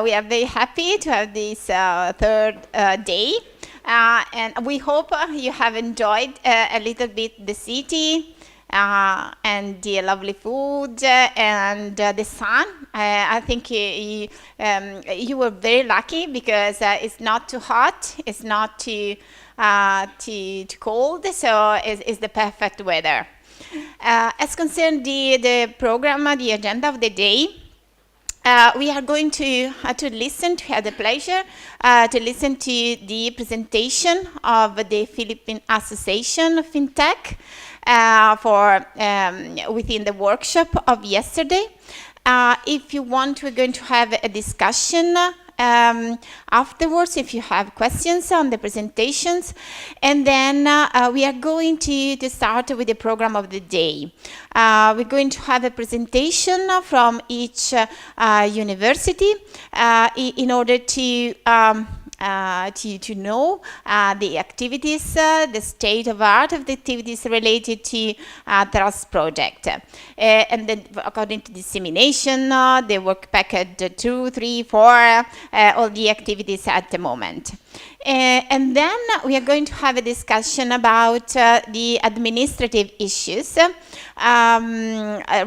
We are very happy to have this third day, and we hope you have enjoyed a little bit the city and the lovely food and the sun. I think you were very lucky because it's not too hot, it's not too cold, so it's the perfect weather. As concerned the program, the agenda of the day, we are going to listen, to have the pleasure to listen to the presentation of the Philippine Association of Fintech within the workshop of yesterday. If you want, we're going to have a discussion afterwards if you have questions on the presentations, and then we are going to start with the program of the day. We're going to have a presentation from each university in order to know the activities, the state of art of the activities related to Trust project. And then according to dissemination, the work package 2, 3, 4, all the activities at the moment. And then we are going to have a discussion about the administrative issues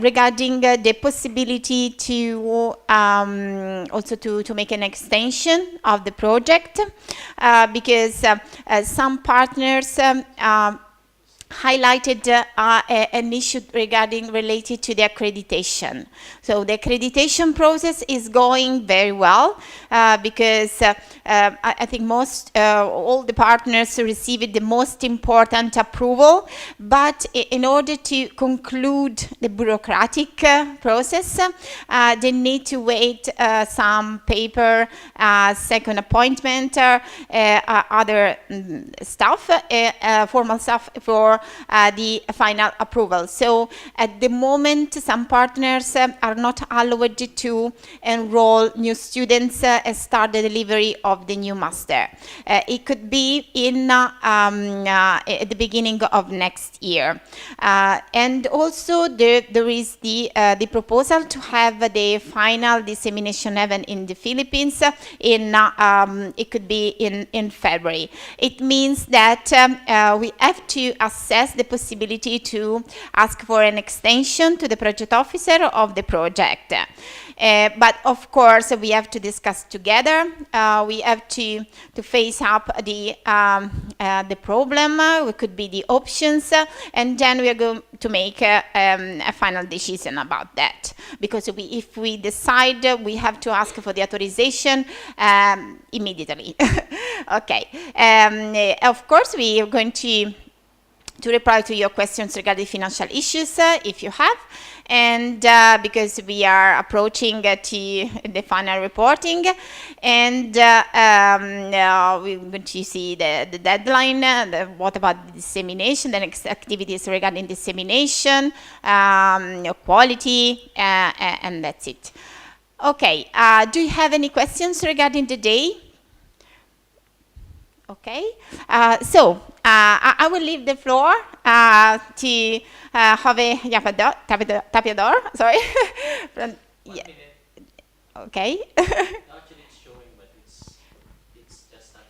regarding the possibility to also to make an extension of the project because some partners highlighted an issue related to the accreditation. So the accreditation process is going very well because I think all the partners received the most important approval, but in order to conclude the bureaucratic process, they need to wait some paper, second appointment, other stuff, formal stuff for the final approval. So at the moment, some partners are not allowed to enroll new students and start the delivery of the new master. It could be at the beginning of next year. And also there is the proposal to have the final dissemination event in the Philippines it could be in February. It means that we have to assess the possibility to ask for an extension to the project officer of the project. But of course, we have to discuss together. We have to face up the problem. What could be the options, and then we are going to make a final decision about that. Because if we decide, we have to ask for the authorization immediately. Okay. Of course, we are going to reply to your questions regarding financial issues, if you have, and because we are approaching to the final reporting, and we're going to see the deadline, what about the dissemination, the next activities regarding dissemination, quality, and that's it. Okay, do you have any questions regarding the day? Okay, so I will leave the floor to Jose Tapiador. Sorry. Yeah. Okay. Actually, it's showing, but it's just not.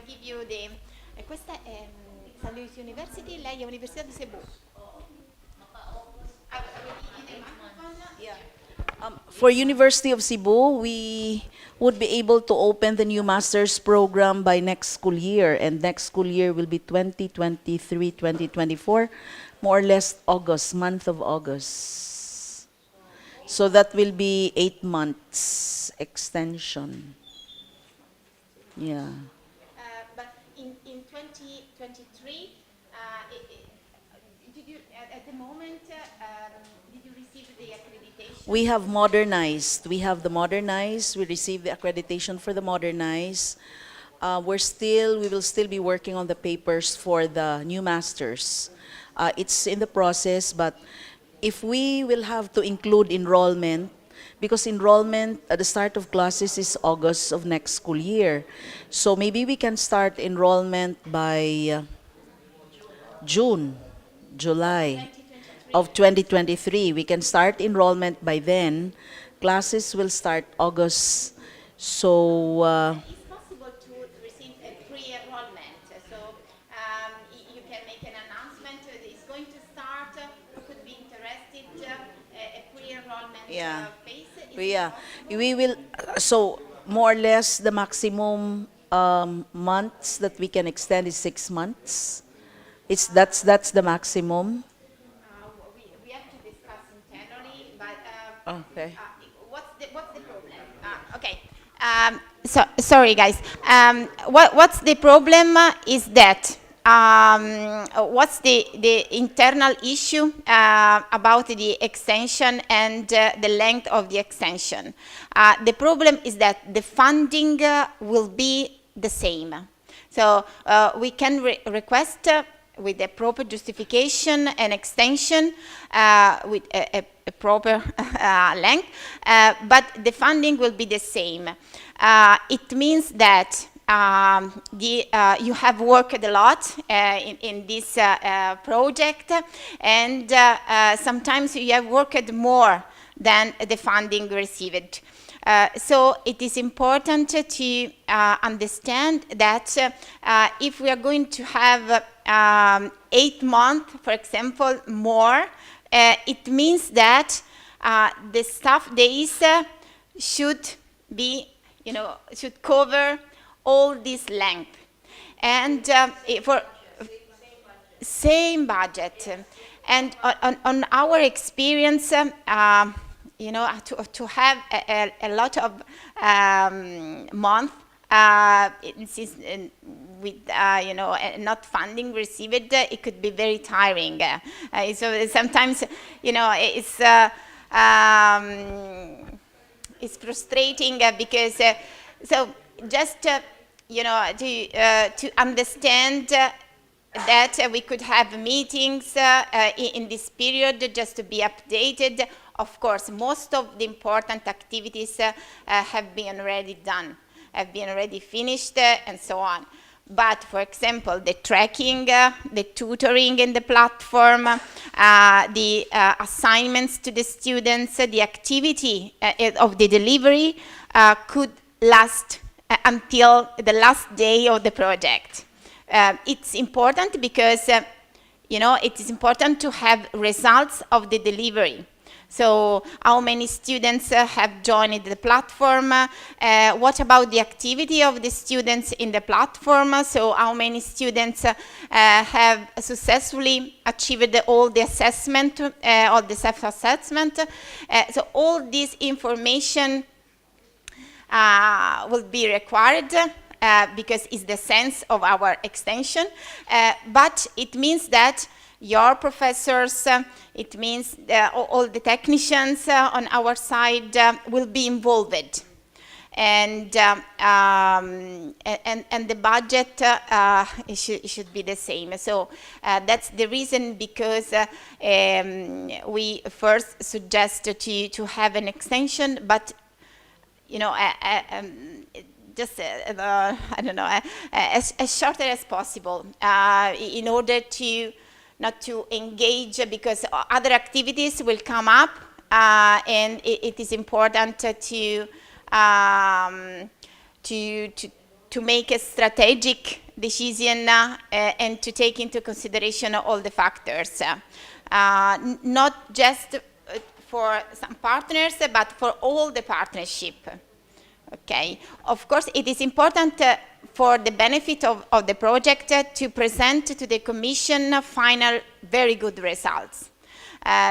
give you the... questa è San Luis University, lei è Università di Cebu. For University of Cebu, we would be able to open the new master's program by next school year, and next school year will be 2023-2024, more or less August, month of August. So that will be 8 months extension. Yeah. But in 2023, did you, at the moment, did you receive the accreditation? We have modernized. We have the modernized. We received the accreditation for the modernized. We will still be working on the papers for the new masters. It's in the process, but if we will have to include enrollment, because enrollment at the start of classes is August of next school year. So maybe we can start enrollment by June, July of 2023. We can start enrollment by then. Classes will start August. So It's possible to receive a pre-enrollment. So you can make an announcement. It's going to start. Who could be interested? A pre-enrollment Yeah. phase. yeah, we will. So more or less the maximum months that we can extend is 6 months. That's the maximum. We have to discuss internally, but Okay. what's the problem? Okay. Sorry, guys. What's the problem is that what's the internal issue about the extension and the length of the extension? The problem is that the funding will be the same. So we can request with a proper justification and extension with a proper length, but the funding will be the same. It means that you have worked a lot in this project, and sometimes you have worked more than the funding received. So it is important to understand that if we are going to have 8 months, for example, more, it means that the staff days should be, should cover all this length. And for same budget. And on our experience, to have a lot of month with not funding received, it could be very tiring. So sometimes it's frustrating because so just to understand that we could have meetings in this period just to be updated. Of course, most of the important activities have been already done, have been already finished, and so on. But, for example, the tracking, the tutoring in the platform, the assignments to the students, the activity of the delivery could last until the last day of the project. It's important because, it is important to have results of the delivery. So how many students have joined the platform? What about the activity of the students in the platform? So how many students have successfully achieved all the assessment, all the self-assessment? So all this information will be required because it's the sense of our extension. But it means that your professors, it means all the technicians on our side will be involved. And the budget it should be the same. So that's the reason because we first suggest to have an extension, but just I don't know, as short as possible in order to not to engage, because other activities will come up, and it is important to to make a strategic decision and to take into consideration all the factors, not just for some partners, but for all the partnership. Okay. Of course, it is important for the benefit of the project to present to the Commission final very good results.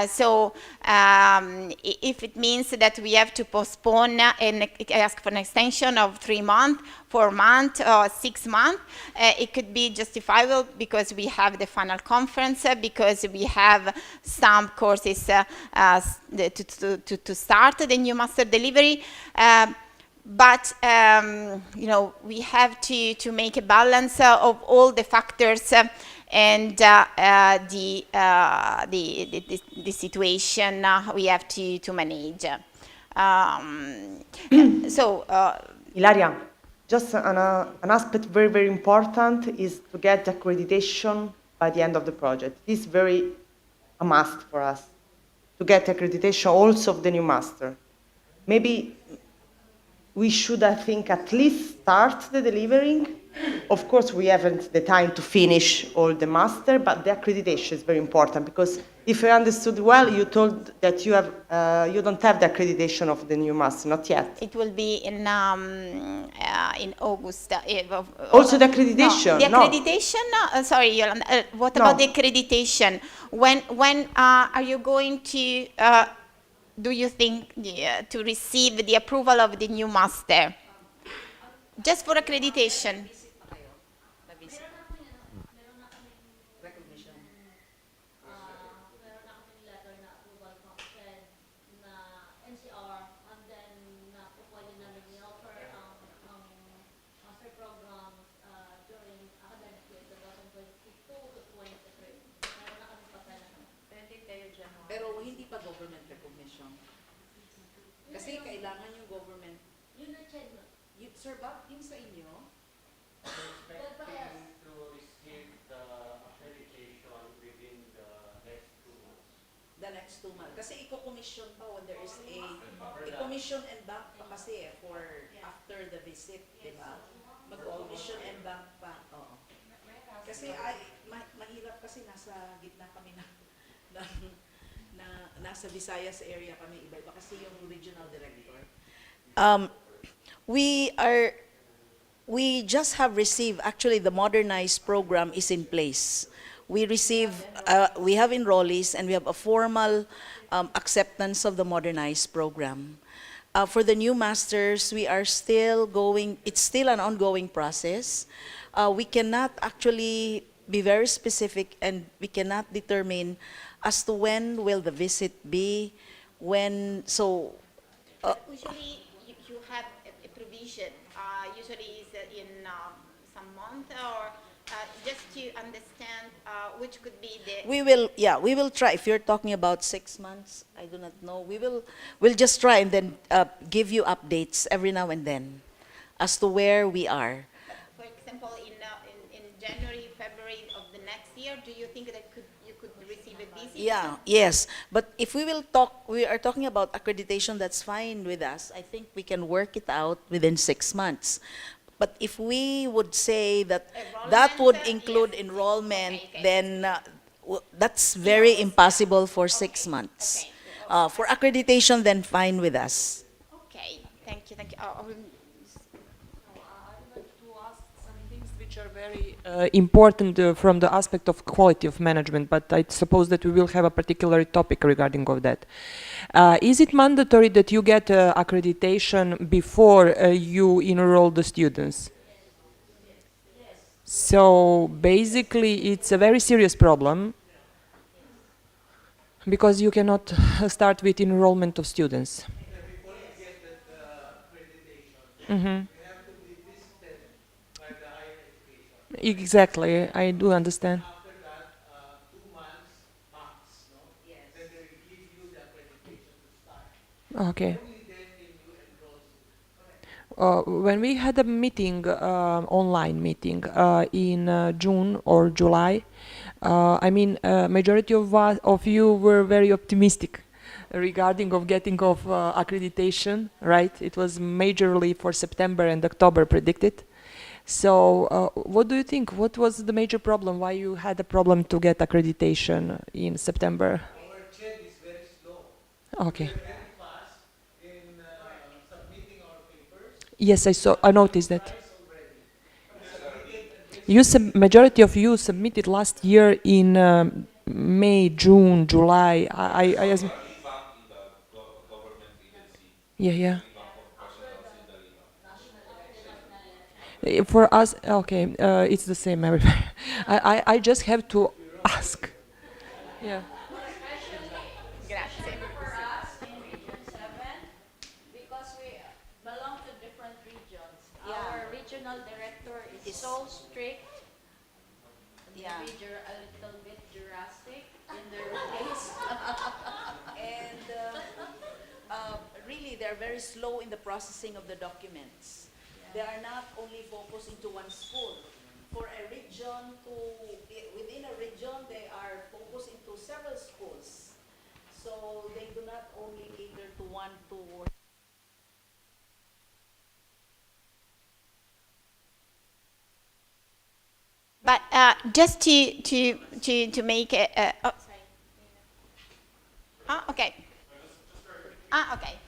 So if it means that we have to postpone and ask for an extension of 3 months, 4 months, or 6 months, it could be justifiable because we have the final conference, because we have some courses to start the new master delivery. But you know, we have to make a balance of all the factors and the situation we have to manage. So, Ilaria, just an aspect very, very important is to get accreditation by the end of the project. This is very a must for us, to get accreditation also of the new master. Maybe we should, I think, at least start the delivering. Of course, we haven't the time to finish all the master, but the accreditation is very important because if I understood well, you told that you have you don't have the accreditation of the new master, not yet. it will be in August. Also the accreditation? No, the No. accreditation. Sorry, Yolanda. What No. about the accreditation? When are you going to? Do you think to receive the approval of the new master? Just for accreditation. Pero hindi pa government recognition. Kasi kailangan yung government. Sir Bob, yung sa inyo, Expecting to receive the accreditation within the next 2 months. the next 2 months. Kasi i-commission pa when there is i-commission and bank pa kasi for after the visit, di ba? Mag-commission and bank pa. Oo. Kasi mahirap kasi nasa gitna kami nasa Visayas area kami, iba kasi yung regional director. We just have received, actually the modernized program is in place. We have enrollees and we have a formal acceptance of the modernized program. For the new masters, we are still going, it's still an ongoing process. We cannot actually be very specific and we cannot determine as to when will the visit be, when, so. Usually you have a provision. Usually is in some month or just to understand which could be the. We will try. If you're talking about 6 months, I do not know. We'll just try and then give you updates every now and then as to where we are. For example, in January, February of the next year, do you think that you could receive a visit? Yeah, yes. But if we are talking about accreditation, that's fine with us. I think we can work it out within 6 months. But if we would say that that would Enrollment, include yes. enrollment, Okay. then that's very impossible for 6 months. Okay. For accreditation, then fine with us. Okay, thank you. I would like to ask some things which are very important from the aspect of quality of management, but I suppose that we will have a particular topic regarding of that. Is it mandatory that you get accreditation before you enroll the students? So basically it's a very serious problem because you cannot start with enrollment of students. Before you get the accreditation, Mm-hmm. you have to be visited by the higher education. Exactly, I do understand. After that, 2 months max, no? Yes. Then they will give you the accreditation to start. Okay. Only then can you enroll. When we had a meeting, online meeting, in June or July, majority of you were very optimistic regarding of getting of accreditation, right? It was majorly for September and October predicted. So what do you think? What was the major problem? Why you had a problem to get accreditation in September? Our chat is very slow. Okay. We're very fast in submitting our papers. Yes, I saw. I noticed that. Twice already. We submitted this. Majority of you submitted last year in May, June, July. Yeah, yeah. For us, okay, it's the same everywhere. I just have to ask. Yeah. Grazie. For us in Region 7, because we belong to different regions, our regional director is so strict, maybe a little bit drastic in their case. And really, they're very slow in the processing of the documents. They are not only focusing to one school. For a region within a region, they are focusing to several schools. So they do not only cater to one, two, or But just to make it. Okay. Okay.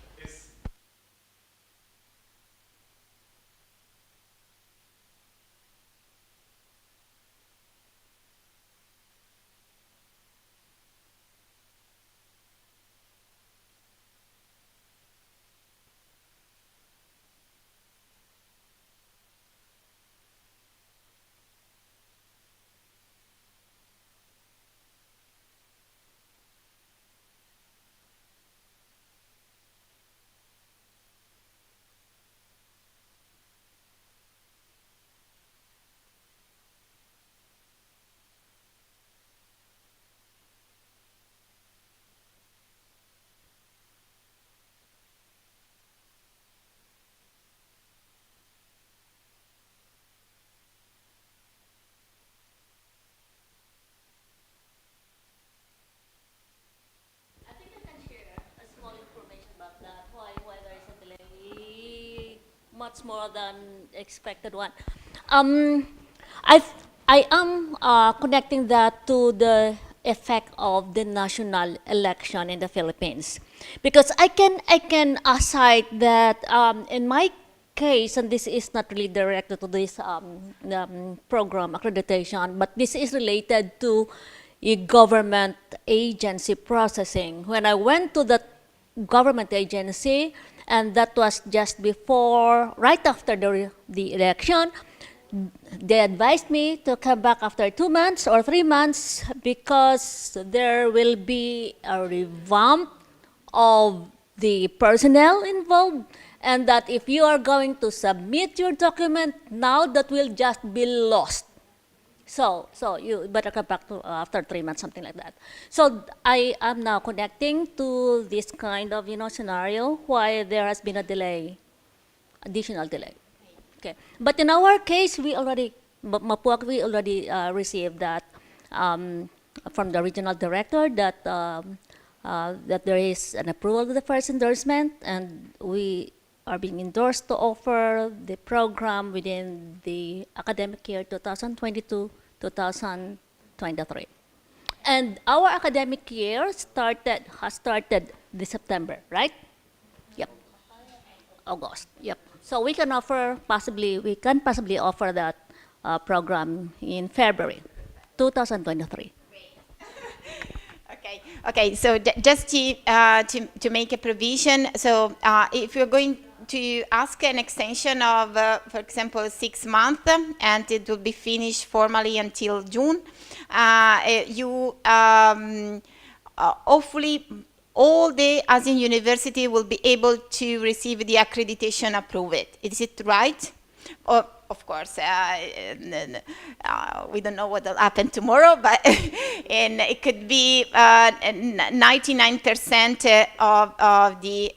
I think I can share a small information about that. Why there is a delay, much more than expected one. Um, I I am connecting that to the effect of the national election in the Philippines, because I can cite that in my case, and this is not really directed to this program accreditation, but this is related to a government agency processing. When I went to the government agency, and that was just before, right after the election, they advised me to come back after 2 months or 3 months because there will be a revamp of the personnel involved, and that if you are going to submit your document now, that will just be lost. So you better come back to after 3 months, something like that. So I am now connecting to this kind of scenario why there has been a delay, additional delay. Okay, but in our case, we already received that from the regional director that there is an approval of the first endorsement, and we are being endorsed to offer the program within the academic year 2022-2023. And our academic year has started this September, right? Yep. August. Yep. So we can possibly offer that program in February 2023. Okay. So just to make a provision, so if you're going to ask an extension of, for example, 6 months, and it will be finished formally until June, you hopefully all the Asian university will be able to receive the accreditation approved. Is it right? Or, of course, we don't know what will happen tomorrow, but and it could be 99% of the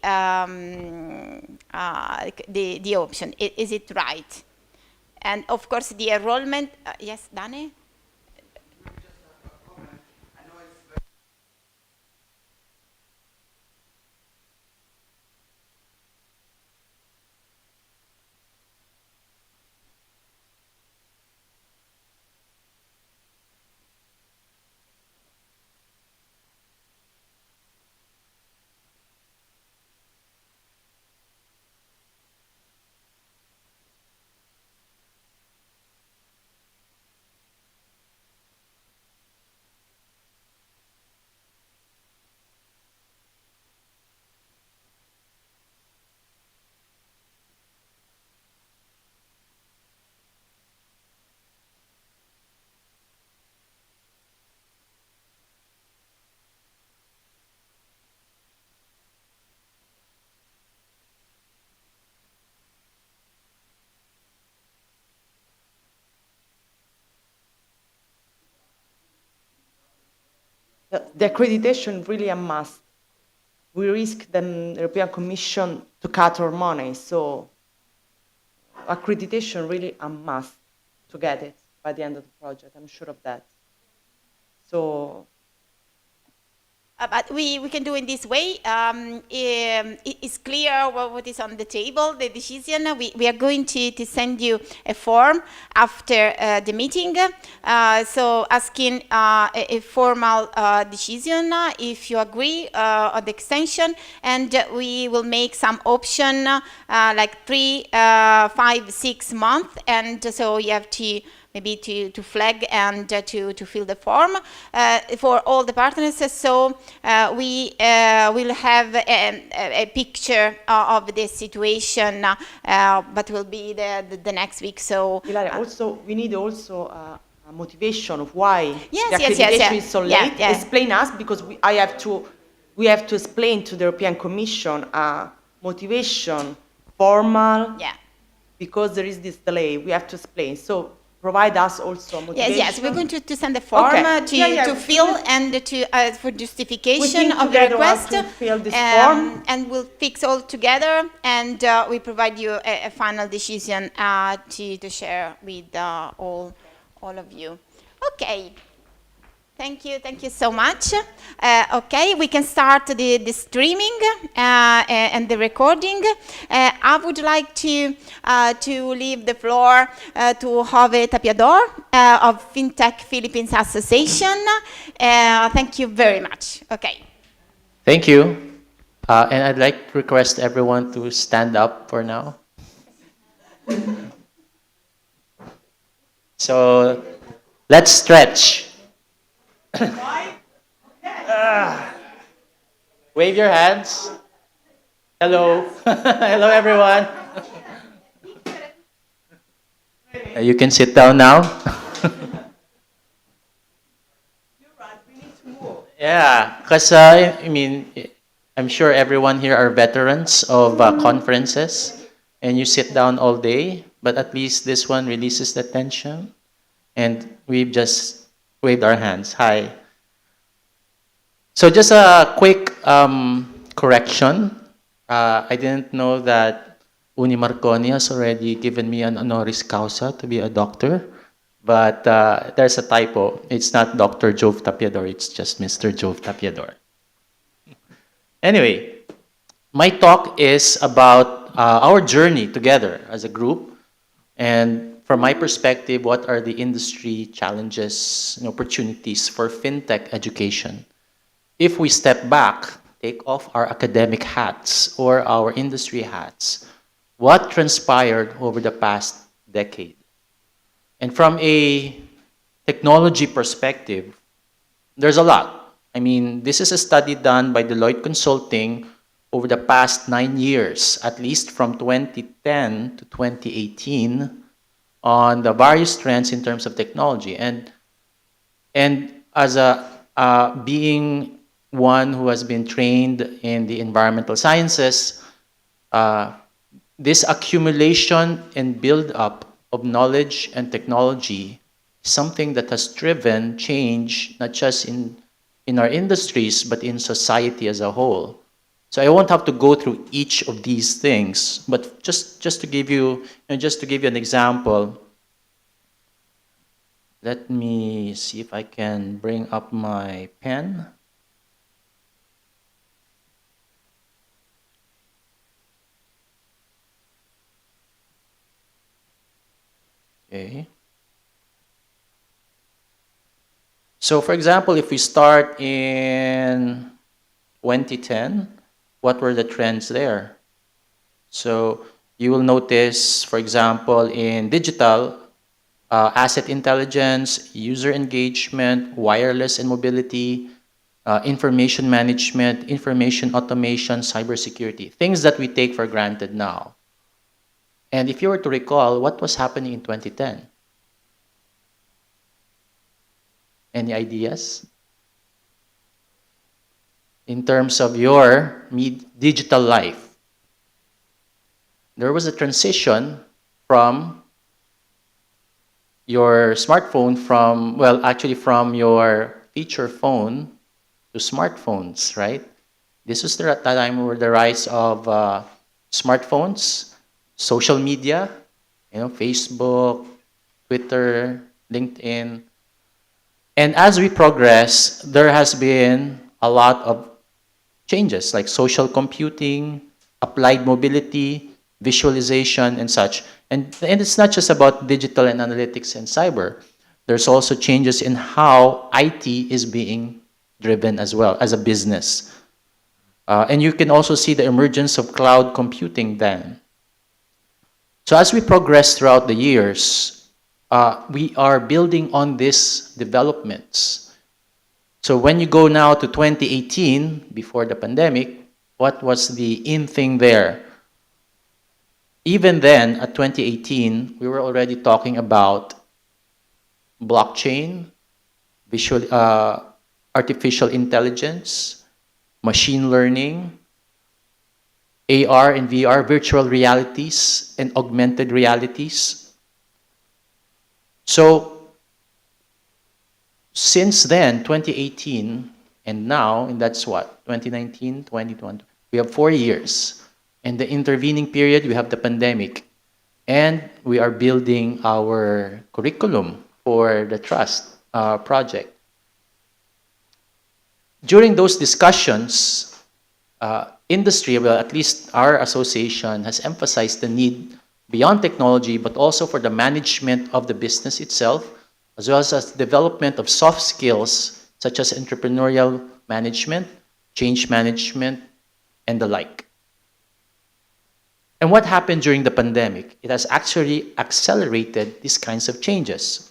option. Is it right? And of course, the enrollment. Yes, Dane? the accreditation really a must. We risk the European Commission to cut our money, so accreditation really a must to get it by the end of the project. I'm sure of that. So But we can do in this way. It's clear what is on the table, the decision. We are going to send you a form after the meeting. So asking a formal decision if you agree on the extension, and we will make some option like 3, 5, 6 months, and so you have to maybe to flag and to fill the form for all the partners. So we will have a picture of the situation, but will be the next week. So Ilaria, also we need also a motivation of why Yes, the yes, accreditation yes, yeah. is so Yeah, late. yeah. Explain us, because we have to explain to the European Commission a motivation, formal, yeah. because there is this delay. We have to explain. So provide us also a motivation. Yes, we're going to send the form Okay. to fill and to for justification think of the together how request. to fill this form. And we'll fix all together, and we provide you a final decision to share with all of you. Okay. Thank you so much. Okay, we can start the streaming and the recording. I would like to leave the floor to Jove Tapiador of Fintech Philippines Association. Thank you very much. Okay. Thank you. And I'd like to request everyone to stand up for now. So let's stretch. Wave your hands. Hello. Hello, everyone. You can sit down now. Yeah, because I mean, I'm sure everyone here are veterans of conferences, and you sit down all day, but at least this one releases the tension, and we've just waved our hands. Hi. So just a quick correction. I didn't know that Uni Marconi has already given me an honoris causa to be a doctor. But there's a typo. It's not Dr. Jove Tapiador, it's just Mr. Jove Tapiador. Anyway, my talk is about our journey together as a group. And from my perspective, what are the industry challenges and opportunities for fintech education? If we step back, take off our academic hats or our industry hats, what transpired over the past decade? And from a technology perspective, there's a lot. I mean, this is a study done by Deloitte Consulting over the past 9 years, at least from 2010 to 2018, on the various trends in terms of technology. And as being one who has been trained in the environmental sciences, this accumulation and build-up of knowledge and technology is something that has driven change, not just in our industries, but in society as a whole. So I won't have to go through each of these things, but just to give you, just to give you an example, let me see if I can bring up my pen. Okay. So for example, if we start in 2010, what were the trends there? So you will notice, for example, in digital, asset intelligence, user engagement, wireless and mobility, information management, information automation, cybersecurity, things that we take for granted now. And if you were to recall, what was happening in 2010? Any ideas? In terms of your digital life, there was a transition from your smartphone from your feature phone to smartphones, right? This was the time where the rise of smartphones, social media, Facebook, Twitter, LinkedIn. And as we progress, there has been a lot of changes like social computing, applied mobility, visualization, and such. And it's not just about digital and analytics and cyber. There's also changes in how IT is being driven as well as a business. And you can also see the emergence of cloud computing then. So as we progress throughout the years, we are building on these developments. So when you go now to 2018, before the pandemic, what was the in thing there? Even then, at 2018, we were already talking about blockchain, artificial intelligence, machine learning, AR and VR, virtual realities, and augmented realities. So since then, 2018, and now, and that's what, 2019, 2020, we have 4 years. In the intervening period, we have the pandemic. And we are building our curriculum for the Trust project. During those discussions, industry, well, at least our association, has emphasized the need beyond technology, but also for the management of the business itself, as well as development of soft skills such as entrepreneurial management, change management, and the like. And what happened during the pandemic? It has actually accelerated these kinds of changes.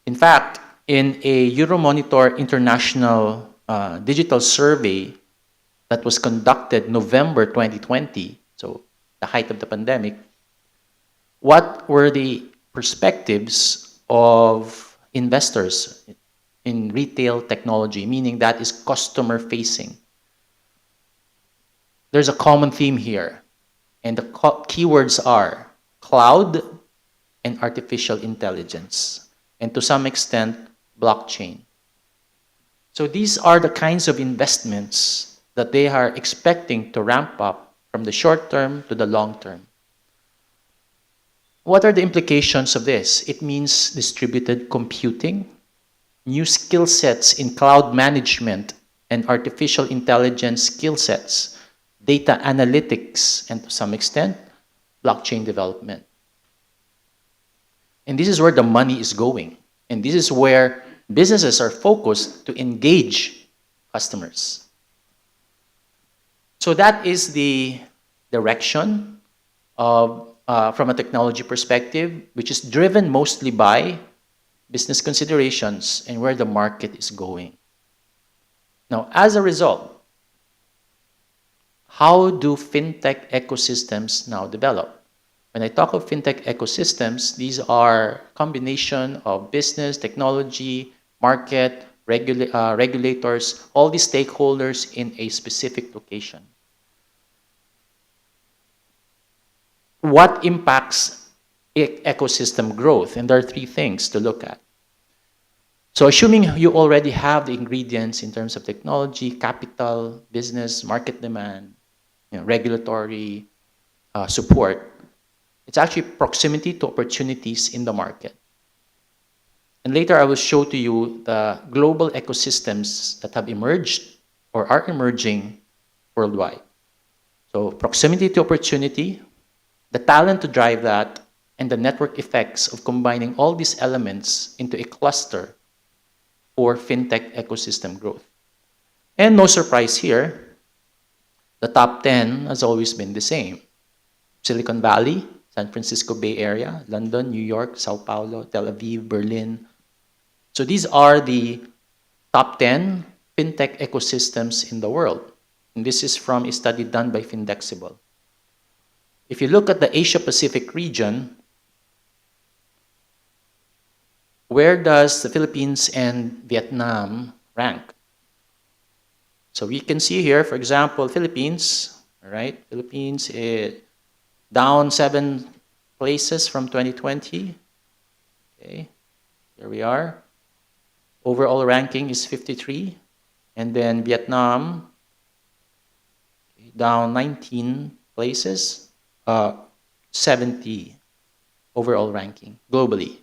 In fact, in a Euromonitor International digital survey that was conducted November 2020, so the height of the pandemic, what were the perspectives of investors in retail technology, meaning that is customer facing? There's a common theme here, and the keywords are cloud and artificial intelligence, and to some extent, blockchain. So these are the kinds of investments that they are expecting to ramp up from the short term to the long term. What are the implications of this? It means distributed computing, new skill sets in cloud management and artificial intelligence skill sets, data analytics, and to some extent, blockchain development. And this is where the money is going. And this is where businesses are focused to engage customers. So that is the direction of, from a technology perspective, which is driven mostly by business considerations and where the market is going. Now, as a result, how do fintech ecosystems now develop? When I talk of fintech ecosystems, these are a combination of business, technology, market, regulators, all these stakeholders in a specific location. What impacts ecosystem growth? And there are 3 things to look at. So assuming you already have the ingredients in terms of technology, capital, business, market demand, regulatory support, it's actually proximity to opportunities in the market. And later I will show to you the global ecosystems that have emerged or are emerging worldwide. So proximity to opportunity, the talent to drive that, and the network effects of combining all these elements into a cluster for fintech ecosystem growth. And no surprise here, the top 10 has always been the same. Silicon Valley, San Francisco Bay Area, London, New York, Sao Paulo, Tel Aviv, Berlin. So these are the top 10 fintech ecosystems in the world. And this is from a study done by Findexible. If you look at the Asia-Pacific region, where does the Philippines and Vietnam rank? So we can see here, for example, Philippines, all right? Philippines is down 7 places from 2020. Okay, here we are. Overall ranking is 53. And then Vietnam, down 19 places, 70 overall ranking globally.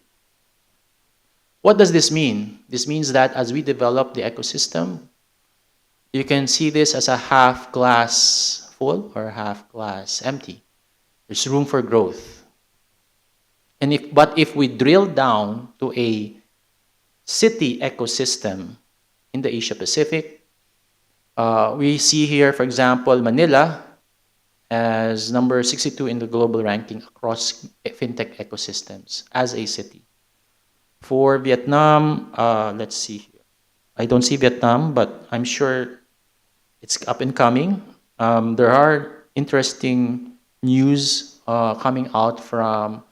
What does this mean? This means that as we develop the ecosystem, you can see this as a half glass full or half glass empty. There's room for growth. But if we drill down to a city ecosystem in the Asia Pacific, we see here, for example, Manila as number 62 in the global ranking across fintech ecosystems as a city. For Vietnam, let's see here. I don't see Vietnam, but I'm sure it's up and coming. There are interesting news coming out from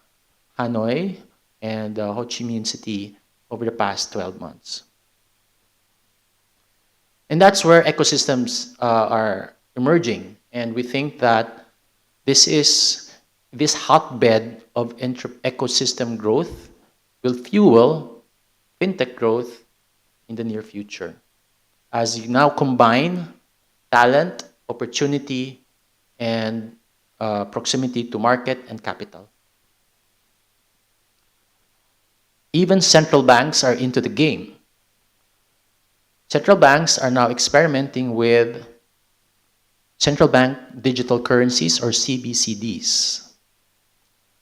Hanoi and Ho Chi Minh City over the past 12 months. And that's where ecosystems are emerging. And we think that this hotbed of ecosystem growth will fuel fintech growth in the near future. As you now combine talent, opportunity, and proximity to market and capital. Even central banks are into the game. Central banks are now experimenting with central bank digital currencies or CBCDs.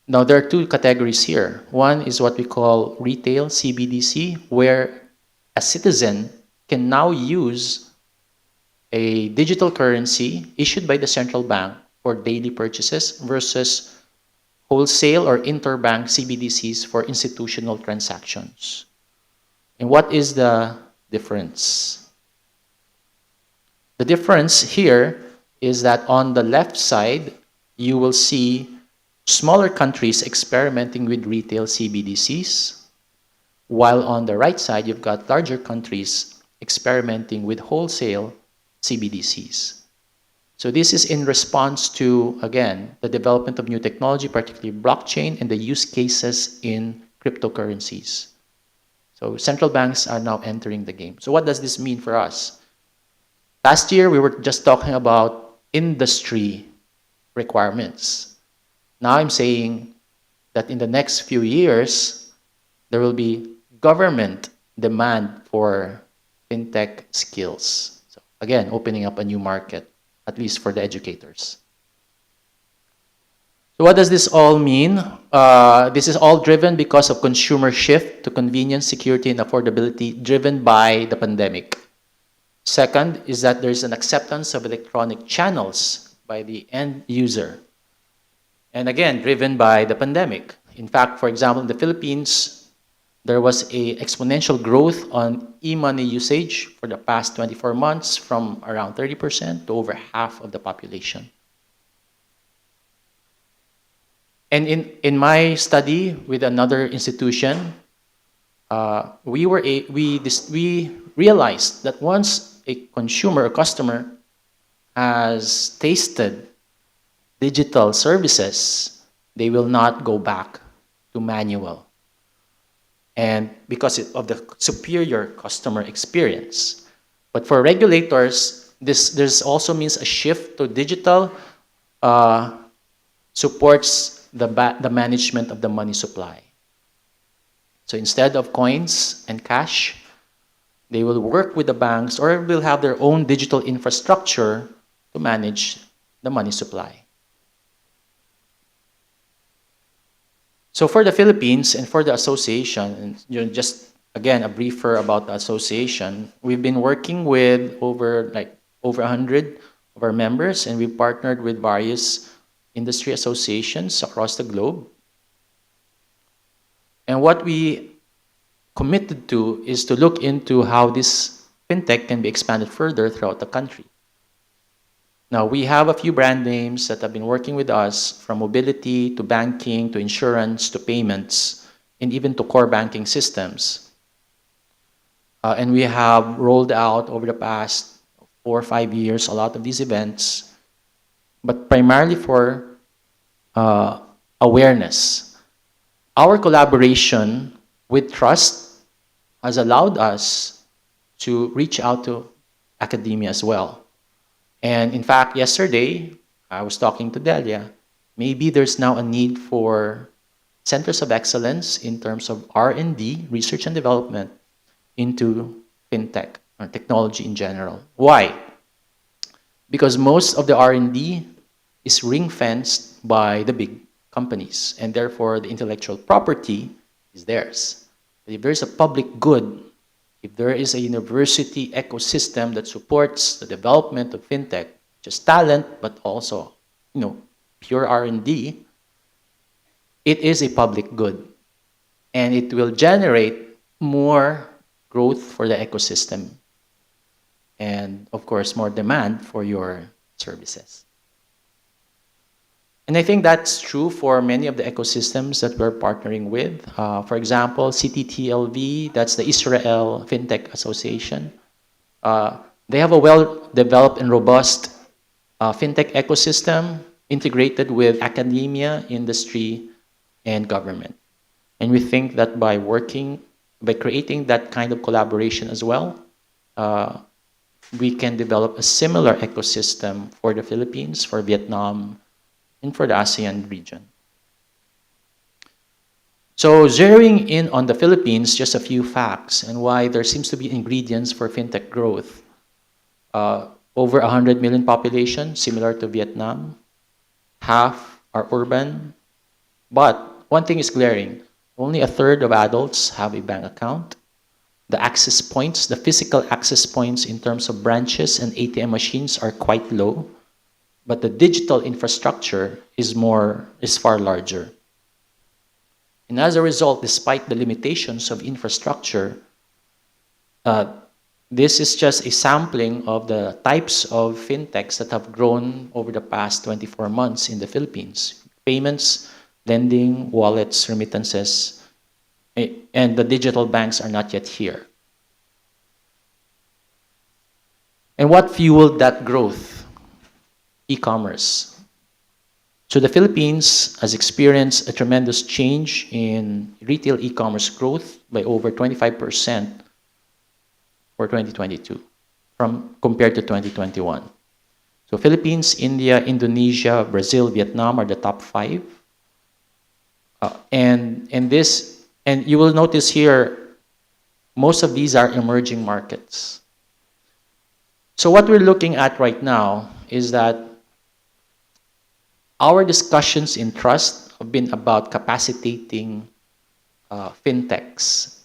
Now there are two categories here. One is what we call retail CBDC, where a citizen can now use a digital currency issued by the central bank for daily purchases versus wholesale or interbank CBDCs for institutional transactions. And what is the difference? The difference here is that on the left side, you will see smaller countries experimenting with retail CBDCs, while on the right side, you've got larger countries experimenting with wholesale CBDCs. So this is in response to, again, the development of new technology, particularly blockchain, and the use cases in cryptocurrencies. So central banks are now entering the game. So what does this mean for us? Last year, we were just talking about industry requirements. Now I'm saying that in the next few years, there will be government demand for fintech skills. So again, opening up a new market, at least for the educators. So what does this all mean? This is all driven because of consumer shift to convenience, security, and affordability driven by the pandemic. Second is that there's an acceptance of electronic channels by the end user. And again, driven by the pandemic. In fact, for example, in the Philippines, there was an exponential growth on e-money usage for the past 24 months from around 30% to over half of the population. And in my study with another institution, we realized that once a consumer or customer has tasted digital services, they will not go back to manual. And because of the superior customer experience. But for regulators, this also means a shift to digital supports the management of the money supply. So instead of coins and cash, they will work with the banks or will have their own digital infrastructure to manage the money supply. So for the Philippines and for the association, and just again a briefer about the association, we've been working with over 100 of our members, and we've partnered with various industry associations across the globe. And what we committed to is to look into how this fintech can be expanded further throughout the country. Now, we have a few brand names that have been working with us, from mobility to banking to insurance to payments and even to core banking systems. And we have rolled out over the past 4 or 5 years a lot of these events, but primarily for awareness. Our collaboration with Trust has allowed us to reach out to academia as well. And in fact, yesterday, I was talking to Delia. Maybe there's now a need for centers of excellence in terms of R&D, research and development, into fintech or technology in general. Why? Because most of the R&D is ring-fenced by the big companies, and therefore the intellectual property is theirs. But if there's a public good, if there is a university ecosystem that supports the development of fintech, just talent, but also, pure R&D, it is a public good, and it will generate more growth for the ecosystem, and of course, more demand for your services. And I think that's true for many of the ecosystems that we're partnering with. For example, CTTLV, that's the Israel Fintech Association. They have a well-developed and robust fintech ecosystem integrated with academia, industry, and government. And we think that by creating that kind of collaboration as well, we can develop a similar ecosystem for the Philippines, for Vietnam, and for the ASEAN region. So zeroing in on the Philippines, just a few facts and why there seems to be ingredients for fintech growth. Over 100 million population, similar to Vietnam. Half are urban. But one thing is glaring. Only a third of adults have a bank account. The access points, the physical access points in terms of branches and ATM machines are quite low. But the digital infrastructure is far larger. And as a result, despite the limitations of infrastructure, this is just a sampling of the types of fintechs that have grown over the past 24 months in the Philippines. Payments, lending, wallets, remittances, and the digital banks are not yet here. And what fueled that growth? E-commerce. So the Philippines has experienced a tremendous change in retail e-commerce growth by over 25% for 2022 compared to 2021. So Philippines, India, Indonesia, Brazil, Vietnam are the top 5. And you will notice here, most of these are emerging markets. So what we're looking at right now is that our discussions in trust have been about capacitating fintechs,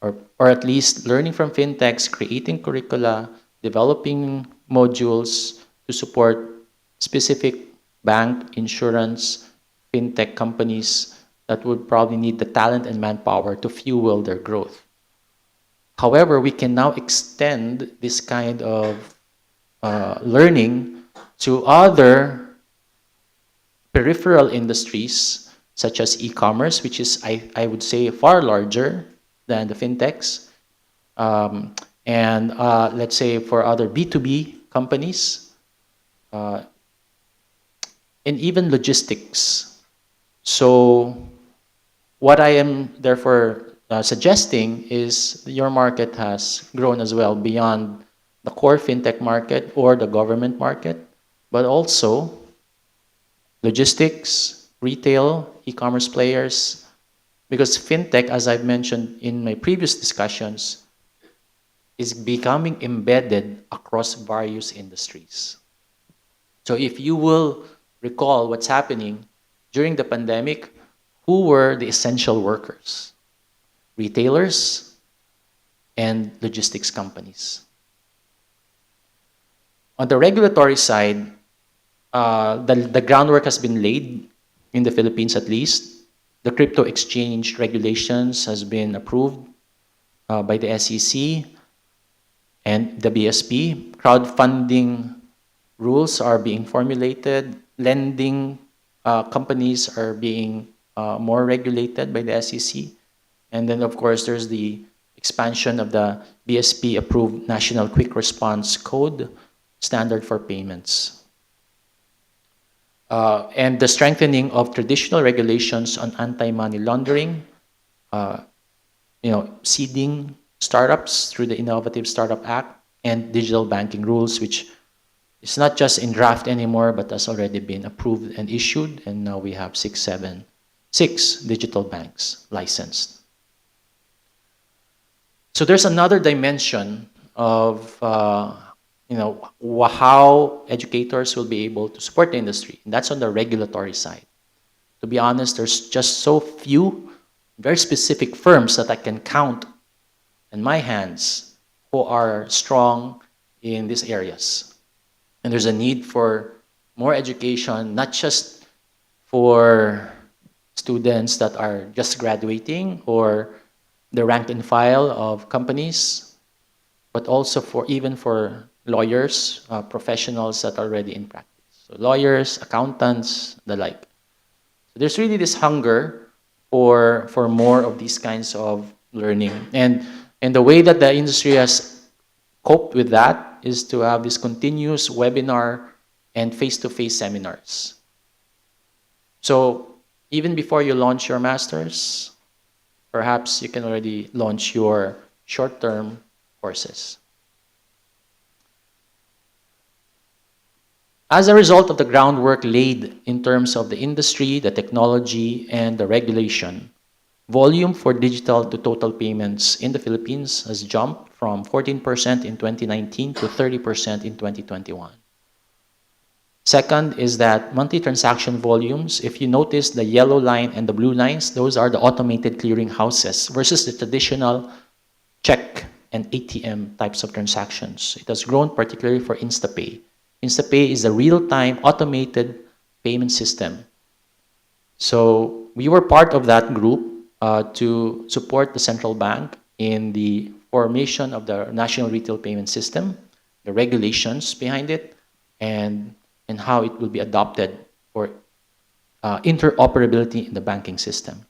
or at least learning from fintechs, creating curricula, developing modules to support specific bank, insurance, fintech companies that would probably need the talent and manpower to fuel their growth. However, we can now extend this kind of learning to other peripheral industries, such as e-commerce, which is, I would say, far larger than the fintechs, and let's say for other B2B companies, and even logistics. So what I am therefore suggesting is your market has grown as well beyond the core fintech market or the government market, but also logistics, retail, e-commerce players, because fintech, as I've mentioned in my previous discussions, is becoming embedded across various industries. So if you will recall what's happening during the pandemic, who were the essential workers? Retailers and logistics companies. On the regulatory side, the groundwork has been laid in the Philippines at least. The crypto exchange regulations has been approved by the SEC and the BSP. Crowdfunding rules are being formulated. Lending companies are being more regulated by the SEC. And then, of course, there's the expansion of the BSP-approved National Quick Response Code standard for payments. And the strengthening of traditional regulations on anti-money laundering, seeding startups through the Innovative Startup Act, and digital banking rules, which is not just in draft anymore, but has already been approved and issued, and now we have six digital banks licensed. So there's another dimension of how educators will be able to support the industry, and that's on the regulatory side. To be honest, there's just so few very specific firms that I can count in my hands who are strong in these areas. And there's a need for more education, not just for students that are just graduating or the rank and file of companies, but also even for lawyers, professionals that are already in practice. So lawyers, accountants, the like. So there's really this hunger for more of these kinds of learning. And the way that the industry has coped with that is to have this continuous webinar and face-to-face seminars. So even before you launch your master's, perhaps you can already launch your short-term courses. As a result of the groundwork laid in terms of the industry, the technology, and the regulation, volume for digital to total payments in the Philippines has jumped from 14% in 2019 to 30% in 2021. Second is that monthly transaction volumes, if you notice the yellow line and the blue lines, those are the automated clearing houses versus the traditional check and ATM types of transactions. It has grown particularly for InstaPay. InstaPay is a real-time automated payment system. So we were part of that group to support the central bank in the formation of the national retail payment system, the regulations behind it, and how it will be adopted for interoperability in the banking system.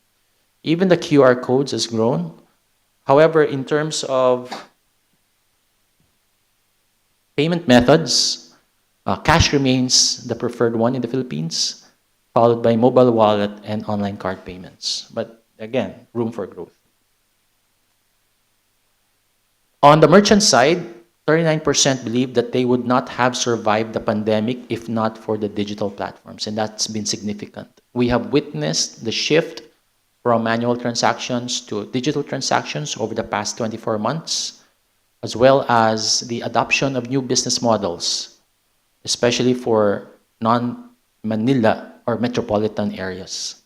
Even the QR codes has grown. However, in terms of payment methods, cash remains the preferred one in the Philippines, followed by mobile wallet and online card payments. But again, room for growth. On the merchant side, 39% believe that they would not have survived the pandemic if not for the digital platforms, and that's been significant. We have witnessed the shift from manual transactions to digital transactions over the past 24 months, as well as the adoption of new business models, especially for non-Manila or metropolitan areas.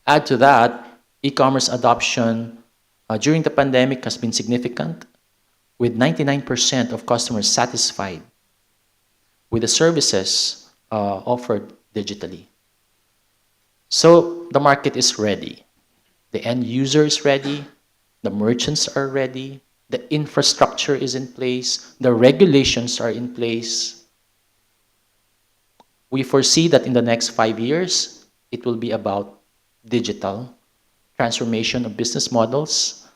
Add to that, e-commerce adoption during the pandemic has been significant, with 99% of customers satisfied with the services offered digitally. So the market is ready. The end user is ready. The merchants are ready. The infrastructure is in place. The regulations are in place. We foresee that in the next 5 years, it will be about digital transformation of business models,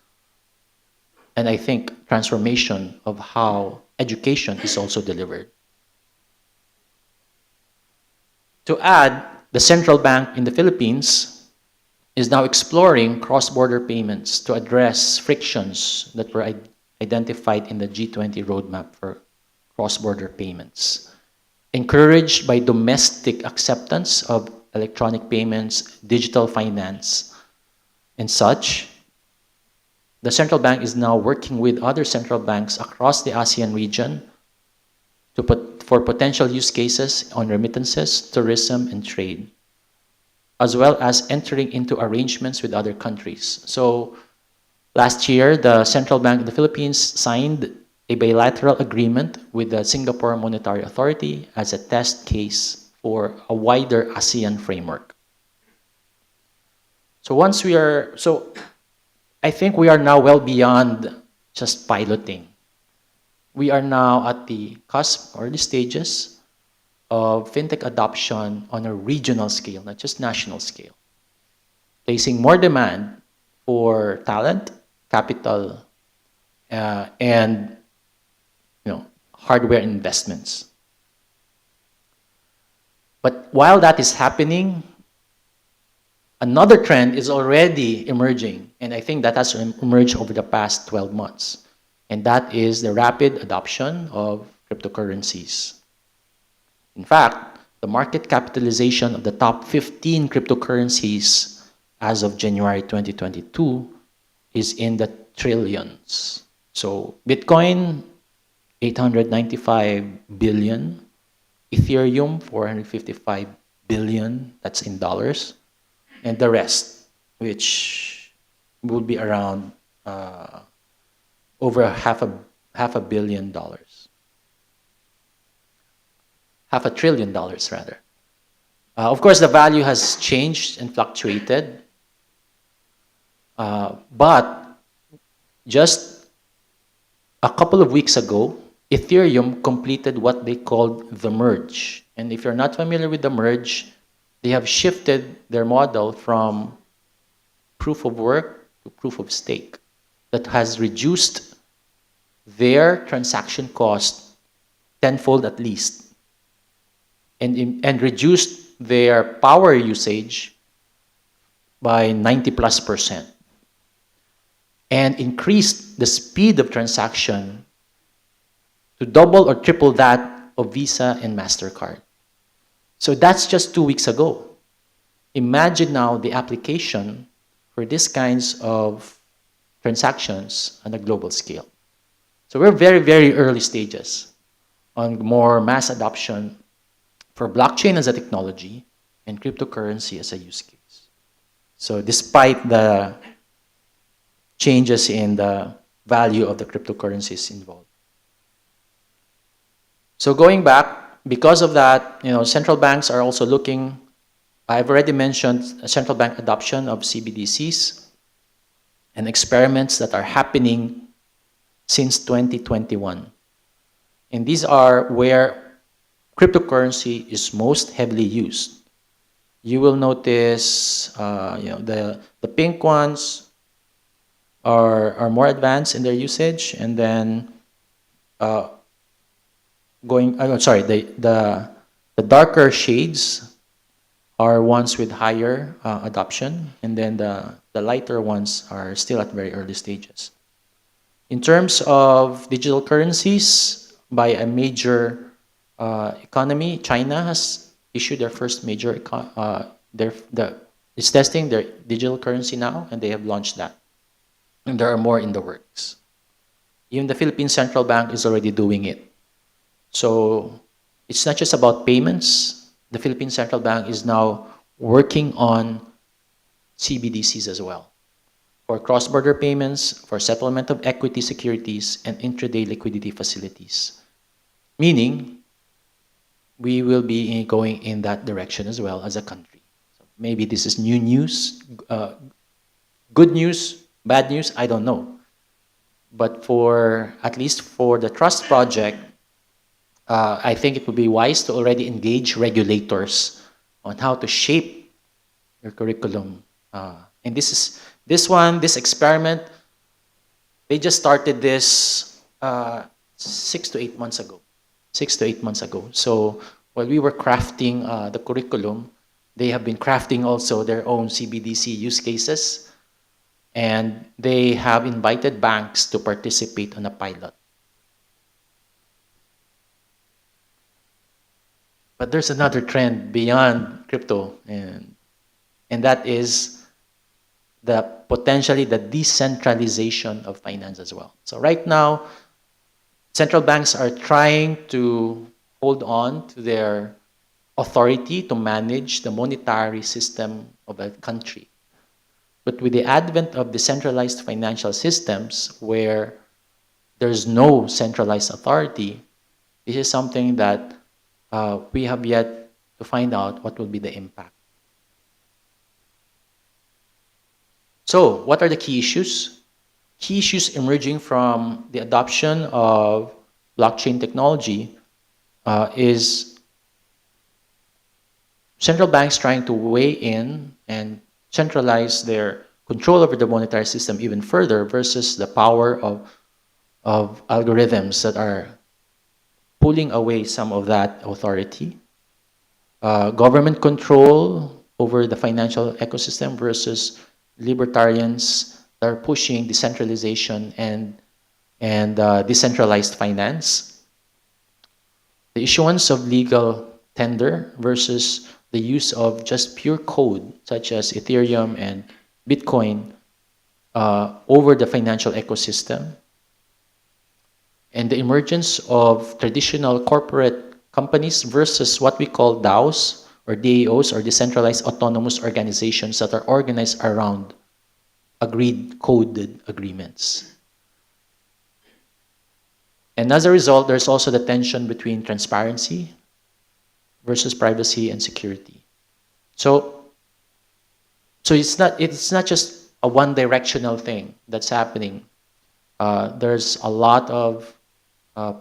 and I think transformation of how education is also delivered. To add, the central bank in the Philippines is now exploring cross-border payments to address frictions that were identified in the G20 roadmap for cross-border payments. Encouraged by domestic acceptance of electronic payments, digital finance, and such, the central bank is now working with other central banks across the ASEAN region for potential use cases on remittances, tourism, and trade, as well as entering into arrangements with other countries. So last year, the Central Bank of the Philippines signed a bilateral agreement with the Singapore Monetary Authority as a test case for a wider ASEAN framework. So I think we are now well beyond just piloting. We are now at the cusp or the stages of fintech adoption on a regional scale, not just national scale, placing more demand for talent, capital, and hardware investments. But while that is happening, another trend is already emerging, and I think that has emerged over the past 12 months. and that is the rapid adoption of cryptocurrencies. In fact, the market capitalization of the top 15 cryptocurrencies as of January 2022 is in the trillions. So Bitcoin, 895 billion, Ethereum, 455 billion, that's in dollars, and the rest, which will be around over half a billion dollars. $500 billion rather. Of course, the value has changed and fluctuated, but just a couple of weeks ago, Ethereum completed what they called the merge. And if you're not familiar with the merge, they have shifted their model from proof of work to proof of stake. That has reduced their transaction cost tenfold at least, and reduced their power usage by 90+%, and increased the speed of transaction to double or triple that of Visa and MasterCard. So that's just 2 weeks ago. Imagine now the application for these kinds of transactions on a global scale. So we're very, very early stages on more mass adoption for blockchain as a technology and cryptocurrency as a use case. So despite the changes in the value of the cryptocurrencies involved. So going back, because of that, central banks are also looking. I've already mentioned central bank adoption of CBDCs and experiments that are happening since 2021. And these are where cryptocurrency is most heavily used. You will notice, the pink ones are more advanced in their usage, and then the darker shades are ones with higher adoption, and then the lighter ones are still at very early stages. In terms of digital currencies, by a major economy, China has issued their first major, it's testing their digital currency now, and they have launched that. And there are more in the works. Even the Philippine Central Bank is already doing it. So it's not just about payments. The Philippine Central Bank is now working on CBDCs as well, for cross-border payments, for settlement of equity securities, and intraday liquidity facilities. Meaning, we will be going in that direction as well as a country. So maybe this is new news, good news, bad news, I don't know. But at least for the Trust Project, I think it would be wise to already engage regulators on how to shape your curriculum. And this experiment, they just started this 6 to 8 months ago. 6 to 8 months ago. So while we were crafting the curriculum, they have been crafting also their own CBDC use cases, and they have invited banks to participate on a pilot. But there's another trend beyond crypto, and that is potentially the decentralization of finance as well. So right now, central banks are trying to hold on to their authority to manage the monetary system of a country. But with the advent of decentralized financial systems where there's no centralized authority, this is something that we have yet to find out what will be the impact. So, what are the key issues? Key issues emerging from the adoption of blockchain technology is central banks trying to weigh in and centralize their control over the monetary system even further versus the power of algorithms that are pulling away some of that authority. Government control over the financial ecosystem versus libertarians that are pushing decentralization and and decentralized finance, the issuance of legal tender versus the use of just pure code, such as Ethereum and Bitcoin, over the financial ecosystem, and the emergence of traditional corporate companies versus what we call DAOs or DAOs or decentralized autonomous organizations that are organized around agreed coded agreements. And as a result, there's also the tension between transparency versus privacy and security. So it's not just a one-directional thing that's happening. There's a lot of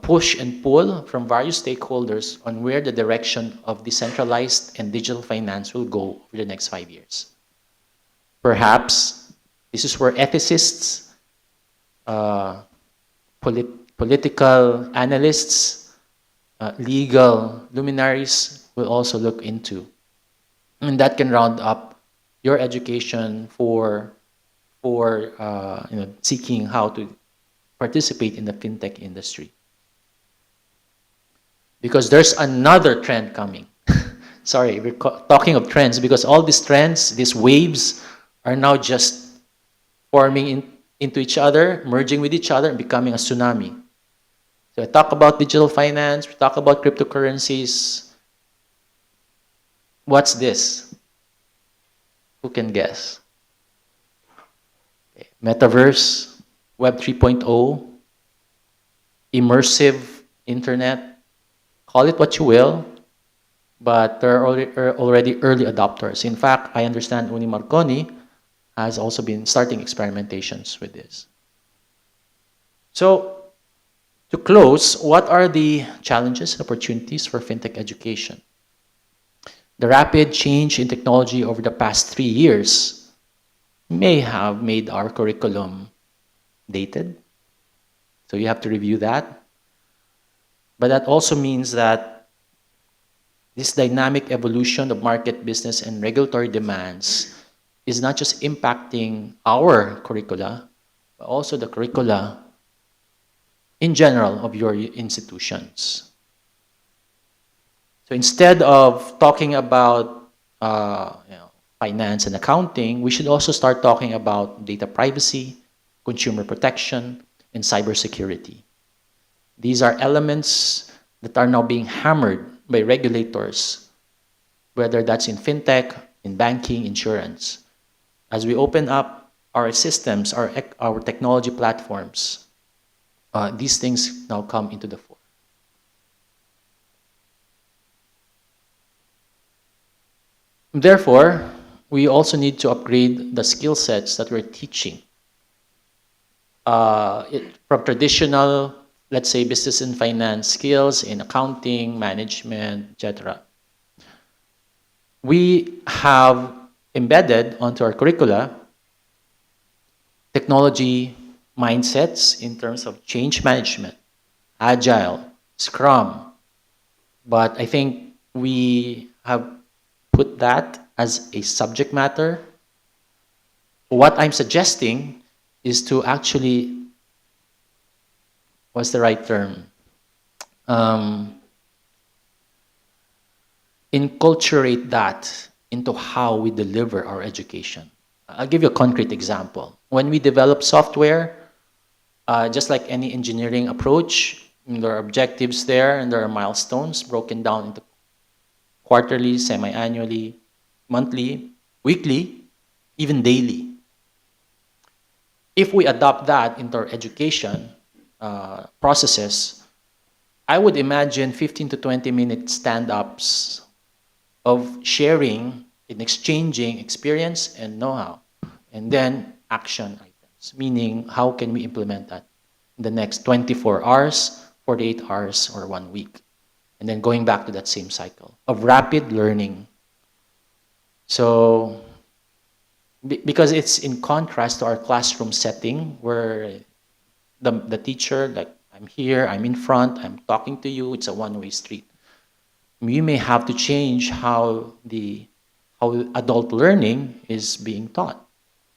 push and pull from various stakeholders on where the direction of decentralized and digital finance will go over the next 5 years. Perhaps this is where ethicists, political analysts, legal luminaries will also look into. And that can round up your education for seeking how to participate in the fintech industry. Because there's another trend coming. Sorry, we're talking of trends because all these trends, these waves, are now just forming into each other, merging with each other, and becoming a tsunami. So I talk about digital finance, we talk about cryptocurrencies. What's this? Who can guess? Okay. Metaverse, Web 3.0, immersive internet, call it what you will, but there are already early adopters. In fact, I understand Uni Marconi has also been starting experimentations with this. So, to close, what are the challenges and opportunities for fintech education? The rapid change in technology over the past 3 years may have made our curriculum dated. So you have to review that. But that also means that this dynamic evolution of market, business, and regulatory demands is not just impacting our curricula, but also the curricula in general of your institutions. So instead of talking about finance and accounting, we should also start talking about data privacy, consumer protection, and cybersecurity. These are elements that are now being hammered by regulators, whether that's in fintech, in banking, insurance. As we open up our systems, our technology platforms, these things now come into the fore. Therefore, we also need to upgrade the skill sets that we're teaching. From traditional, let's say, business and finance skills in accounting, management, etc. We have embedded onto our curricula technology mindsets in terms of change management, agile, scrum. But I think we have put that as a subject matter. What I'm suggesting is to actually, what's the right term? Inculturate that into how we deliver our education. I'll give you a concrete example. When we develop software, just like any engineering approach, there are objectives there and there are milestones broken down into quarterly, semi-annually, monthly, weekly, even daily. If we adopt that into our education processes, I would imagine 15 to 20-minute stand-ups of sharing and exchanging experience and know-how, and then action items, meaning how can we implement that in the next 24 hours, 48 hours, or 1 week, and then going back to that same cycle of rapid learning. So, because it's in contrast to our classroom setting where the teacher, like, I'm here, I'm in front, I'm talking to you, it's a one-way street. You may have to change how adult learning is being taught.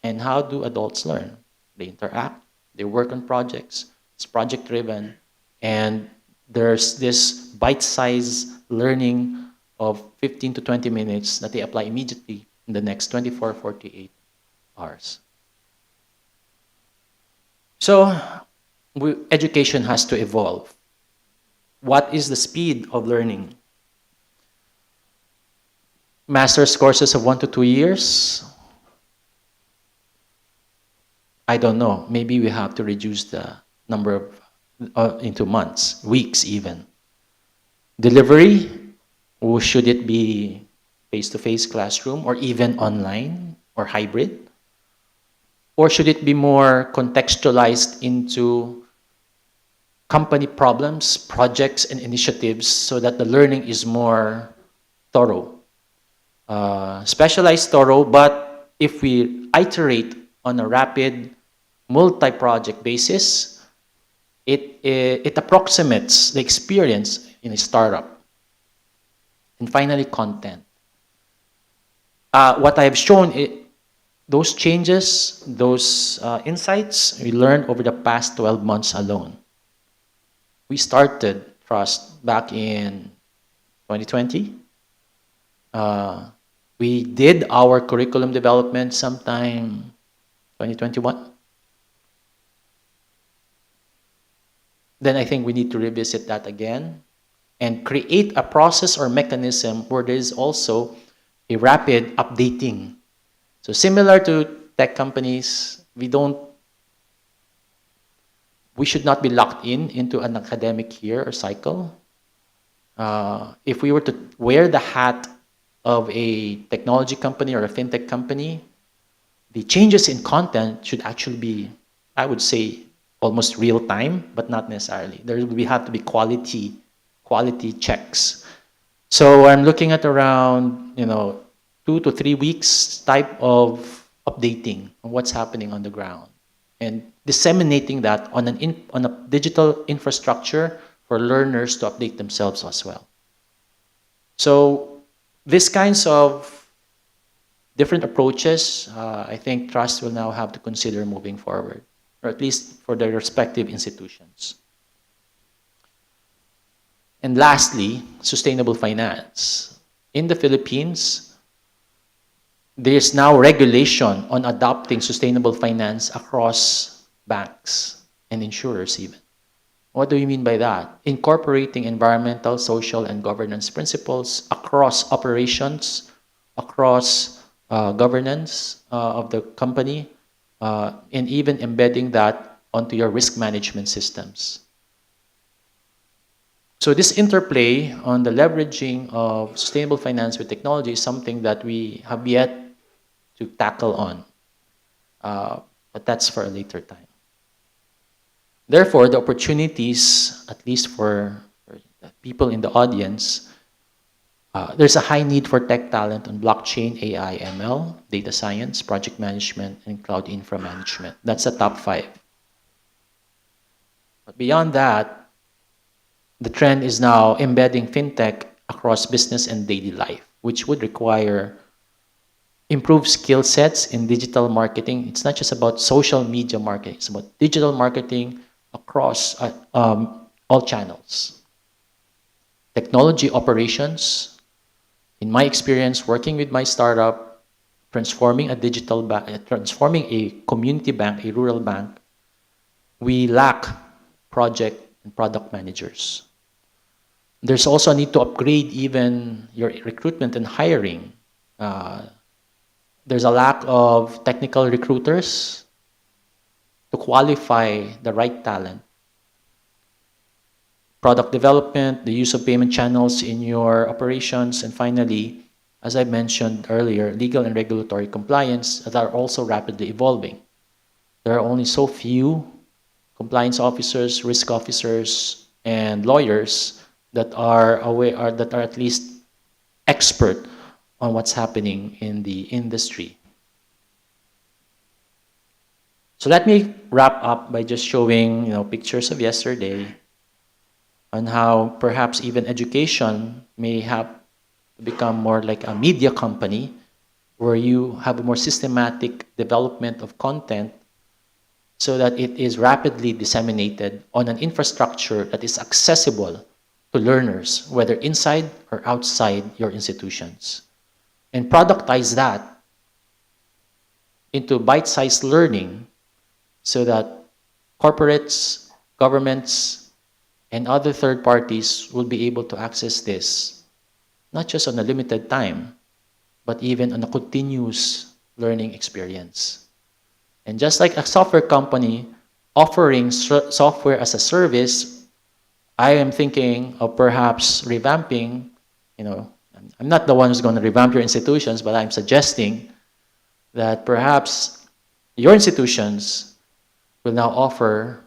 And how do adults learn? They interact, they work on projects, it's project-driven, and there's this bite-sized learning of 15 to 20 minutes that they apply immediately in the next 24, 48 hours. So education has to evolve. What is the speed of learning? Master's courses of 1 to 2 years? I don't know. Maybe we have to reduce the number of into months, weeks even. Delivery, or should it be face-to-face classroom or even online or hybrid? Or should it be more contextualized into company problems, projects, and initiatives so that the learning is more thorough? Specialized thorough, but if we iterate on a rapid multi-project basis, it approximates the experience in a startup. And finally, content. What I have shown, those changes, those insights, we learned over the past 12 months alone. We started Trust back in 2020. We did our curriculum development sometime 2021. Then I think we need to revisit that again and create a process or mechanism where there is also a rapid updating. So similar to tech companies, we should not be locked into an academic year or cycle. If we were to wear the hat of a technology company or a fintech company, the changes in content should actually be, I would say, almost real time, but not necessarily. We have to be quality checks. So I'm looking at around 2 to 3 weeks type of updating on what's happening on the ground and disseminating that on a digital infrastructure for learners to update themselves as well. So these kinds of different approaches, I think Trust will now have to consider moving forward, or at least for their respective institutions. And lastly, sustainable finance. In the Philippines, there is now regulation on adopting sustainable finance across banks and insurers even. What do we mean by that? Incorporating environmental, social, and governance principles across operations, across governance of the company, and even embedding that onto your risk management systems. So this interplay on the leveraging of sustainable finance with technology is something that we have yet to tackle on, but that's for a later time. Therefore, the opportunities, at least for the people in the audience, there's a high need for tech talent on blockchain, AI, ML, data science, project management, and cloud infra management. That's the top 5. But beyond that, the trend is now embedding fintech across business and daily life, which would require improved skill sets in digital marketing. It's not just about social media marketing, it's about digital marketing across all channels. Technology operations. In my experience working with my startup, transforming a digital bank, transforming a community bank, a rural bank, we lack project and product managers. There's also a need to upgrade even your recruitment and hiring. There's a lack of technical recruiters to qualify the right talent. Product development, the use of payment channels in your operations, and finally, as I mentioned earlier, legal and regulatory compliance that are also rapidly evolving. There are only so few compliance officers, risk officers, and lawyers that are aware, that are at least expert on what's happening in the industry. So let me wrap up by just showing pictures of yesterday on how perhaps even education may have become more like a media company where you have a more systematic development of content so that it is rapidly disseminated on an infrastructure that is accessible to learners, whether inside or outside your institutions. And productize that into bite-sized learning so that corporates, governments, and other third parties will be able to access this, not just on a limited time, but even on a continuous learning experience. And just like a software company offering software as a service, I am thinking of perhaps revamping, I'm not the one who's going to revamp your institutions, but I'm suggesting that perhaps your institutions will now offer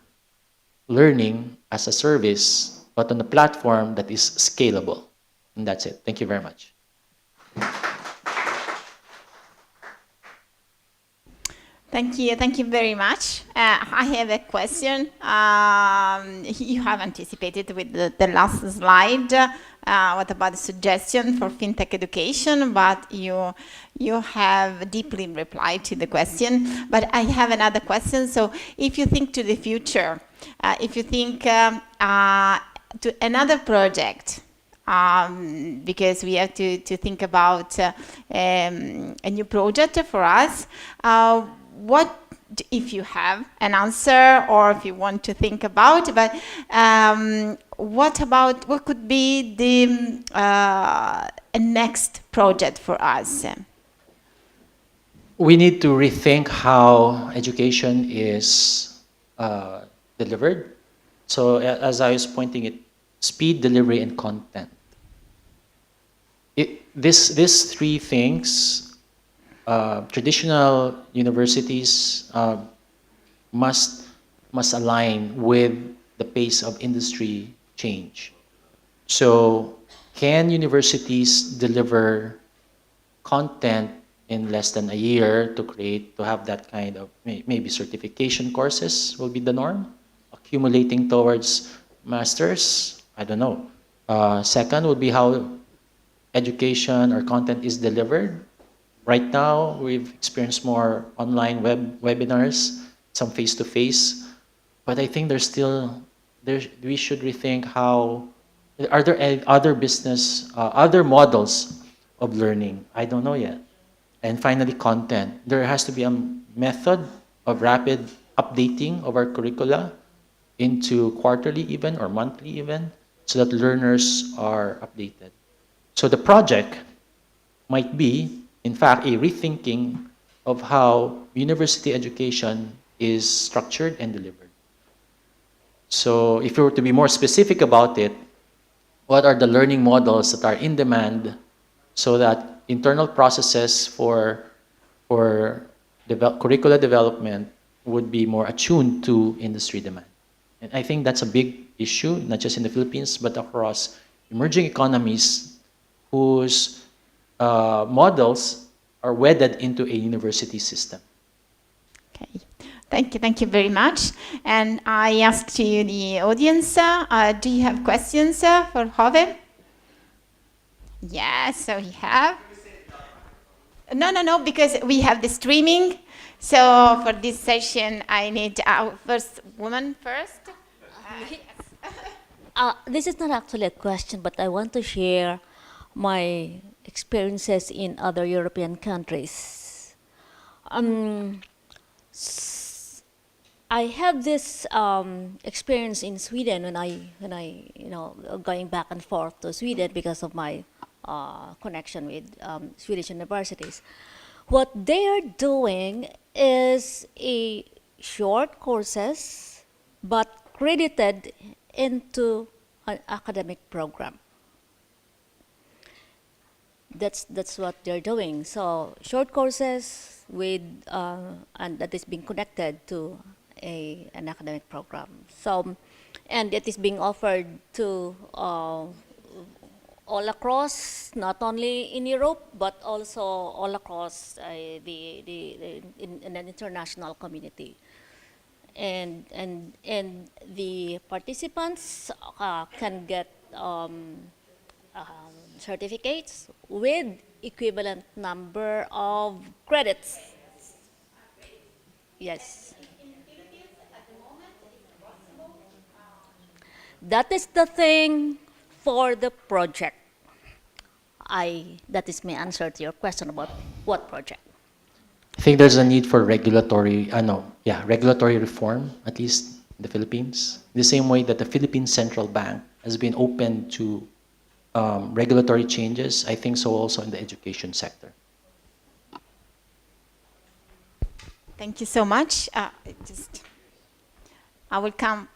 learning as a service, but on a platform that is scalable. And that's it. Thank you very much. Thank you very much. I have a question. You have anticipated with the last slide. What about the suggestion for fintech education? But you have deeply replied to the question. But I have another question. So if you think to the future, if you think to another project, because we have to think about a new project for us. What, if you have an answer or if you want to think about, but what could be the next project for us? We need to rethink how education is delivered. So as I was pointing it, speed, delivery, and content. These three things, traditional universities must align with the pace of industry change. So can universities deliver content in less than a year to have that kind of, maybe certification courses will be the norm, accumulating towards masters? I don't know. Second would be how education or content is delivered. Right now, we've experienced more online webinars, some face-to-face, but I think we should rethink how, are there other models of learning? I don't know yet. And finally, content. There has to be a method of rapid updating of our curricula into quarterly even or monthly even, so that learners are updated. So the project might be, in fact, a rethinking of how university education is structured and delivered. So if you were to be more specific about it, what are the learning models that are in demand so that internal processes for curricular development would be more attuned to industry demand? And I think that's a big issue, not just in the Philippines, but across emerging economies whose models are wedded into a university system. Okay. Thank you very much. And I ask to you, the audience, do you have questions for Jove? Yes, so we have. No, because we have the streaming. So for this session, I need our first woman first. This is not actually a question, but I want to share my experiences in other European countries. I have this experience in Sweden when I going back and forth to Sweden because of my connection with Swedish universities. What they are doing is a short courses, but credited into an academic program. That's what they're doing. So short courses with and that is being connected to an academic program. So, and it is being offered to all across, not only in Europe, but also all across in an international community. And the participants can get certificates with equivalent number of credits. Yes. In Philippines, That is the thing for the project. That is my answer to your question about what project. I think there's a need for regulatory reform, at least in the Philippines. The same way that the Philippine Central Bank has been open to regulatory changes, I think so also in the education sector. Thank you so much. I will come.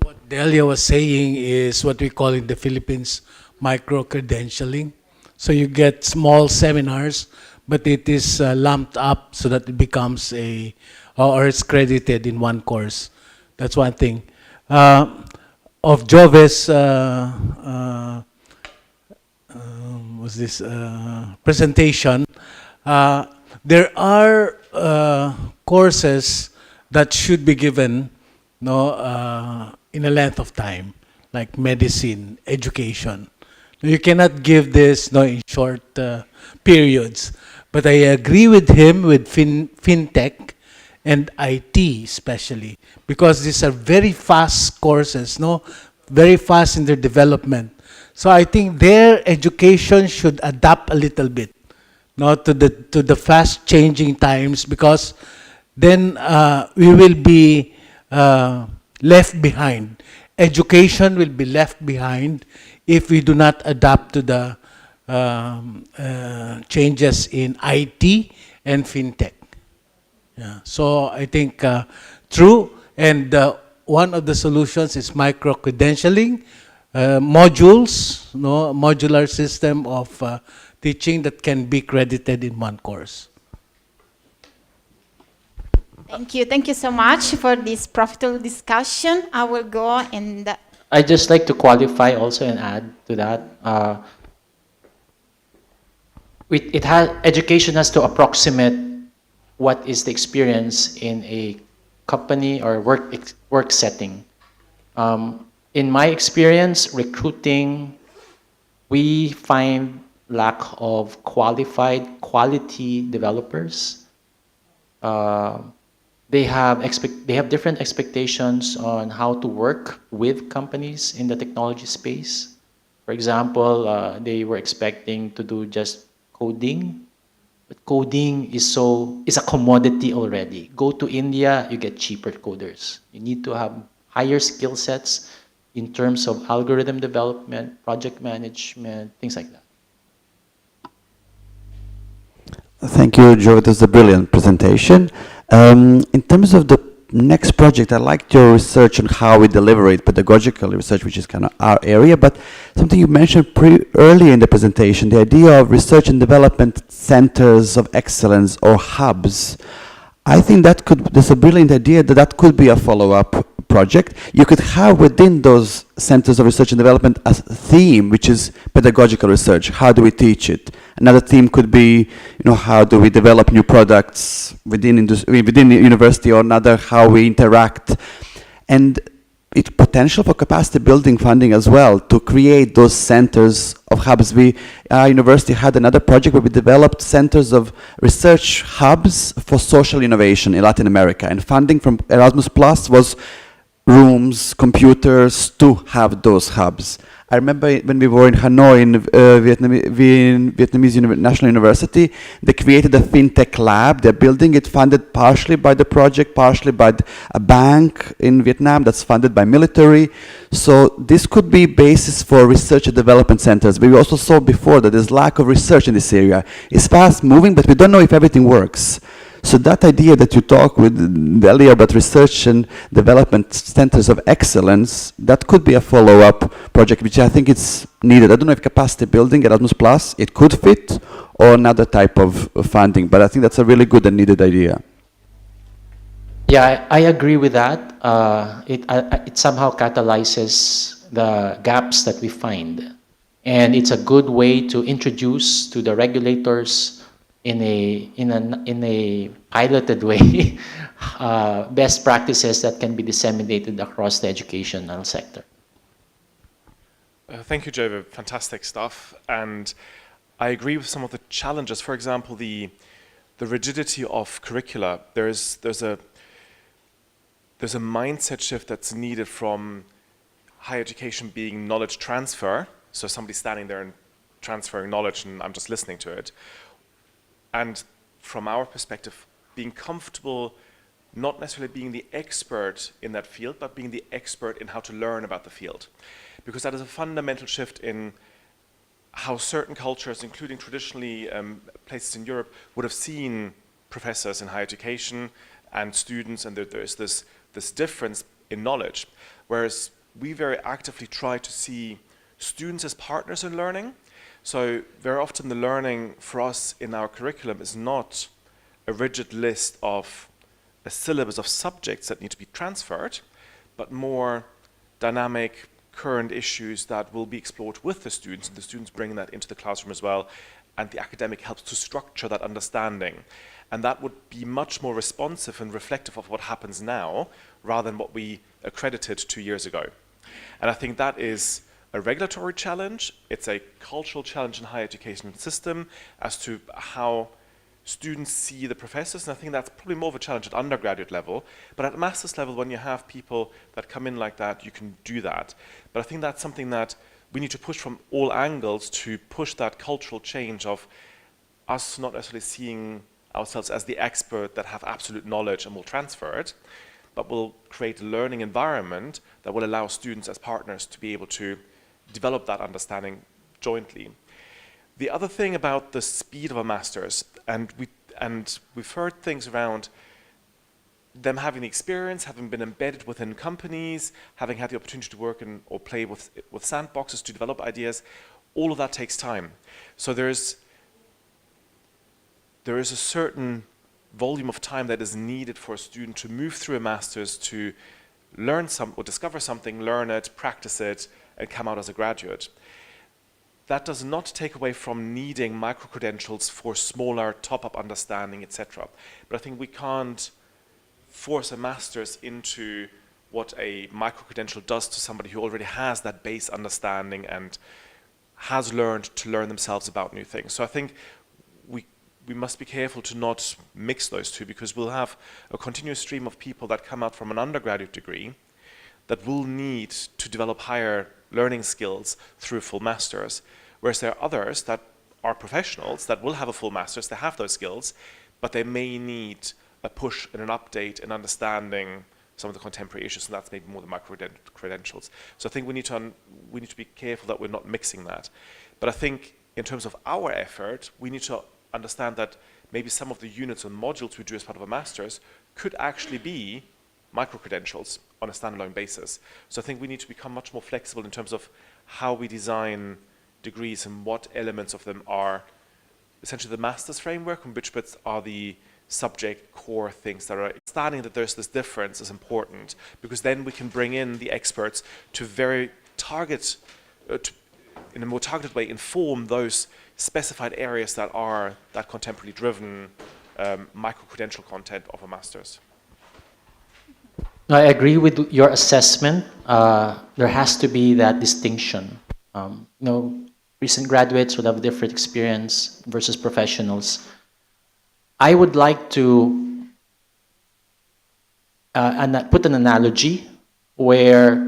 What Delia was saying is what we call in the Philippines micro-credentialing. So you get small seminars, but it is lumped up so that it becomes or it's credited in one course. That's one thing. Of Jove's presentation, there are courses that should be given in a length of time, like medicine, education. You cannot give this in short periods. But I agree with him with fintech and IT especially, because these are very fast courses, very fast in their development. So I think their education should adapt a little bit, to the fast changing times, because then we will be left behind. Education will be left behind if we do not adapt to the changes in IT and fintech. Yeah. So I think true, and one of the solutions is micro-credentialing, modules, modular system of teaching that can be credited in one course. Thank you. Thank you so much for this profitable discussion. I will go and... I'd just like to qualify also and add to that. Education has to approximate what is the experience in a company or work setting. In my experience, recruiting, we find lack of quality developers. They have different expectations on how to work with companies in the technology space. For example, they were expecting to do just coding, but coding is a commodity already. Go to India, you get cheaper coders. You need to have higher skill sets in terms of algorithm development, project management, things like that. Thank you, Joe. That was a brilliant presentation. In terms of the next project, I liked your research on how we deliver it, pedagogical research, which is kind of our area, but something you mentioned pretty early in the presentation, the idea of research and development centers of excellence or hubs. I think that's a brilliant idea that could be a follow-up project. You could have within those centers of research and development a theme, which is pedagogical research. How do we teach it? Another theme could be, how do we develop new products within the university, or another, how we interact. And it's potential for capacity building funding as well to create those centers of hubs. Our university had another project where we developed centers of research hubs for social innovation in Latin America. And funding from Erasmus Plus was rooms, computers to have those hubs. I remember when we were in Hanoi in Vietnamese National University, they created a fintech lab. They're building it, funded partially by the project, partially by a bank in Vietnam that's funded by military. So this could be basis for research and development centers. But we also saw before that there's lack of research in this area. It's fast moving, but we don't know if everything works. So that idea that you talk with Delia about research and development centers of excellence, that could be a follow-up project, which I think it's needed. I don't know if capacity building, Erasmus Plus, it could fit, or another type of funding, but I think that's a really good and needed idea. Yeah, I agree with that. It somehow catalyzes the gaps that we find. And it's a good way to introduce to the regulators in a piloted way best practices that can be disseminated across the educational sector. Thank you, Jova. Fantastic stuff. And I agree with some of the challenges. For example, the rigidity of curricula. There's a there's a mindset shift that's needed from higher education being knowledge transfer, so somebody standing there and transferring knowledge and I'm just listening to it, and from our perspective, being comfortable not necessarily being the expert in that field, but being the expert in how to learn about the field. Because that is a fundamental shift in how certain cultures, including traditionally places in Europe, would have seen professors in higher education and students, and there's this difference in knowledge. Whereas we very actively try to see students as partners in learning. So very often the learning for us in our curriculum is not a rigid list of a syllabus of subjects that need to be transferred, but more dynamic, current issues that will be explored with the students, and the students bring that into the classroom as well, and the academic helps to structure that understanding. And that would be much more responsive and reflective of what happens now, rather than what we accredited 2 years ago. And I think that is a regulatory challenge, it's a cultural challenge in higher education system as to how students see the professors, and I think that's probably more of a challenge at undergraduate level, but at master's level, when you have people that come in like that, you can do that. But I think that's something that we need to push from all angles to push that cultural change of us not necessarily seeing ourselves as the expert that have absolute knowledge and will transfer it, but will create a learning environment that will allow students as partners to be able to develop that understanding jointly. The other thing about the speed of a master's, and we've heard things around them having the experience, having been embedded within companies, having had the opportunity to work in or play with sandboxes to develop ideas. All of that takes time. So there is a certain volume of time that is needed for a student to move through a master's to learn or discover something, learn it, practice it, and come out as a graduate. That does not take away from needing micro-credentials for smaller top-up understanding, etc. But I think we can't force a master's into what a micro-credential does to somebody who already has that base understanding and has learned to learn themselves about new things. So I think we must be careful to not mix those two, because we'll have a continuous stream of people that come out from an undergraduate degree that will need to develop higher learning skills through full masters, whereas there are others that are professionals that will have a full masters, they have those skills, but they may need a push and an update in understanding some of the contemporary issues, and that's maybe more the micro-credentials. So I think we need to be careful that we're not mixing that. But I think in terms of our effort, we need to understand that maybe some of the units and modules we do as part of a master's could actually be micro-credentials on a standalone basis. So I think we need to become much more flexible in terms of how we design degrees and what elements of them are essentially the master's framework and which bits are the subject core things that are. Understanding that there's this difference is important, because then we can bring in the experts to very in a more targeted way, inform those specified areas that are that contemporarily driven micro-credential content of a master's. I agree with your assessment. There has to be that distinction. Recent graduates would have a different experience versus professionals. I would like to put an analogy where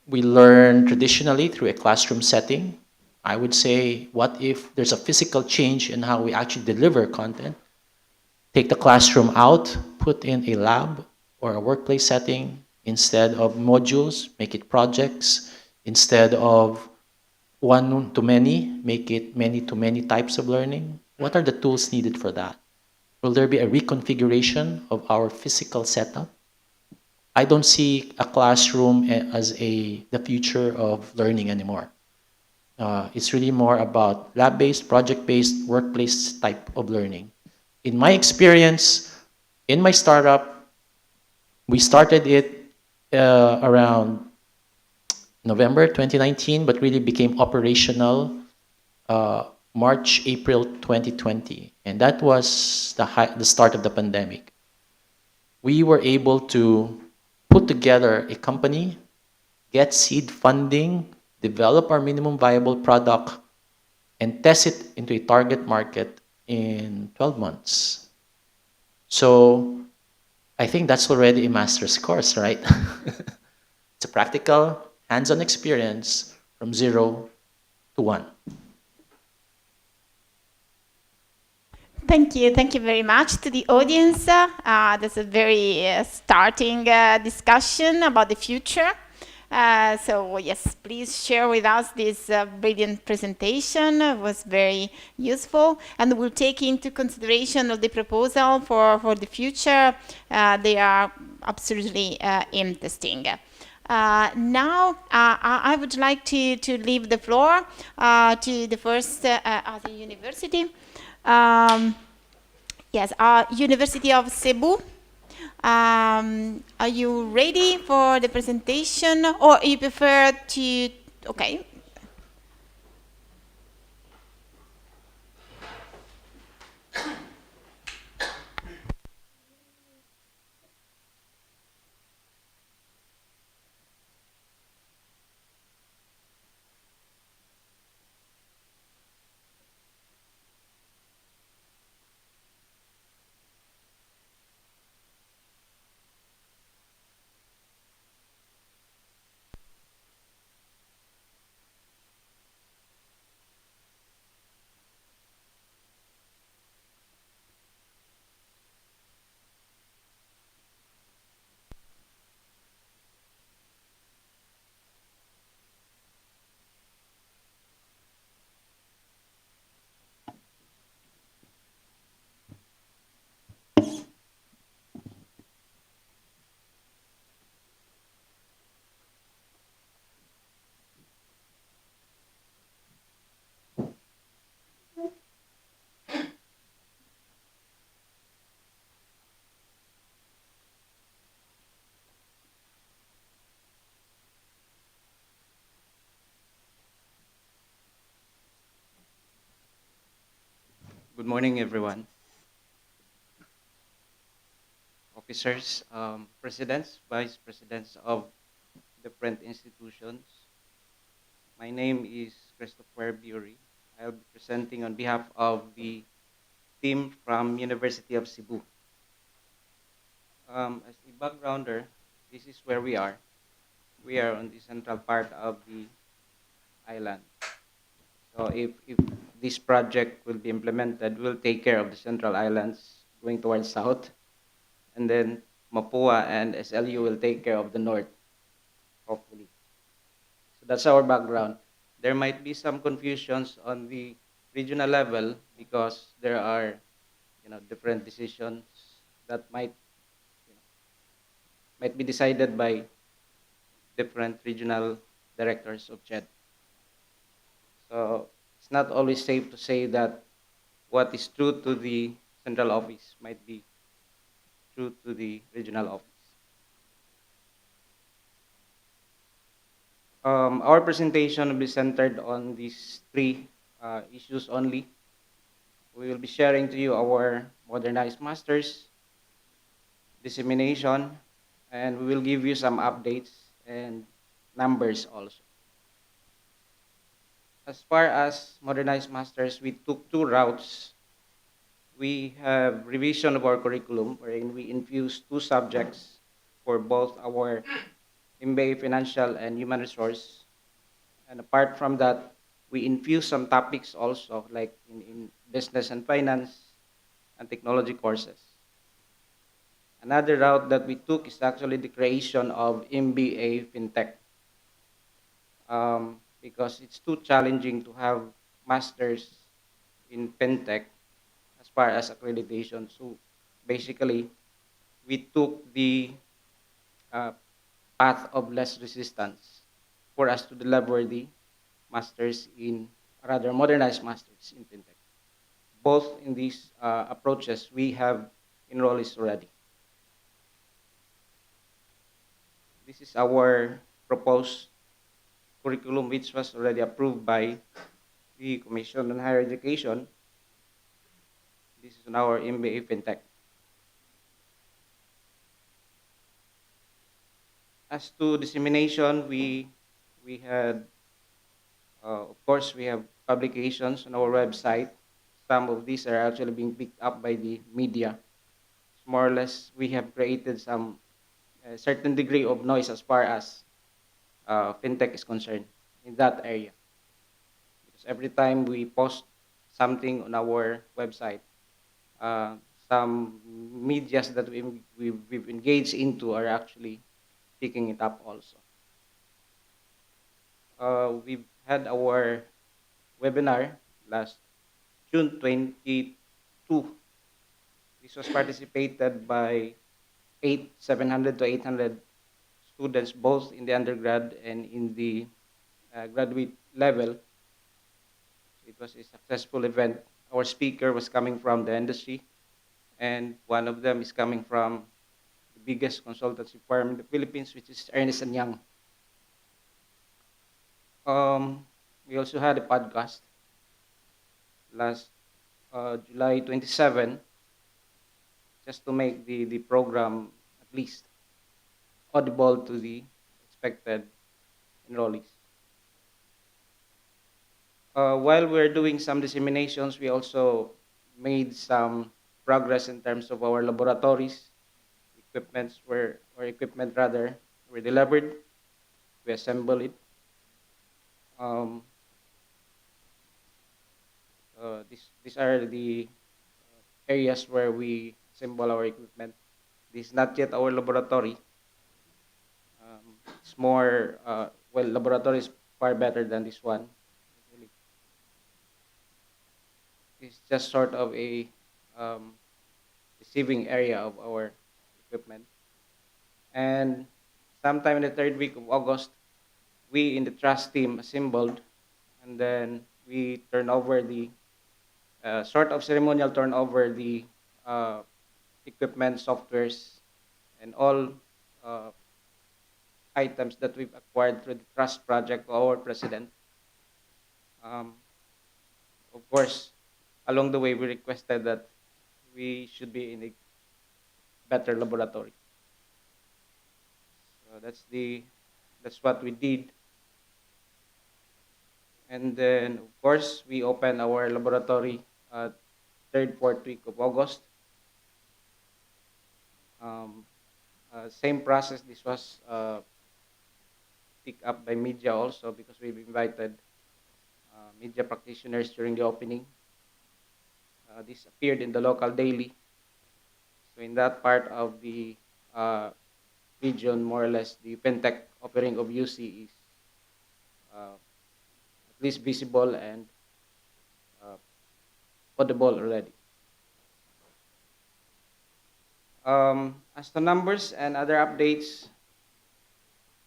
we learn traditionally through a classroom setting. I would say, what if there's a physical change in how we actually deliver content? Take the classroom out, put in a lab or a workplace setting. Instead of modules, make it projects. Instead of one to many, make it many to many types of learning. What are the tools needed for that? Will there be a reconfiguration of our physical setup? I don't see a classroom as the future of learning anymore. It's really more about lab-based, project-based, workplace type of learning. In my experience, in my startup, we started it around November 2019, but really became operational March, April 2020. And that was the start of the pandemic. We were able to put together a company, get seed funding, develop our minimum viable product, and test it into a target market in 12 months. So I think that's already a master's course, right? It's a practical, hands-on experience from 0 to 1. Thank you very much to the audience. That's a very starting discussion about the future. So yes, please share with us this brilliant presentation. It was very useful, and we'll take into consideration of the proposal for the future. They are absolutely interesting. Now, I would like to leave the floor to the first other university. Yes, University of Cebu. Are you ready for the presentation, or you prefer to? Okay. Good morning, everyone. Officers, presidents, vice presidents of different institutions. My name is Christopher Bury. I'll be presenting on behalf of the team from University of Cebu. As a backgrounder, this is where we are. We are on the central part of the island. So if this project will be implemented, we'll take care of the central islands going towards south. And then Mapua and SLU will take care of the north, hopefully. So that's our background. There might be some confusions on the regional level because there are, different decisions that might be decided by different regional directors of CHED. So it's not always safe to say that what is true to the central office might be true to the regional office. Our presentation will be centered on these three issues only. We will be sharing to you our modernized masters, dissemination, and we will give you some updates and numbers also. As far as modernized masters, we took two routes. We have revision of our curriculum, wherein we infuse two subjects for both our MBA Financial and Human Resource. And apart from that, we infuse some topics also, like in business and finance and technology courses. Another route that we took is actually the creation of MBA Fintech, because it's too challenging to have masters in fintech as far as accreditation. So basically, we took the uh, path of less resistance for us to deliver the masters in, rather modernized masters in fintech. Both in these approaches, we have enrollees already. This is our proposed curriculum, which was already approved by the Commission on Higher Education. This is our MBA FinTech. As to dissemination, we had, of course, we have publications on our website. Some of these are actually being picked up by the media. more or less we have created some certain degree of noise as far as fintech is concerned in that area. Because every time we post something on our website, uh, some medias that we've engaged into are actually picking it up also. We've had our webinar last June 22. This was participated by 700 to 800 students, both in the undergrad and in the graduate level. So it was a successful event. Our speaker was coming from the industry, and one of them is coming from the biggest consultancy firm in the Philippines, which is Ernest and Young. We also had a podcast last July 27, just to make the program at least audible to the expected enrollees. While we're doing some disseminations, we also made some progress in terms of our laboratories. Equipment rather, were delivered. We assemble it. Um, these are the areas where we assemble our equipment. This is not yet our laboratory. It's more, well, laboratory is far better than this one. Really. It's just sort of a receiving area of our equipment. And sometime in the third week of August, we in the trust team assembled, and then we turn over the sort of ceremonial turn over the uh, equipment, softwares, and all uh, items that we've acquired through the trust project to our president. Um, of course, along the way, we requested that we should be in a better laboratory. So that's what we did. And then, of course, we opened our laboratory third, fourth week of August. Um, Same process. This was picked up by media also because we've invited media practitioners during the opening. This appeared in the local daily. So in that part of the uh, region, more or less, the Fintech offering of UC is at least visible and uh, audible already. As to numbers and other updates,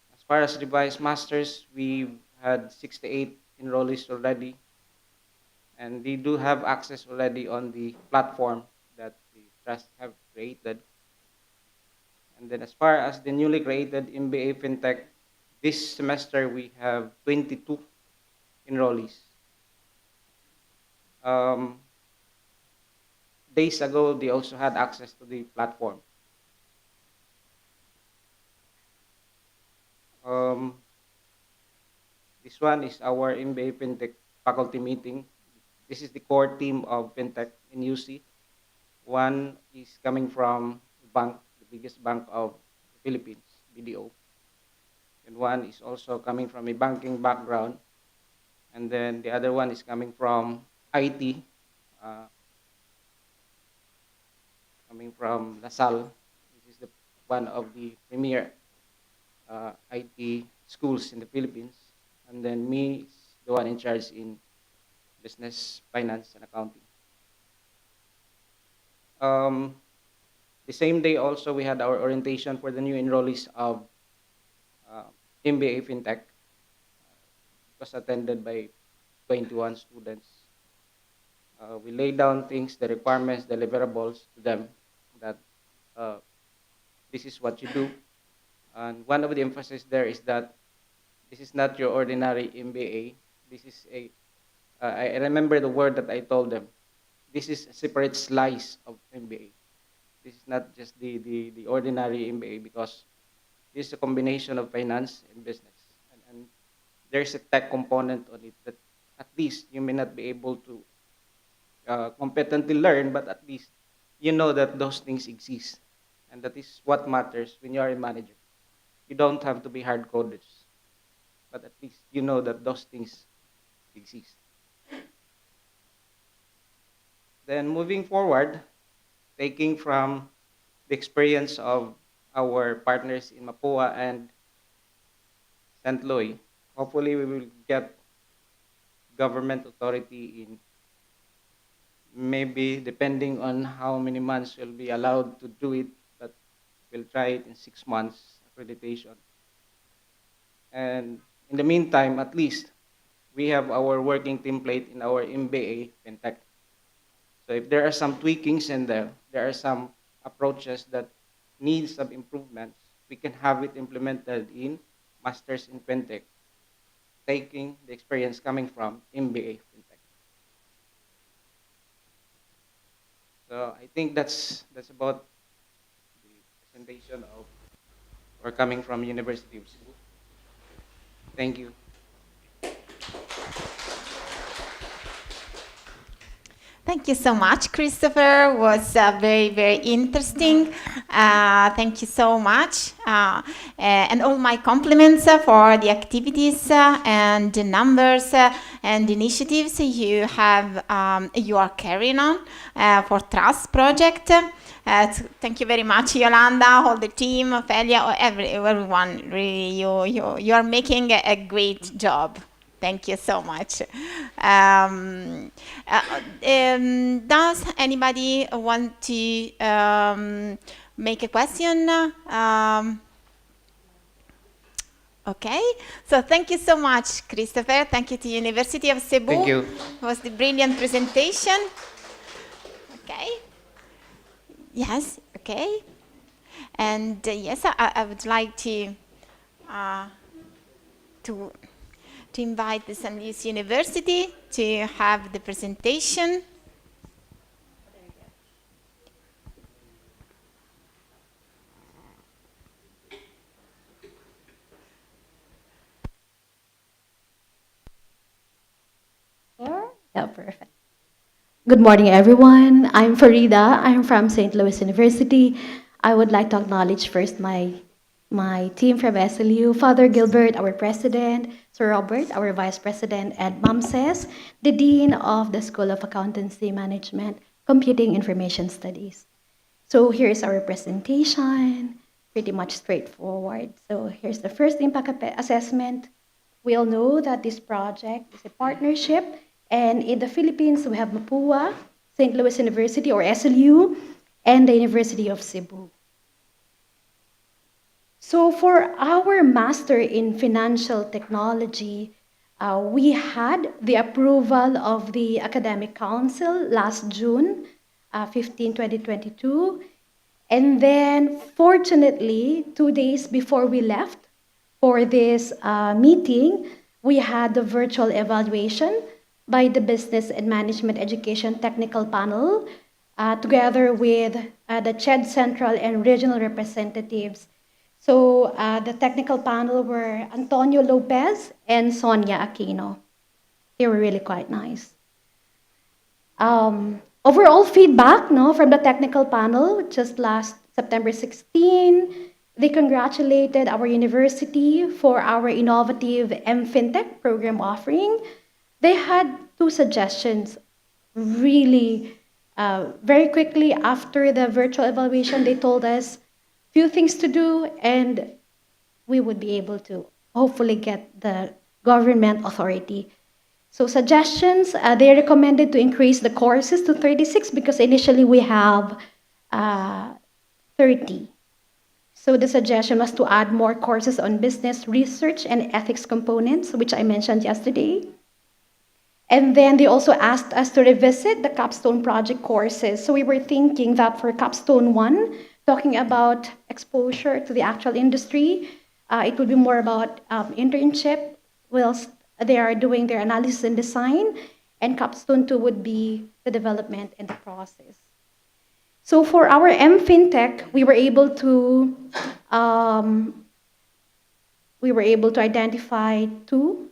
as far as revised masters, we had 68 enrollees already, and they do have access already on the platform that the trust have created. And then as far as the newly created MBA FinTech, this semester we have 22 enrollees. Um, Days ago, they also had access to the platform. Um, this one is our MBA FinTech faculty meeting. This is the core team of FinTech in UC. One is coming from the bank, the biggest bank of the Philippines, BDO. And one is also coming from a banking background. And then the other one is coming from IT, uh, coming from LaSalle. This is one of the premier IT schools in the Philippines. And then me is the one in charge in business, finance, and accounting. The same day also we had our orientation for the new enrollees of MBA FinTech. It was attended by 21 students. We laid down things, the requirements, deliverables to them that this is what you do. And one of the emphasis there is that this is not your ordinary MBA. This is I remember the word that I told them. This is a separate slice of MBA. This is not just the ordinary MBA because this is a combination of finance and business. And there's a tech component on it that at least you may not be able to competently learn, but at least you know that those things exist. And that is what matters when you are a manager. You don't have to be hard coders, but at least you know that those things exist. Then moving forward, taking from the experience of our partners in Mapua and St. Louis, hopefully we will get government authority in maybe depending on how many months we'll be allowed to do it, but we'll try it in 6 months accreditation. And in the meantime, at least we have our working template in our MBA Fintech. So if there are some tweakings in there are some approaches that need some improvements, we can have it implemented in Masters in Fintech, taking the experience coming from MBA Fintech. So I think that's about the presentation of or coming from University of Cebu. Thank you. Thank you so much, Christopher. Was very, very interesting. Thank you so much. And all my compliments for the activities and the numbers and initiatives you have, you are carrying on for Trust Project. Thank you very much, Yolanda, all the team, Ophelia, everyone. Really, you are making a great job. Thank you so much. Does anybody want to make a question? Okay, so thank you so much, Christopher. Thank you to University of Cebu. Thank you. It was the brilliant presentation. Okay. Yes, okay. And yes, I would like to invite the San Luis University to have the presentation. Yeah, perfect. Good morning, everyone. I'm Farida. I'm from St. Louis University. I would like to acknowledge first my team from SLU, Father Gilbert, our president, Sir Robert, our vice president, and Ma'am Ses, the dean of the School of Accountancy Management, Computing Information Studies. So here's our presentation, pretty much straightforward. So here's the first impact assessment. We all know that this project is a partnership, and in the Philippines, we have Mapua, St. Louis University, or SLU, and the University of Cebu. So for our Master in Financial Technology, we had the approval of the Academic Council last June 15, 2022. And then, fortunately, 2 days before we left for this meeting, we had the virtual evaluation by the Business and Management Education Technical Panel, together with the CHED Central and Regional representatives. So the technical panel were Antonio Lopez and Sonia Aquino. They were really quite nice. Overall feedback from the technical panel just last September 16, they congratulated our university for our innovative M-Fintech program offering. They had 2 suggestions. Really, very quickly after the virtual evaluation, they told us few things to do, and we would be able to hopefully get the government authority. So suggestions, they recommended to increase the courses to 36 because initially we have 30. So the suggestion was to add more courses on business research and ethics components, which I mentioned yesterday. And then they also asked us to revisit the Capstone project courses. So we were thinking that for Capstone 1, talking about exposure to the actual industry, it would be more about internship whilst they are doing their analysis and design, and Capstone 2 would be the development and the process. So for our M-Fintech, we were able to identify 2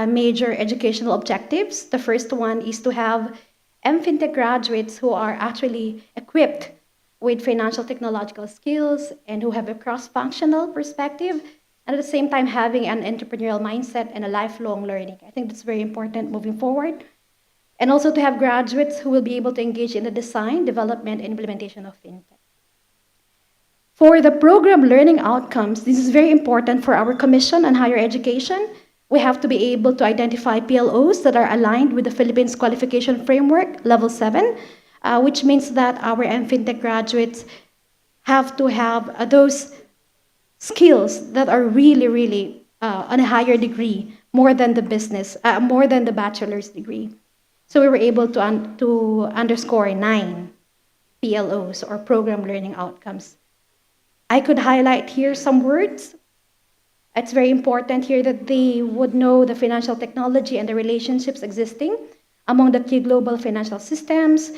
major educational objectives. The first one is to have M-Fintech graduates who are actually equipped with financial technological skills and who have a cross-functional perspective, and at the same time having an entrepreneurial mindset and a lifelong learning. I think that's very important moving forward. And also to have graduates who will be able to engage in the design, development, and implementation of fintech. For the program learning outcomes, this is very important for our Commission on Higher Education. We have to be able to identify PLOs that are aligned with the Philippines Qualification Framework, Level 7, which means that our MFintech graduates have to have those skills that are really, really on a higher degree, more than the business, more than the bachelor's degree. So we were able to underscore 9 PLOs or program learning outcomes. I could highlight here some words. It's very important here that they would know the financial technology and the relationships existing among the key global financial systems,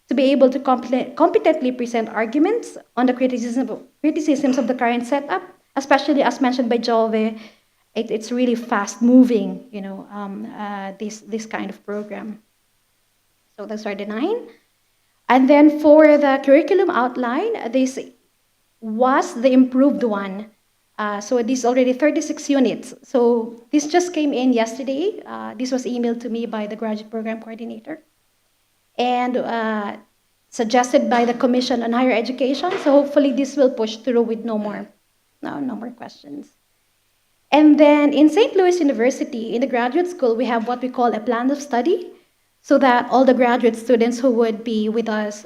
to be able to competently present arguments on the criticisms of the current setup, especially as mentioned by Jove, it's really fast moving, this kind of program. So those are the 9. And then for the curriculum outline, this was the improved one. So this is already 36 units. So this just came in yesterday. This was emailed to me by the graduate program coordinator and suggested by the Commission on Higher Education. So hopefully this will push through with no more questions. And then in St. Louis University, in the graduate school, we have what we call a plan of study, so that all the graduate students who would be with us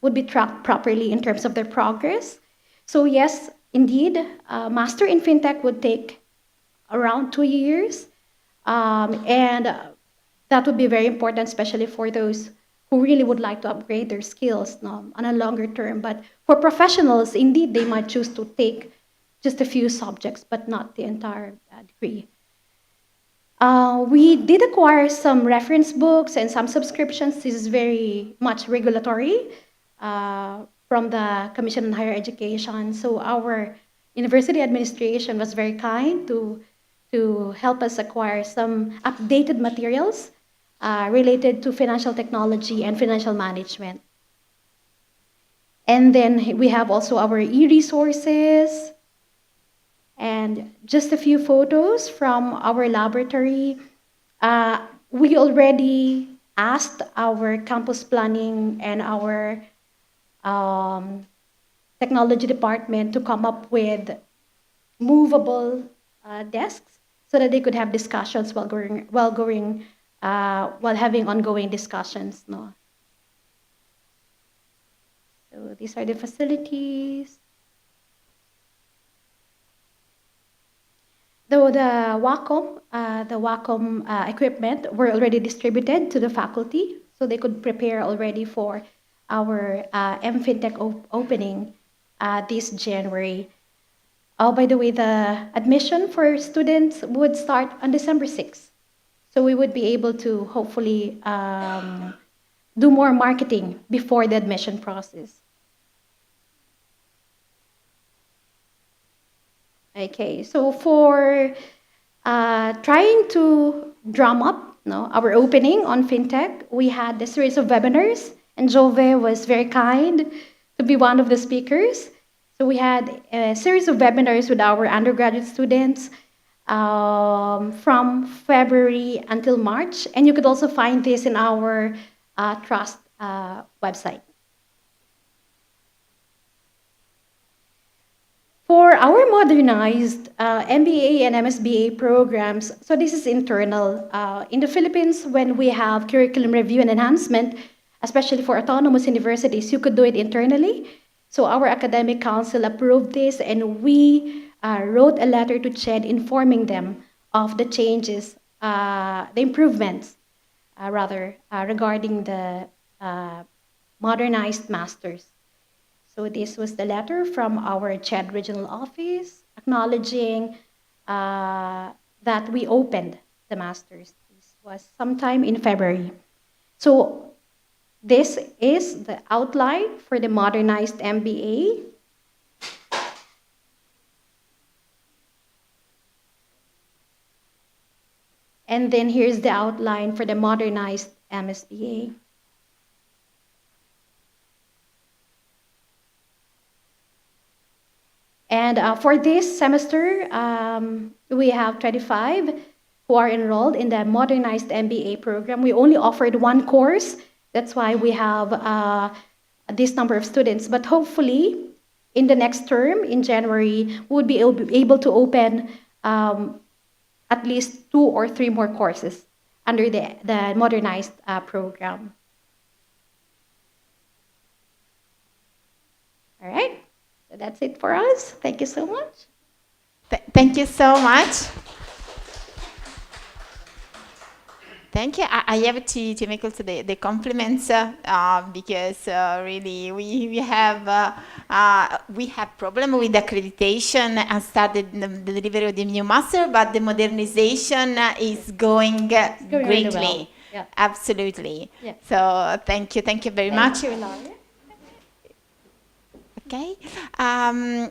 would be tracked properly in terms of their progress. So yes, indeed, Master in FinTech would take around 2 years. And that would be very important, especially for those who really would like to upgrade their skills on a longer term. But for professionals, indeed, they might choose to take just a few subjects, but not the entire degree. We did acquire some reference books and some subscriptions. This is very much regulatory from the Commission on Higher Education. So our university administration was very kind to help us acquire some updated materials related to financial technology and financial management. And then we have also our e-resources, and just a few photos from our laboratory. We already asked our campus planning and our technology department to come up with movable desks so that they could have discussions while having ongoing discussions. No? So these are the facilities. Though the Wacom equipment were already distributed to the faculty, so they could prepare already for our MFintech opening this January. Oh, by the way, the admission for students would start on December 6th. So we would be able to hopefully do more marketing before the admission process. Okay, so for trying to drum up our opening on FinTech, we had a series of webinars, and Jove was very kind to be one of the speakers. So we had a series of webinars with our undergraduate students from February until March, and you could also find this in our trust website. For our modernized MBA and MSBA programs, so this is internal. In the Philippines, when we have curriculum review and enhancement, especially for autonomous universities, you could do it internally. So our academic council approved this, and we wrote a letter to CHED informing them of the changes, the improvements, regarding the modernized masters. So this was the letter from our CHED regional office acknowledging that we opened the masters. This was sometime in February. So this is the outline for the modernized MBA. And then here's the outline for the modernized MSBA. And for this semester, we have 25 who are enrolled in the modernized MBA program. We only offered one course. That's why we have this number of students. But hopefully, in the next term, in January, we would be able to open at least 2 or 3 more courses under the modernized program. All right, so that's it for us. Thank you so much. Thank you so much. Thank you. I have to make also the compliments because really we have problem with accreditation and started the delivery of the new master, but the modernization is going really greatly. well. Yeah. Absolutely. Yeah. So thank you very much. Thank you, Laura. Okay.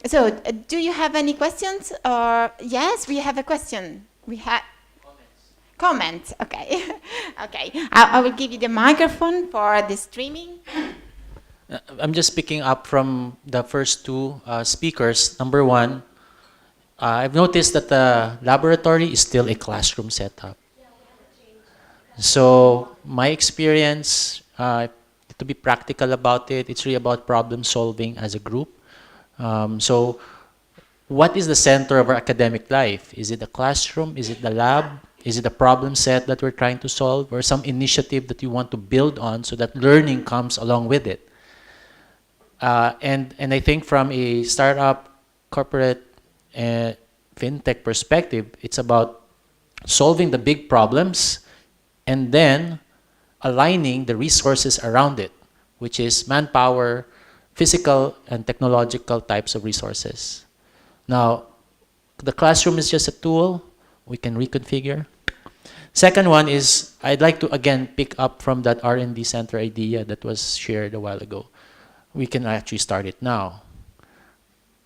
So do you have any questions? Or yes, we have a question. We have. Comments, okay. Okay, I will give you the microphone for the streaming. I'm just picking up from the first two speakers. Number one, I've noticed that the laboratory is still a classroom setup. So my experience, to be practical about it, it's really about problem solving as a group. So what is the center of our academic life? Is it the classroom? Is it the lab? Is it a problem set that we're trying to solve, or some initiative that you want to build on so that learning comes along with it? And I think from a startup, corporate, fintech perspective, it's about solving the big problems and then aligning the resources around it, which is manpower, physical and technological types of resources. Now, the classroom is just a tool we can reconfigure. Second one is, I'd like to again pick up from that R&D center idea that was shared a while ago. We can actually start it now.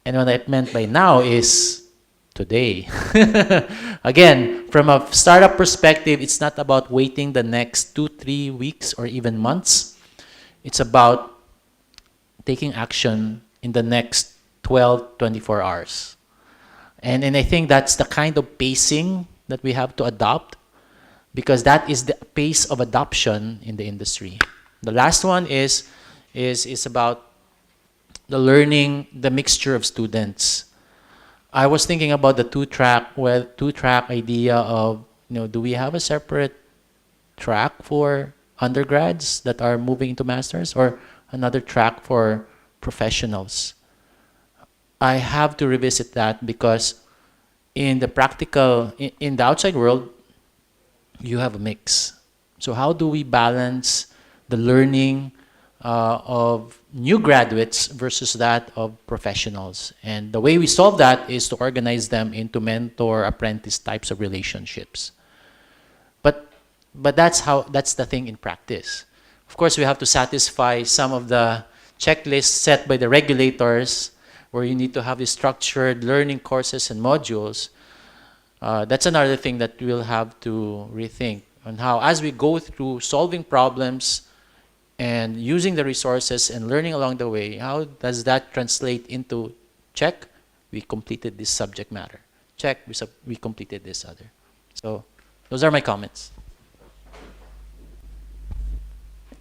And what I meant by now is today. Again, from a startup perspective, it's not about waiting the next 2-3 weeks or even months. It's about taking action in the next 12-24 hours. And I think that's the kind of pacing that we have to adopt, because that is the pace of adoption in the industry. The last one is about the learning, the mixture of students. I was thinking about the two-track idea of, do we have a separate track for undergrads that are moving into masters, or another track for professionals? I have to revisit that, because in the practical, in the outside world, you have a mix. So how do we balance the learning of new graduates versus that of professionals? And the way we solve that is to organize them into mentor-apprentice types of relationships. But that's the thing in practice. Of course, we have to satisfy some of the checklists set by the regulators, where you need to have these structured learning courses and modules. That's another thing that we'll have to rethink on how, as we go through solving problems and using the resources and learning along the way, how does that translate into check, we completed this subject matter. Check, we completed this other. So those are my comments.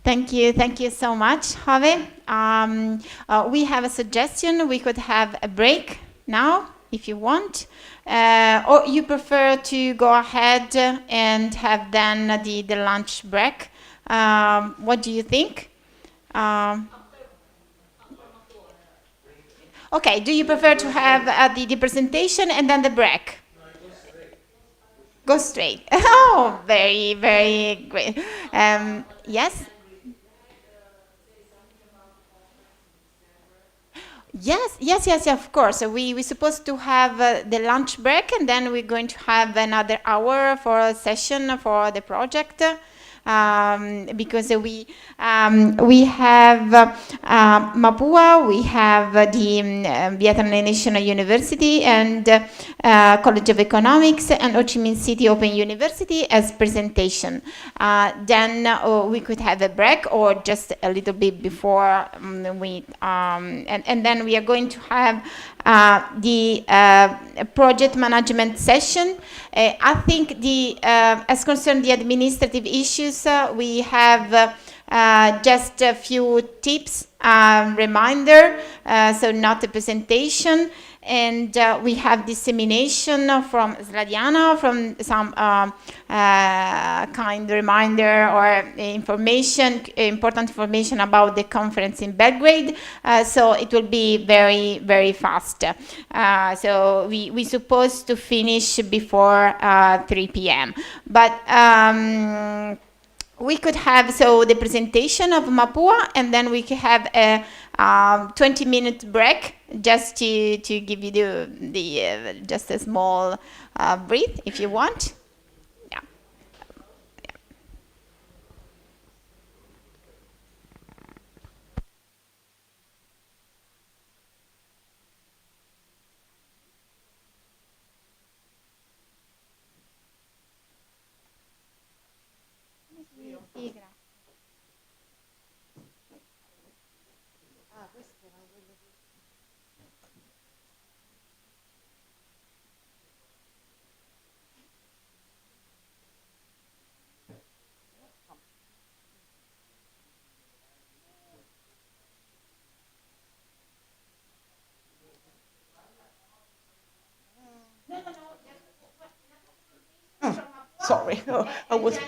Thank you so much, Javi. We have a suggestion. We could have a break now, if you want, or you prefer to go ahead and have then the lunch break. What do you think? Okay, do you prefer to have the presentation and then the break? Go straight. Oh, very, very great. Yes? Yes, of course. We're supposed to have the lunch break, and then we're going to have another hour for a session for the project. Because we have Mapua, we have the Vietnam National University and College of Economics and Ho Chi Minh City Open University as presentation. Then we could have a break, or just a little bit before and then we are going to have the project management session. I think as concerned the administrative issues, we have just a few tips, reminder, so not a presentation. And we have dissemination from Sladiana, from some kind reminder or information, important information about the conference in Belgrade. So it will be very, very fast. So we supposed to finish before 3 p.m. But we could have the presentation of Mapua, and then we could have a 20-minute break just to give you the just a small breath if you want. Yeah. Sorry, I was.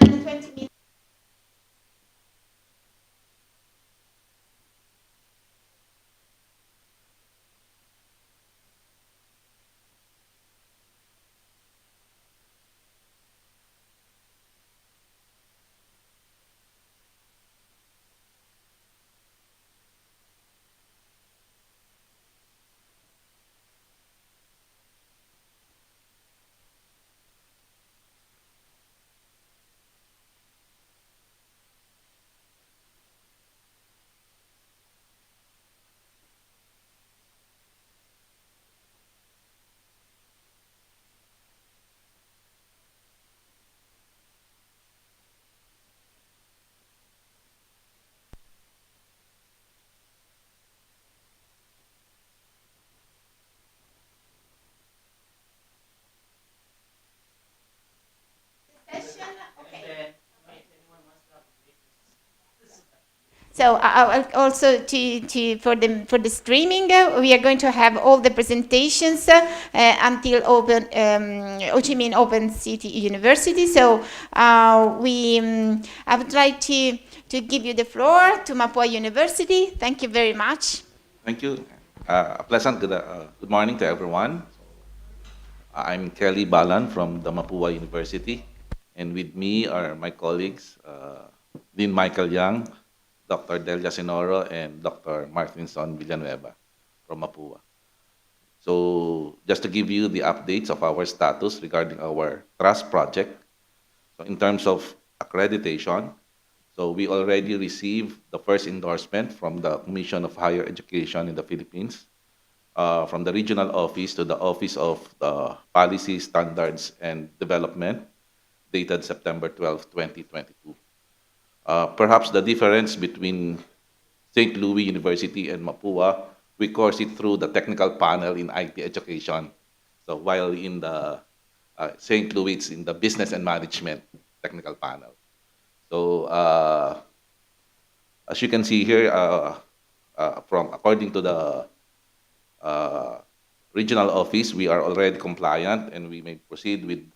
So also for the streaming, we are going to have all the presentations until Ho Chi Minh Open City University. So I would like to give you the floor to Mapua University. Thank you very much. Thank you. A pleasant good morning to everyone. I'm Kelly Balan from the Mapua University, and with me are my colleagues, Dean Michael Yang, Dr. Delia Sinoro, and Dr. Martinson Villanueva from Mapua. So just to give you the updates of our status regarding our trust project. So in terms of accreditation, so we already received the first endorsement from the Commission of Higher Education in the Philippines, from the regional office to the Office of Policy, Standards, and Development, dated September 12, 2022. Perhaps the difference between St. Louis University and Mapua, we course it through the technical panel in IT education. So while in the St. Louis, it's in the business and management technical panel. So as you can see here, according to the regional office, we are already compliant, and we may proceed with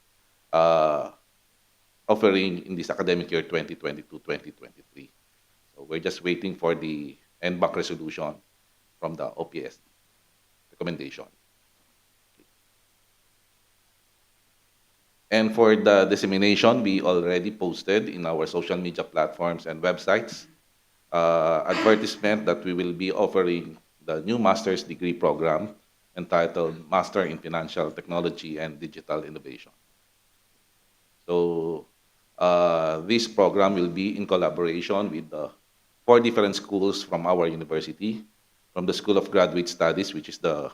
offering in this academic year 2022-2023. So we're just waiting for the NBAC resolution from the OPS recommendation. And for the dissemination, we already posted in our social media platforms and websites advertisement that we will be offering the new master's degree program entitled Master in Financial Technology and Digital Innovation. So this program will be in collaboration with 4 different schools from our university, from the School of Graduate Studies, which is the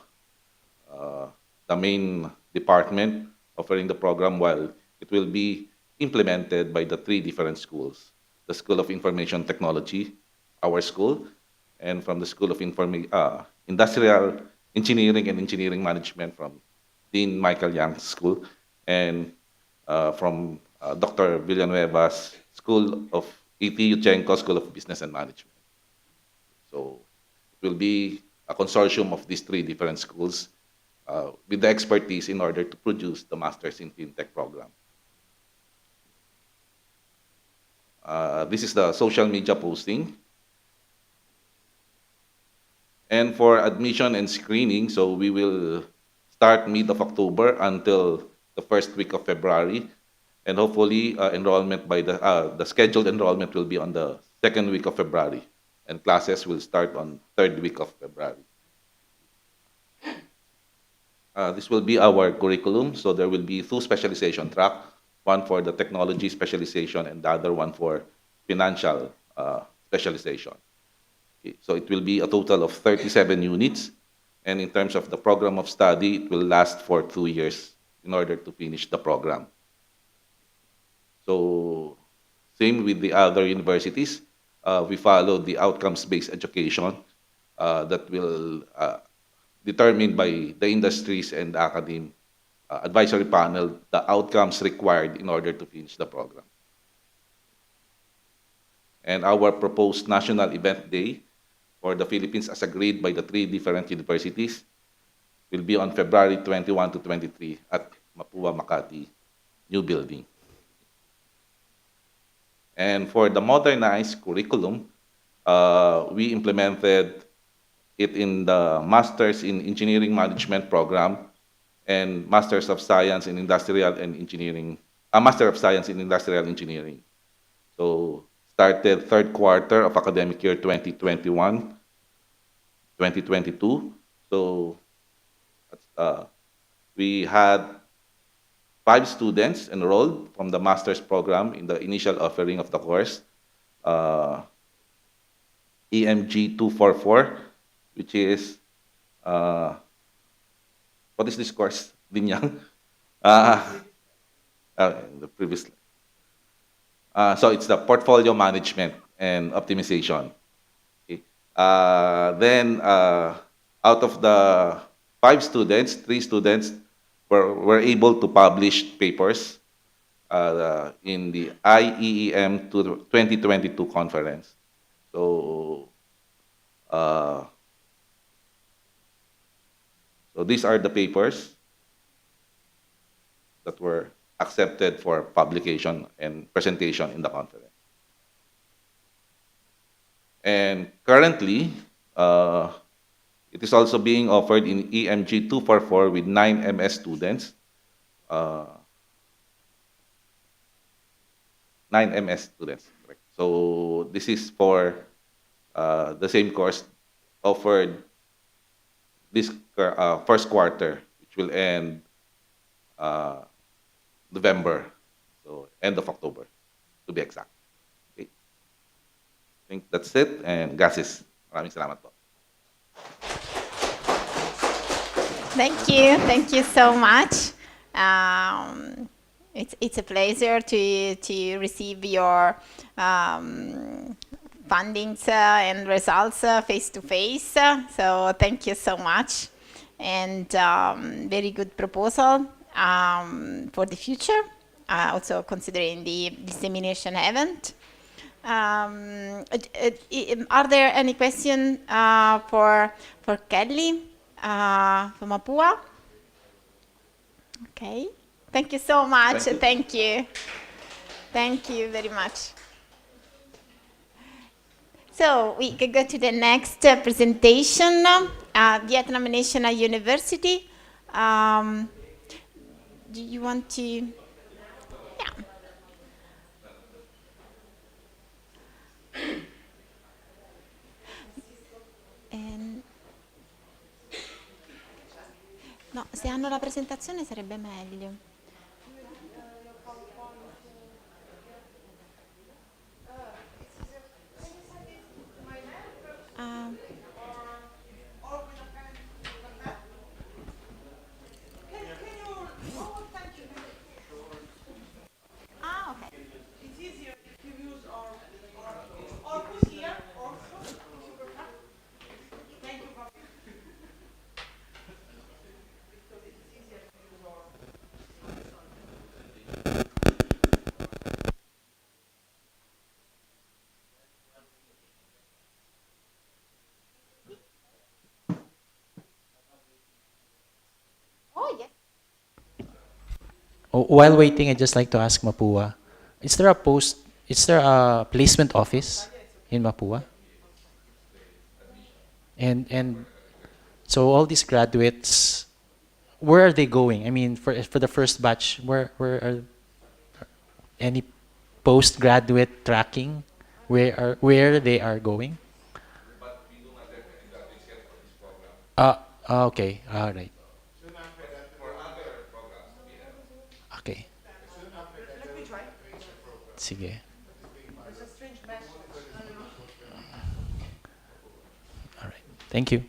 main department offering the program, while it will be implemented by the 3 different schools. The School of Information Technology, our school, and from the School of Industrial Engineering and Engineering Management from Dean Michael Young's school, and from Dr. Villanueva's School of E.T. Yuchenko School of Business and Management. So it will be a consortium of these three different schools with the expertise in order to produce the Masters in Fintech program. This is the social media posting. And for admission and screening, so we will start mid of October until the first week of February. And hopefully enrollment by the scheduled enrollment will be on the second week of February. And classes will start on third week of February. This will be our curriculum. So there will be 2 specialization track, one for the technology specialization and the other one for financial specialization. Okay, so it will be a total of 37 units. And in terms of the program of study, it will last for 2 years in order to finish the program. So same with the other universities, we follow the outcomes-based education that will determined by the industries and the academe advisory panel the outcomes required in order to finish the program. And our proposed national event day for the Philippines as agreed by the 3 different universities will be on February 21 to 23 at Mapua, Makati, new building. And for the modernized curriculum, we implemented it in the Masters in Engineering Management program and Masters of Science in Industrial and Engineering, Master of Science in Industrial Engineering. So started third quarter of academic year 2021, 2022. So we had 5 students enrolled from the master's program in the initial offering of the course, EMG 244, which is, what is this course, Dinyang? The previous. So it's the portfolio management and optimization. Okay. Then out of the 5 students, 3 students were able to publish papers in the IEEM 2022 conference. So, so these are the papers that were accepted for publication and presentation in the conference. And currently, it is also being offered in EMG 244 with 9 MS students. 9 MS students, correct. So this is for the same course offered this first quarter, which will end November, so end of October, to be exact. Okay. I think that's it, and gases. Maraming salamat po. Thank you so much. It's a pleasure to receive your fundings and results face to face. So thank you so much, and very good proposal for the future. Also considering the dissemination event. Are there any questions for Kelly from Mapua? Okay. Thank you so much. Thank you. Thank you very much. So we can go to the next presentation. Vietnam National University. Do you want to? Yeah. No, se hanno la presentazione sarebbe meglio. While waiting, I'd just like to ask Mapua, is there a placement office in Mapua? And so all these graduates, where are they going? I mean, for the first batch, where are any postgraduate tracking? Where they are going? Uh, okay, all right. Okay. Sige. All right. Thank you.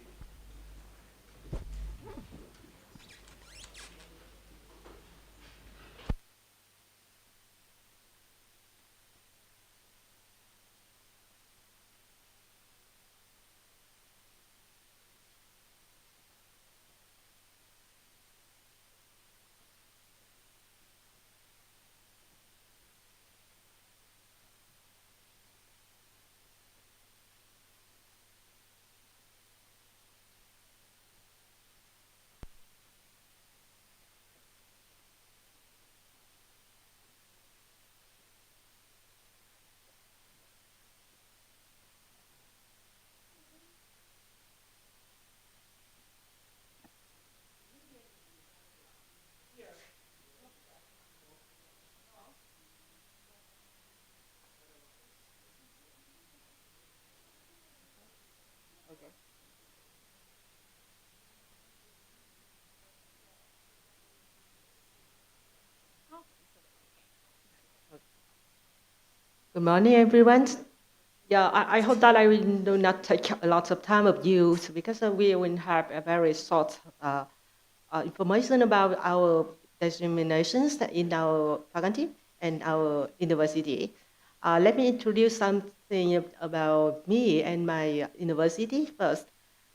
Good morning, everyone. Yeah, I hope that I will do not take a lot of time of you because we will have a very short information about our disseminations in our faculty and our university. Let me introduce something about me and my university first.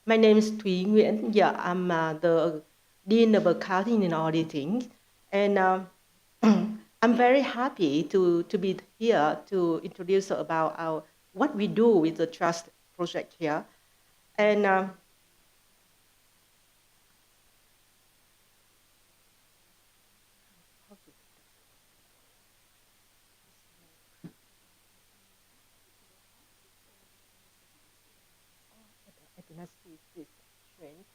My name is Thúy Nguyễn. Yeah, I'm the Dean of Accounting and Auditing. And I'm very happy to be here to introduce about what we do with the trust project here. And I do not see this screen.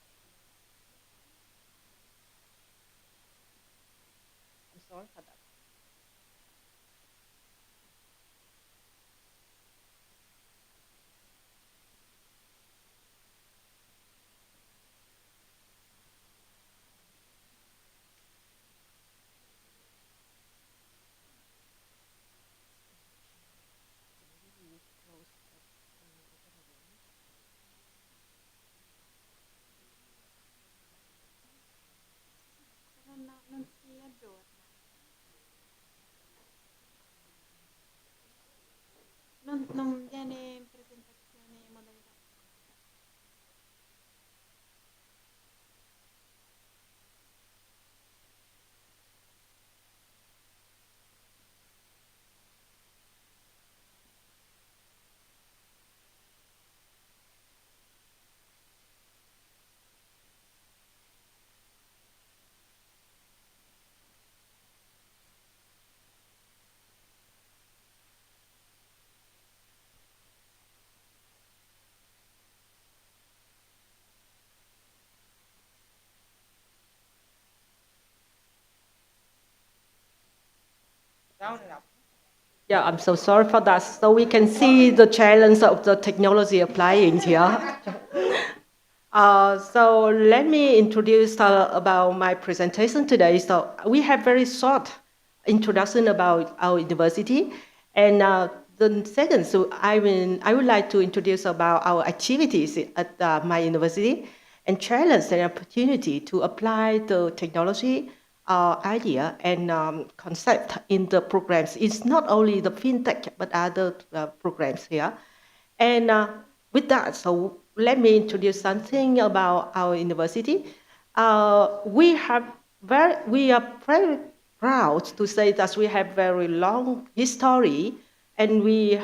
I'm sorry for that. Non viene presentazione in modalità. Yeah, I'm so sorry for that. So we can see the challenge of the technology applying here. So let me introduce about my presentation today. So we have very short introduction about our university, and the second, so I would like to introduce about our activities at my university, and challenge and opportunity to apply the technology idea and concept in the programs. It's not only the fintech but other programs here, and with that, so let me introduce something about our university. We are very proud to say that we have very long history, and we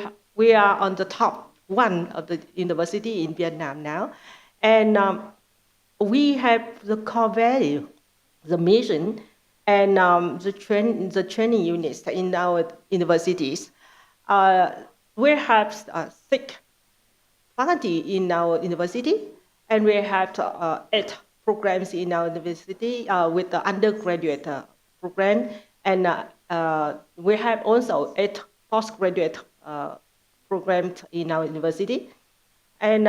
are on the top one of the university in Vietnam now, and we have the core value, the mission, and the training units in our universities. We have 6 faculty in our university, and we have 8 programs in our university with the undergraduate program, and we have also 8 postgraduate programs in our university. And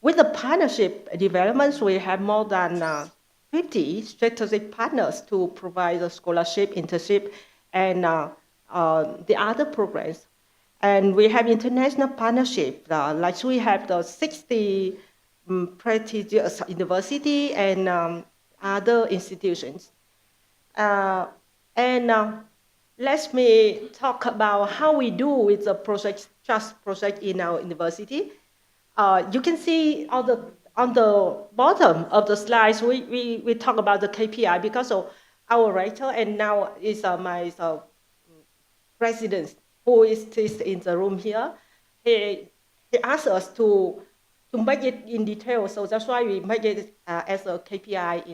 with the partnership developments, we have more than 50 strategic partners to provide the scholarship, internship, and the other programs. And we have international partnership, like we have the 60 prestigious university and other institutions. And let me talk about how we do with the project, trust project in our university. You can see on the bottom of the slides, we talk about the KPI because of our writer, and now is my president who is in the room here. He asked us to make it in detail, so that's why we make it as a KPI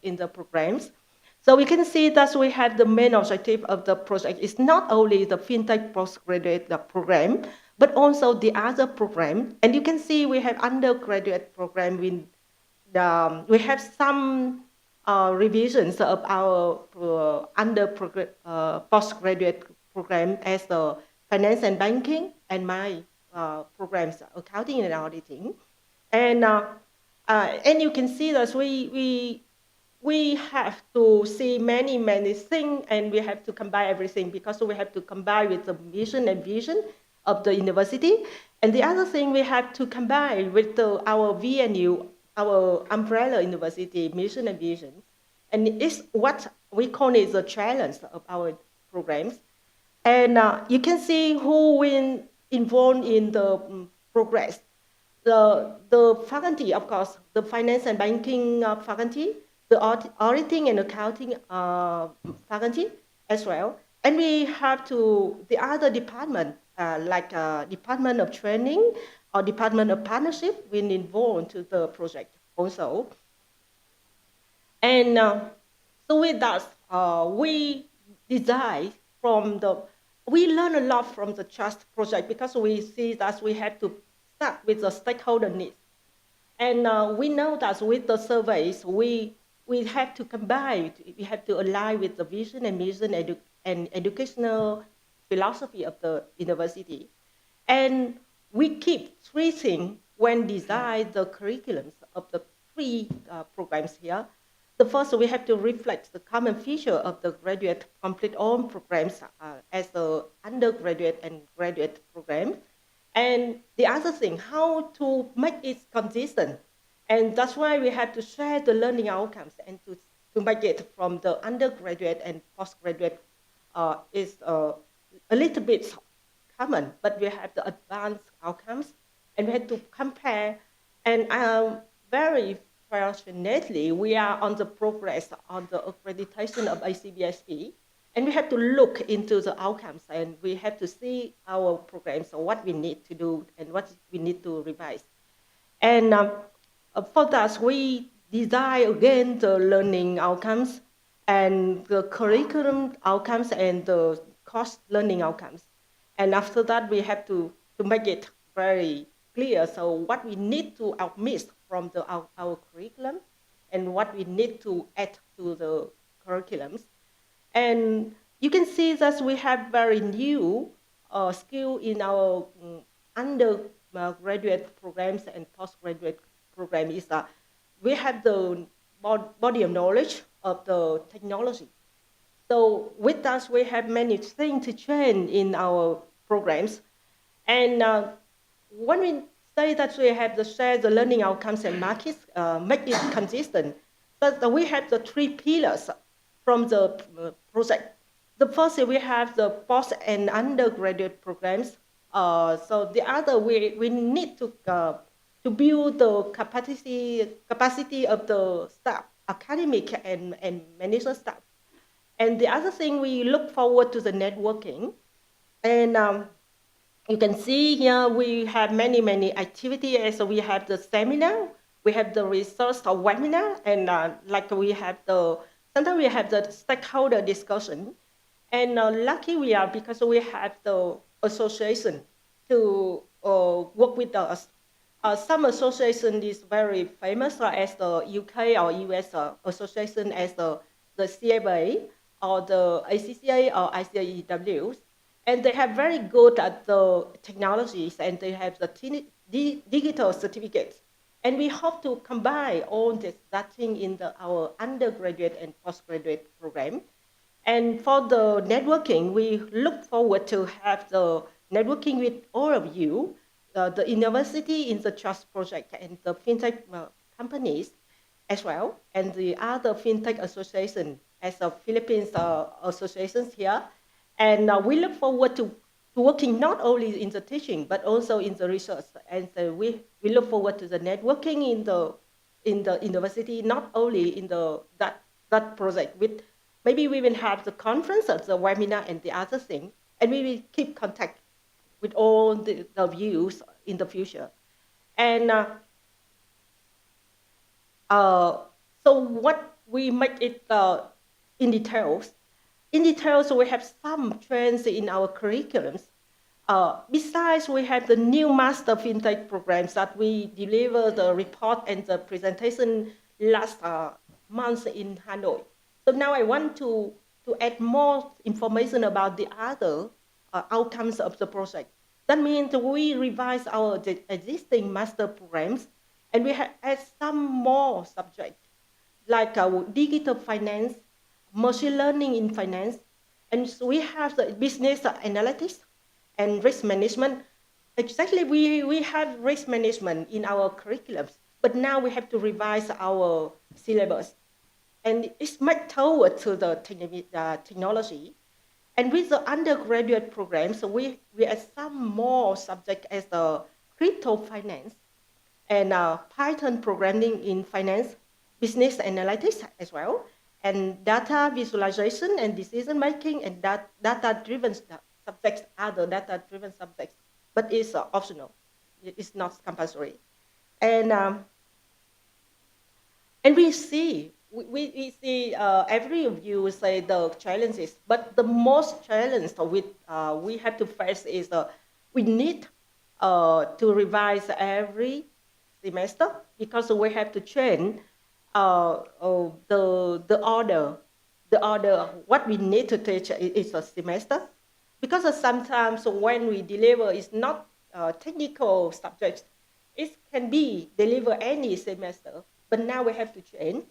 in the programs. So we can see that we have the main objective of the project is not only the FinTech postgraduate program, but also the other program. And you can see we have undergraduate program. We have some revisions of our postgraduate program as the finance and banking, and my programs, accounting and auditing. And you can see that we have to see many things, and we have to combine everything because we have to combine with the mission and vision of the university. And the other thing we have to combine with our VNU, our umbrella university mission and vision. And it's what we call it the challenge of our programs. And you can see who will involved in the progress. The faculty, of course, the finance and banking faculty, the auditing and accounting faculty as well. And we have the other department, like Department of Training or Department of Partnership, will involved to the project also. And so with that, we design we learn a lot from the trust project because we see that we have to start with the stakeholder needs. And we know that with the surveys, we have to combine, we have to align with the vision and mission and educational philosophy of the university. And we keep 3 things when design the curriculums of the 3 programs here. The first, we have to reflect the common feature of the graduate complete all programs as the undergraduate and graduate program. And the other thing, how to make it consistent. And that's why we have to share the learning outcomes and to make it from the undergraduate and postgraduate is a little bit common, but we have the advanced outcomes and we have to compare. And very fortunately, we are on the progress on the accreditation of ICBSP, and we have to look into the outcomes, and we have to see our programs, so what we need to do and what we need to revise. And for that, we design again the learning outcomes and the curriculum outcomes and the course learning outcomes. And after that, we have to make it very clear, so what we need to omit from our curriculum and what we need to add to the curriculums. And you can see that we have very new skill in our undergraduate programs and postgraduate program is that we have the body of knowledge of the technology. So with us, we have many things to train in our programs. And when we say that we have to share the learning outcomes and markets, make it consistent, so we have the 3 pillars from the project. The first, we have the post and undergraduate programs. So the other, we need to build the capacity of the staff, academic and management staff. And the other thing, we look forward to the networking. And you can see here we have many activities. So we have the seminar, we have the resource or webinar, and like we have the sometimes we have the stakeholder discussion, and lucky we are because we have the association to work with us. Some association is very famous, as the UK or US association, as the CFA or the ACCA or ICAEWs, and they have very good at the technologies, and they have the digital certificates. And we hope to combine all that thing in our undergraduate and postgraduate program. And for the networking, we look forward to have the networking with all of you, the university in the trust project and the fintech companies as well, and the other fintech association as a Philippines associations here. And we look forward to working not only in the teaching, but also in the research. And so we look forward to the networking in the university, not only in that project. Maybe we will have the conference, the webinar, and the other thing, and we will keep contact with all the views in the future. And so what we make it in details. In details, we have some trends in our curriculums. Besides, we have the new master fintech programs that we deliver the report and the presentation last month in Hanoi. So now I want to add more information about the other outcomes of the project. That means we revise our existing master programs, and we have add some more subjects like digital finance, machine learning in finance, and so we have the business analytics and risk management. Exactly, we have risk management in our curriculums, but now we have to revise our syllabus. And it's much toward to the technology. And with the undergraduate programs, we add some more subjects as the crypto finance and Python programming in finance, business analytics as well, and data visualization and decision making, and data-driven subjects, other data-driven subjects, but it's optional. It's not compulsory. And we see every of you say the challenges, but the most challenge we have to face is we need to revise every semester, because we have to change the order. The order what we need to teach is a semester, because sometimes when we deliver is not technical subjects, it can be delivered any semester, but now we have to change.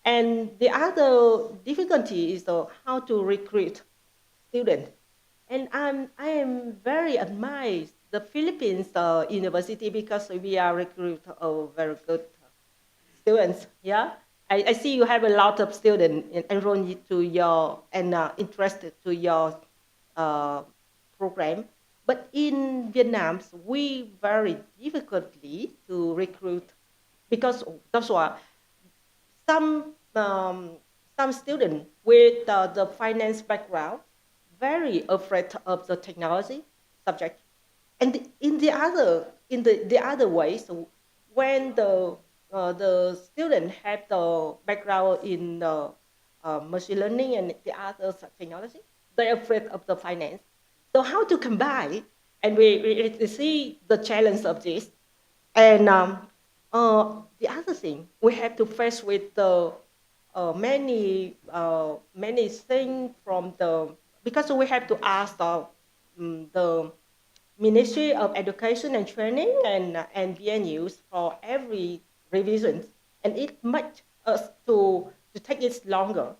And the other difficulty is how to recruit students. And I am very admire the Philippines university, because we are recruit very good students. Yeah, I see you have a lot of students enrolled to your and interested to your program. But in Vietnam, we very difficultly to recruit, because that's why some students with the finance background very afraid of the technology subject. And in the other way, so when the student have the background in machine learning and the other technology, they're afraid of the finance. So how to combine? And we see the challenge of this. And the other thing, we have to face with the many things from because we have to ask the Ministry of Education and Training and BNUs for every revision, and it might us to take it longer,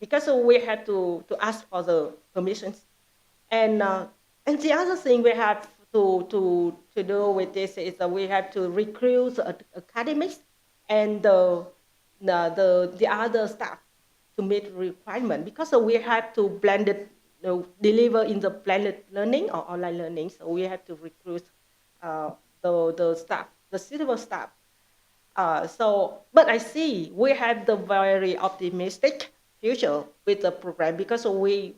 because we have to ask for the permissions. And the other thing we have to do with this is that we have to recruit the academics and the other staff to meet requirement, because we have to blend it, deliver in the blended learning or online learning. So we have to recruit the staff, the suitable staff. But I see we have the very optimistic future with the program, because we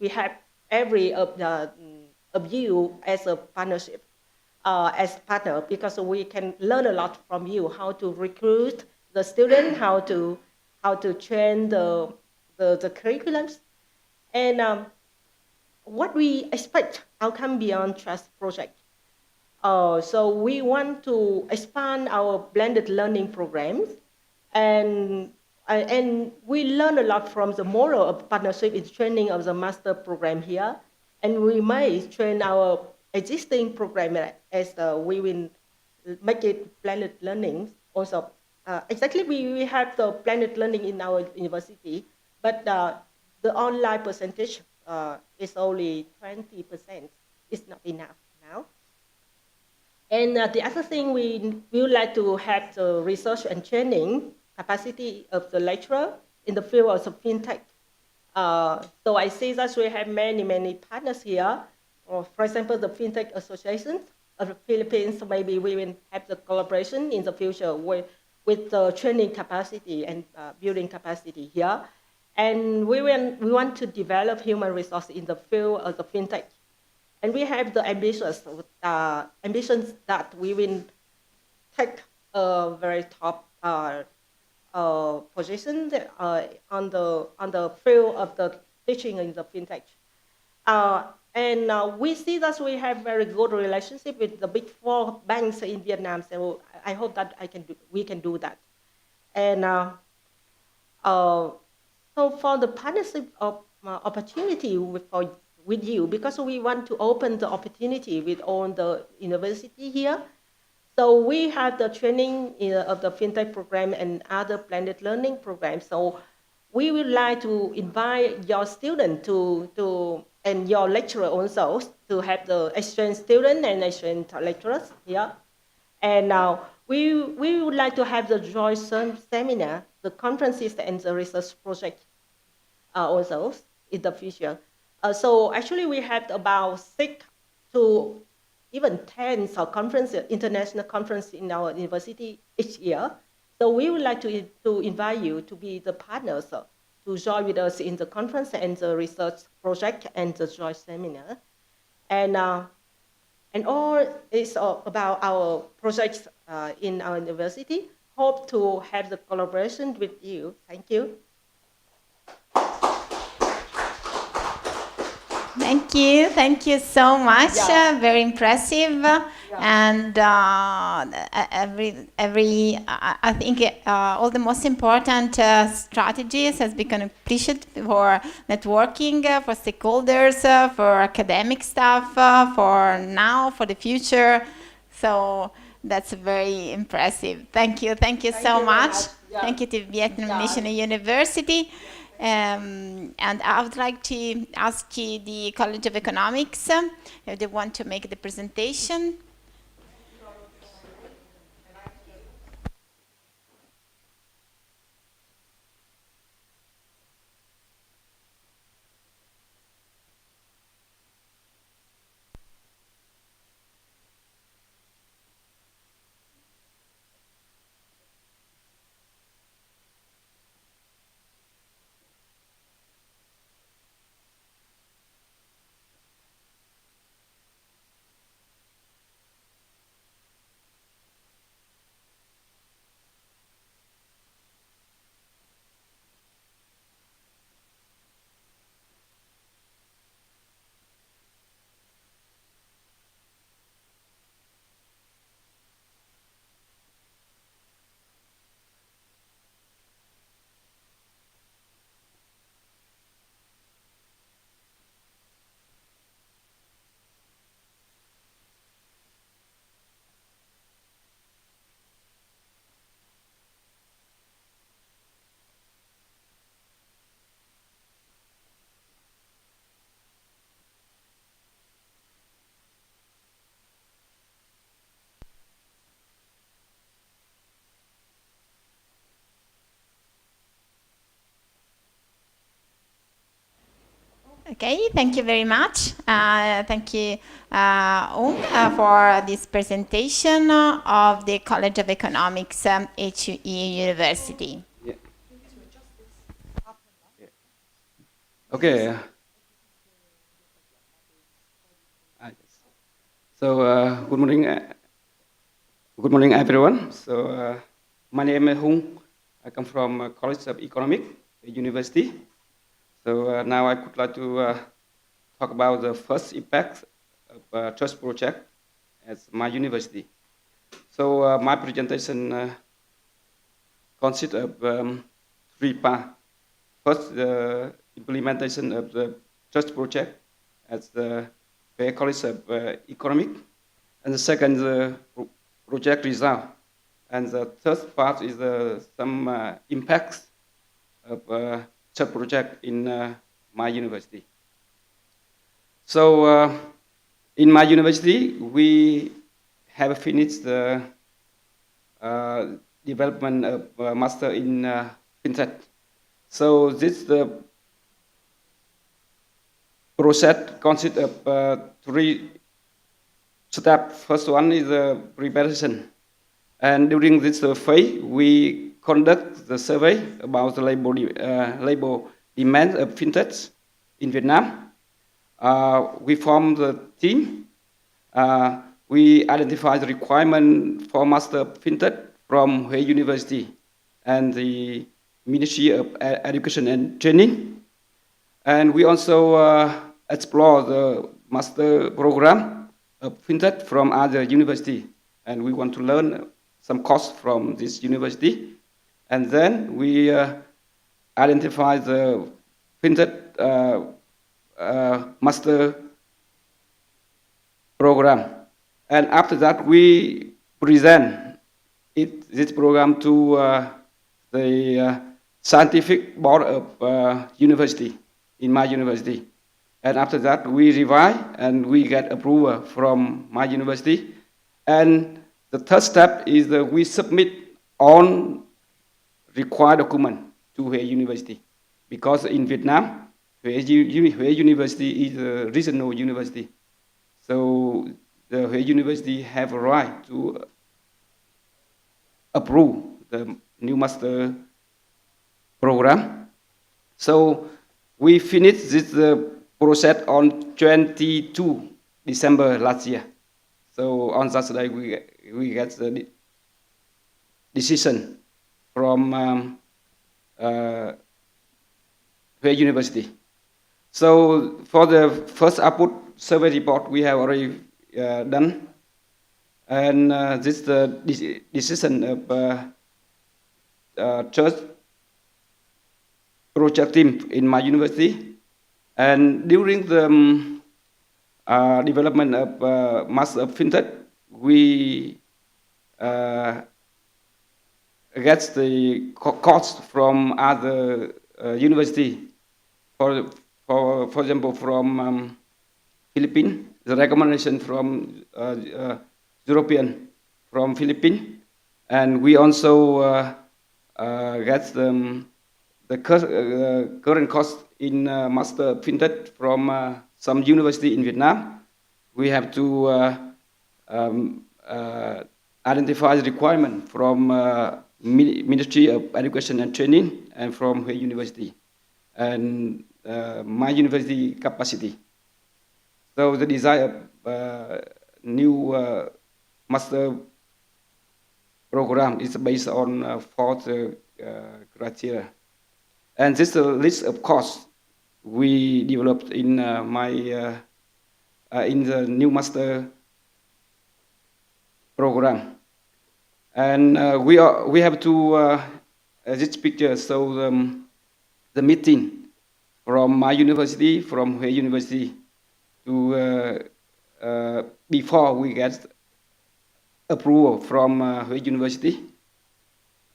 have every of you as a partnership, as partner, because we can learn a lot from you, how to recruit the student, how to train the the curriculums. And what we expect outcome beyond trust project. So we want to expand our blended learning programs, and we learn a lot from the model of partnership in training of the master program here, and we may train our existing program as we will make it blended learning also. Exactly, we have the blended learning in our university, but the online percentage is only 20%. It's not enough now. And the other thing, we would like to have the research and training capacity of the lecturer in the field of fintech. So I see that we have many partners here. For example, the Fintech Associations of the Philippines, maybe we will have the collaboration in the future with the training capacity and building capacity here. And we want to develop human resources in the field of the fintech. And we have the ambitions that we will take a very top position on the field of the teaching in the fintech. And we see that we have very good relationship with the big 4 banks in Vietnam. So I hope that we can do that. And so for the partnership of opportunity with you, because we want to open the opportunity with all the university here. So we have the training of the fintech program and other blended learning programs. So we would like to invite your student and your lecturer also to have the exchange student and exchange lecturers here. And we would like to have the joint seminar, the conferences and the research project also in the future. So actually we have about 6 to even 10 conferences, international conferences in our university each year. So we would like to invite you to be the partners to join with us in the conference and the research project and the joint seminar. And all is about our projects in our university. Hope to have the collaboration with you. Thank you. Thank you so much. Yeah. Very impressive. And I think all the most important strategies has been accomplished for networking, for stakeholders, for academic staff, for now, for the future. So that's very impressive. Thank you so much. Yeah. Thank you to Vietnam National University. And I would like to ask you the College of Economics if they want to make the presentation. Okay, thank you very much. Thank you, for this presentation of the College of Economics, HUE University. Yeah. Okay. So good morning, everyone. So my name is Hung. I come from College of Economics University, So now I would like to talk about the first impact of trust project at my university. So my presentation consists of three parts. First, the implementation of the trust project as the college of economic, and the second, the project result, and the third part is some impacts of trust project in my university. So in my university, we have finished the development of master in Fintech. So this process consists of three steps. First one is the preparation. And during this phase, we conduct the survey about the labor demand of fintechs in Vietnam. We form the team. We identify the requirement for master fintech from Huế University and the Ministry of Education and Training. And we also explore the master program of fintech from other university. And we want to learn some course from this university. And then we identify the fintech master program. And after that, we present this program to the scientific board of university, in my university. And after that, we revise and we get approval from my university. And the third step is that we submit all required document to Huế University. Because in Vietnam, Huế University is a regional university. So the Huế University have a right to approve the new master program. So we finished this process on 22 December last year. So on Saturday we get the decision from Huế University. So for the first output survey report we have already done, and this is the decision of church project team in my university. And during the development of master of fintech, we get the cost from other university. For example, from Philippines, the recommendation from European from Philippines, and we also get the current cost in master fintech from some university in Vietnam. We have to identify the requirement from Ministry of Education and Training and from Huế University and my university capacity. So the design of new master program is based on four criteria. And this is a list of costs we developed in in the new master program. And we have to this picture. So the meeting from my university, from Huế University, to before we get approval from Huế University,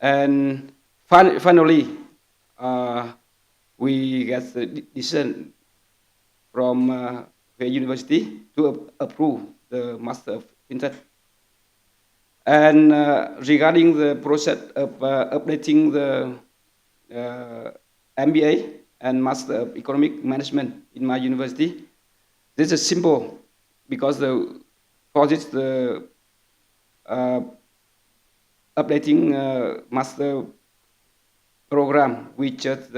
and finally we get the decision from Huế University to approve the Master of Fintech. And regarding the process of updating the MBA and Master of Economic Management in my university, this is simple because for this updating master program, we just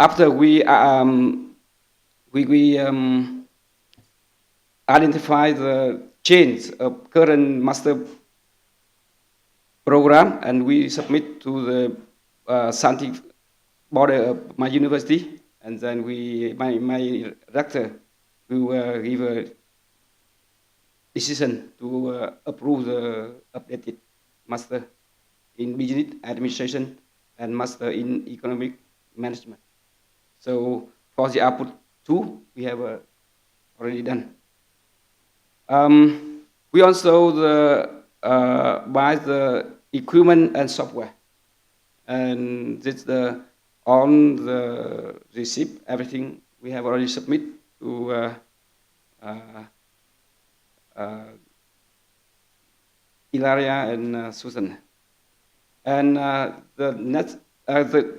after we identify the change of current master program, and we submit to the scientific body of my university, and then my rector will give a decision to approve the updated master in business administration and master in economic management. So for the output two, we have already done. We also buy the equipment and software, and this on the receipt, everything we have already submitted to Ilaria and Susan. And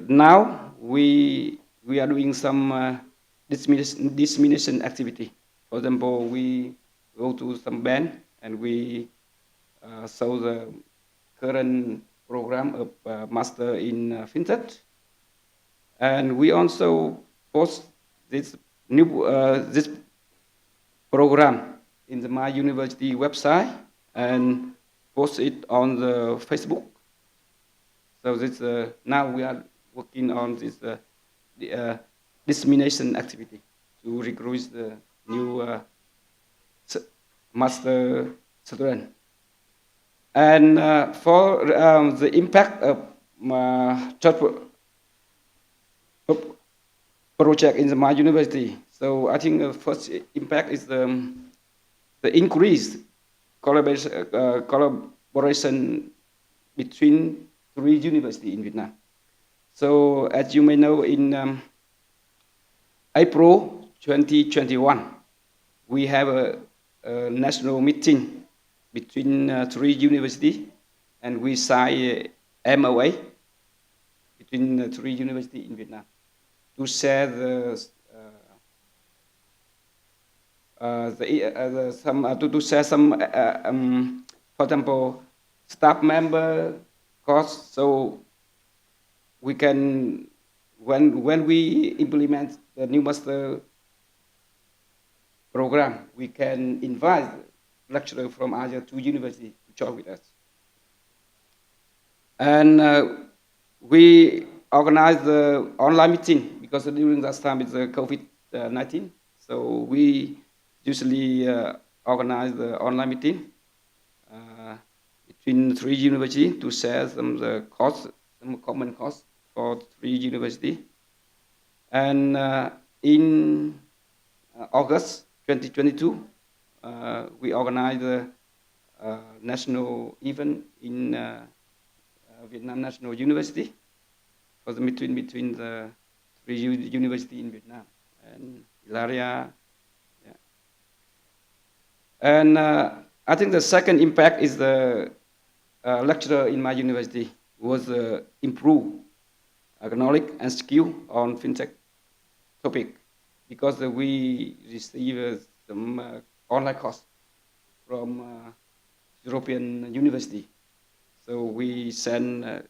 now we are doing some dissemination activity. For example, we go to some band and we show the current program of master in Fintech, and we also post this new this program in my university website and post it on the Facebook. So this now we are working on this dissemination activity to recruit the new master student. And for the impact of church project in my university, so I think the first impact is the increased collaboration between 3 universities in Vietnam. So as you may know, in April 2021, we have a national meeting between 3 universities, and we sign a MOA between 3 universities in Vietnam to share to share some, for example, staff member costs. So we can, when we implement the new master program, we can invite lecturers from other 2 universities to join with us. And we organize the online meeting because during that time it's COVID-19. So we usually organize the online meeting between 3 universities to share some of the costs, some common costs for 3 universities. And in August 2022, we organized a national event in Vietnam National University for the meeting between the 3 universities in Vietnam and Ilaria. Yeah. And I think the second impact is the lecturer in my university was improve knowledge and skill on fintech topic, because we receive some online course from European university. So we send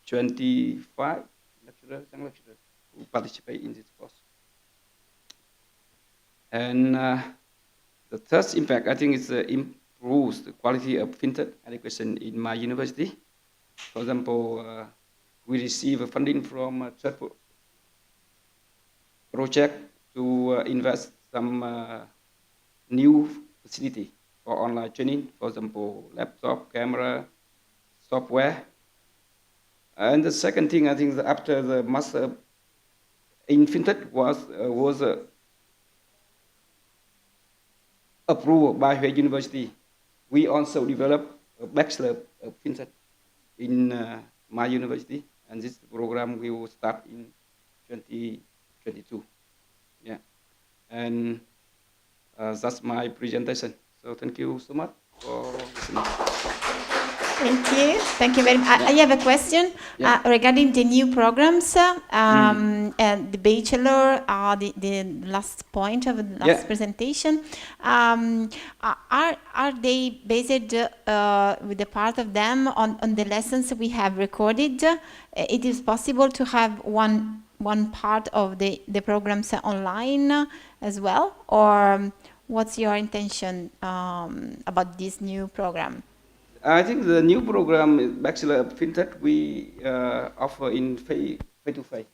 25 lecturers who participate in this course. And the third impact, I think, is improves the quality of fintech education in my university. For example, we receive funding from a church project to invest some new facility for online training, for example, laptop, camera, software. And the second thing, I think, that after the master in fintech was approved by Huế University, we also developed a bachelor of fintech in my university, and this program will start in 2022. Yeah, and that's my presentation. So thank you so much for listening. Thank you very much. I have a question regarding the new programs and the bachelor, the last point of the last presentation. Are they based with the part of them on the lessons we have recorded? It is possible to have one part of the programs online as well, or what's your intention about this new program? I think the new program, Bachelor of Fintech, we offer in face to face.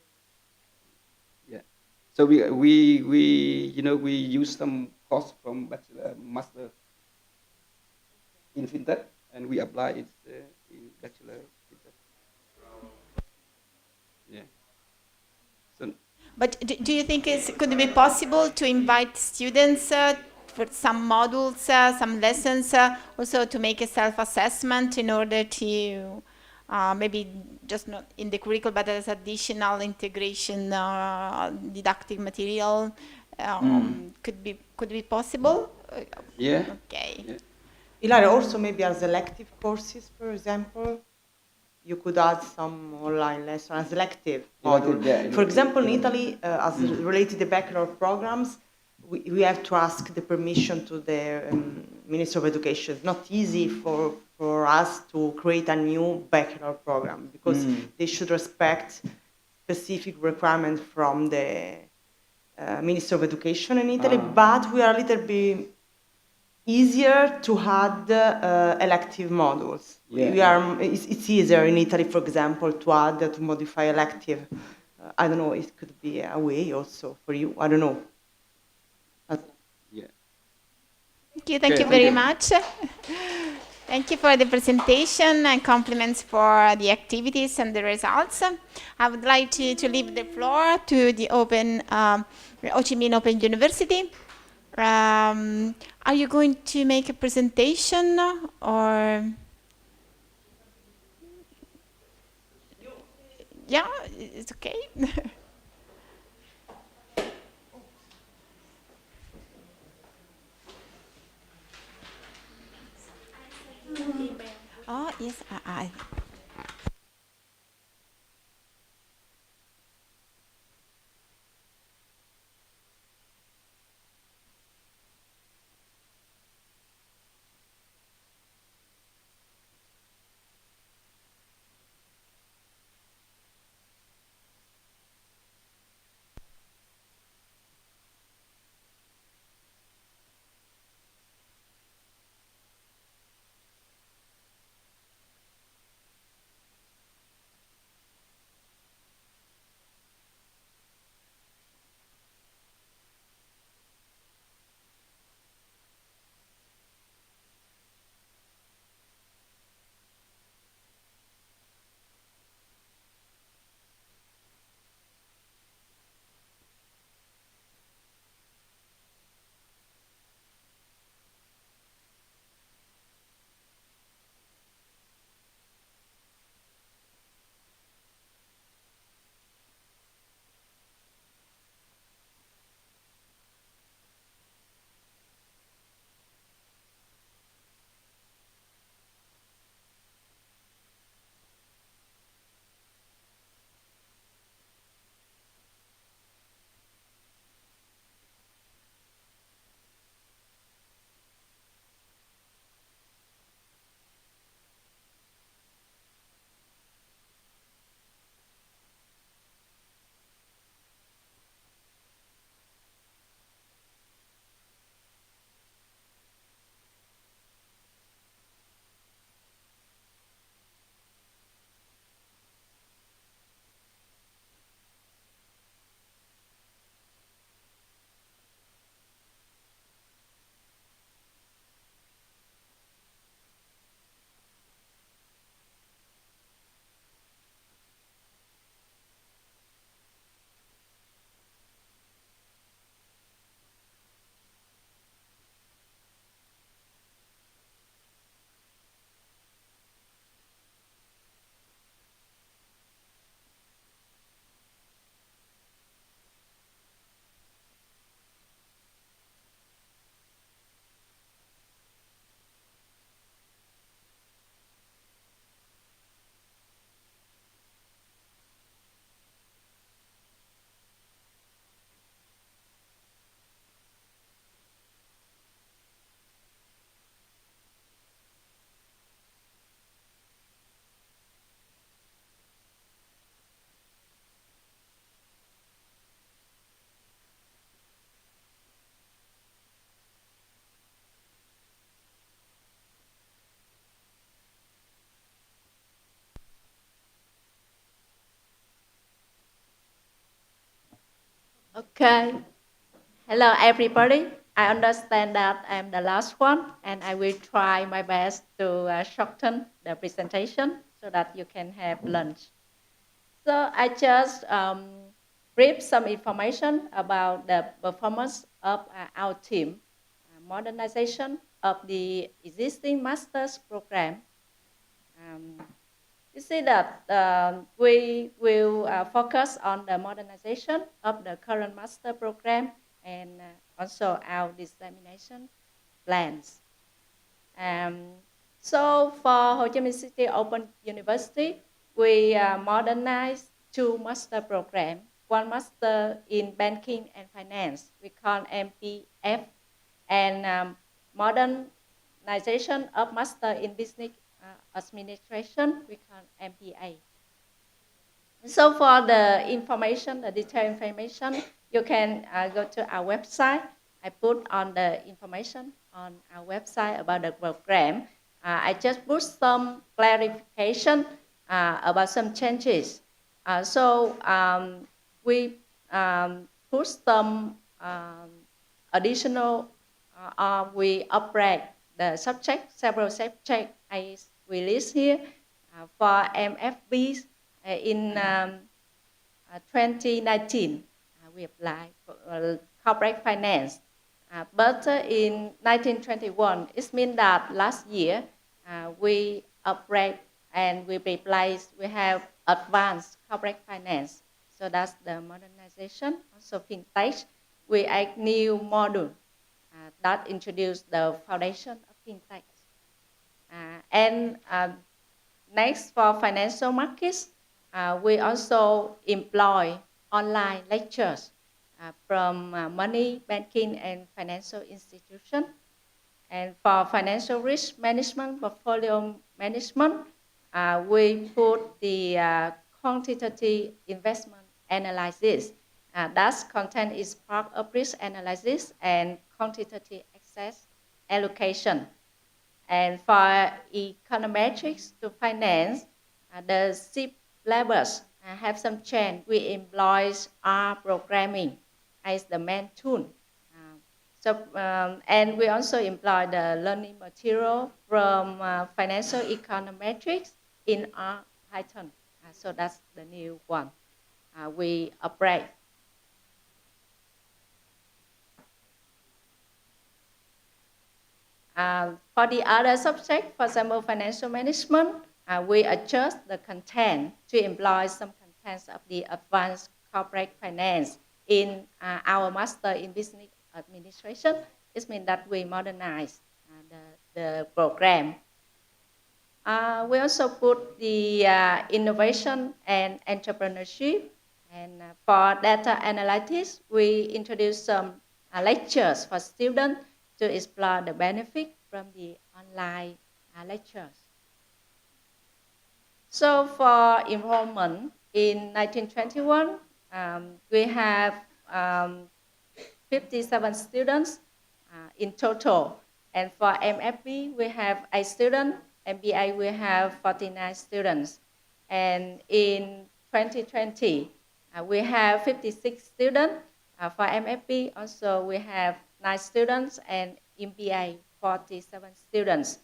Yeah. So we use some course from Bachelor Master in Fintech, and we apply it in Bachelor Fintech. Yeah. So But do you think could it be possible to invite students for some modules, some lessons, also to make a self-assessment in order to maybe just not in the curriculum, but as additional integration didactic material? Could be possible? yeah. Okay. Yeah. Ilaria, also maybe as elective courses, for example, you could add some online lesson as elective module. For example, in Italy, as related to baccalaureate programs, we have to ask the permission to the Minister of Education. It's not easy for us to create a new baccalaureate program because they should respect specific requirements from the Minister of Education in Italy, but we are a little bit easier to add elective modules. Yeah. It's easier in Italy, for example, to add, to modify elective. I don't know, it could be a way also for you. I don't know. Yeah. Thank you very much. Thank you for the presentation and compliments for the activities and the results. I would like to leave the floor to the Ho Chi Minh Open University. Are you going to make a presentation or? Yeah, it's okay. Oh, yes, I. Okay. Hello, everybody. I understand that I'm the last one, and I will try my best to shorten the presentation so that you can have lunch. So I just brief some information about the performance of our team, modernization of the existing master's program. Um, you see that we will focus on the modernization of the current master program and also our dissemination plans. So for Ho Chi Minh City Open University, we modernized two master programs. One master in banking and finance, we call MPF, and modernization of master in business administration, we call MPA. So for the information, the detailed information, you can go to our website. I put on the information on our website about the program. I just put some clarification about some changes. We put some additional, we upgrade the subject, several subjects we list here for MFBs in 2019. We applied for corporate finance. But in 1921, it means that last year we upgrade and we replace, we have advanced corporate finance. So that's the modernization. Also Fintech, we add new module that introduce the foundation of Fintech. Next, for financial markets, we also employ online lectures from money, banking, and financial institutions. And for financial risk management, portfolio management, we put the quantitative investment analysis. That content is part of risk analysis and quantitative asset allocation. And for econometrics to finance, the SIP levels have some change. We employ R programming as the main tool. And we also employ the learning material from financial econometrics in R Python. So that's the new one. We upgrade. For the other subject, for example, financial management, we adjust the content to employ some contents of the advanced corporate finance in our master in business administration. It means that we modernize the program. We also put the innovation and entrepreneurship. And for data analytics, we introduce some lectures for students to explore the benefit from the online lectures. So for enrollment in 1921, we have 57 students in total. And for MFB, we have 8 students. MBA, we have 49 students. And in 2020, we have 56 students. For MFB, also we have 9 students, and MBA, 47 students.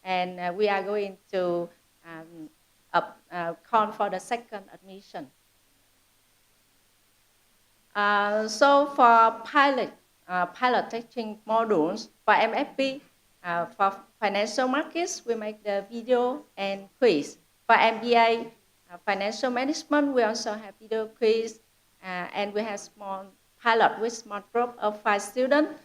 And we are going to call for the second admission. So for pilot teaching modules, for MFB, for financial markets, we make the video and quiz. For MBA, financial management, we also have video quiz, and we have small pilot with small group of 5 students.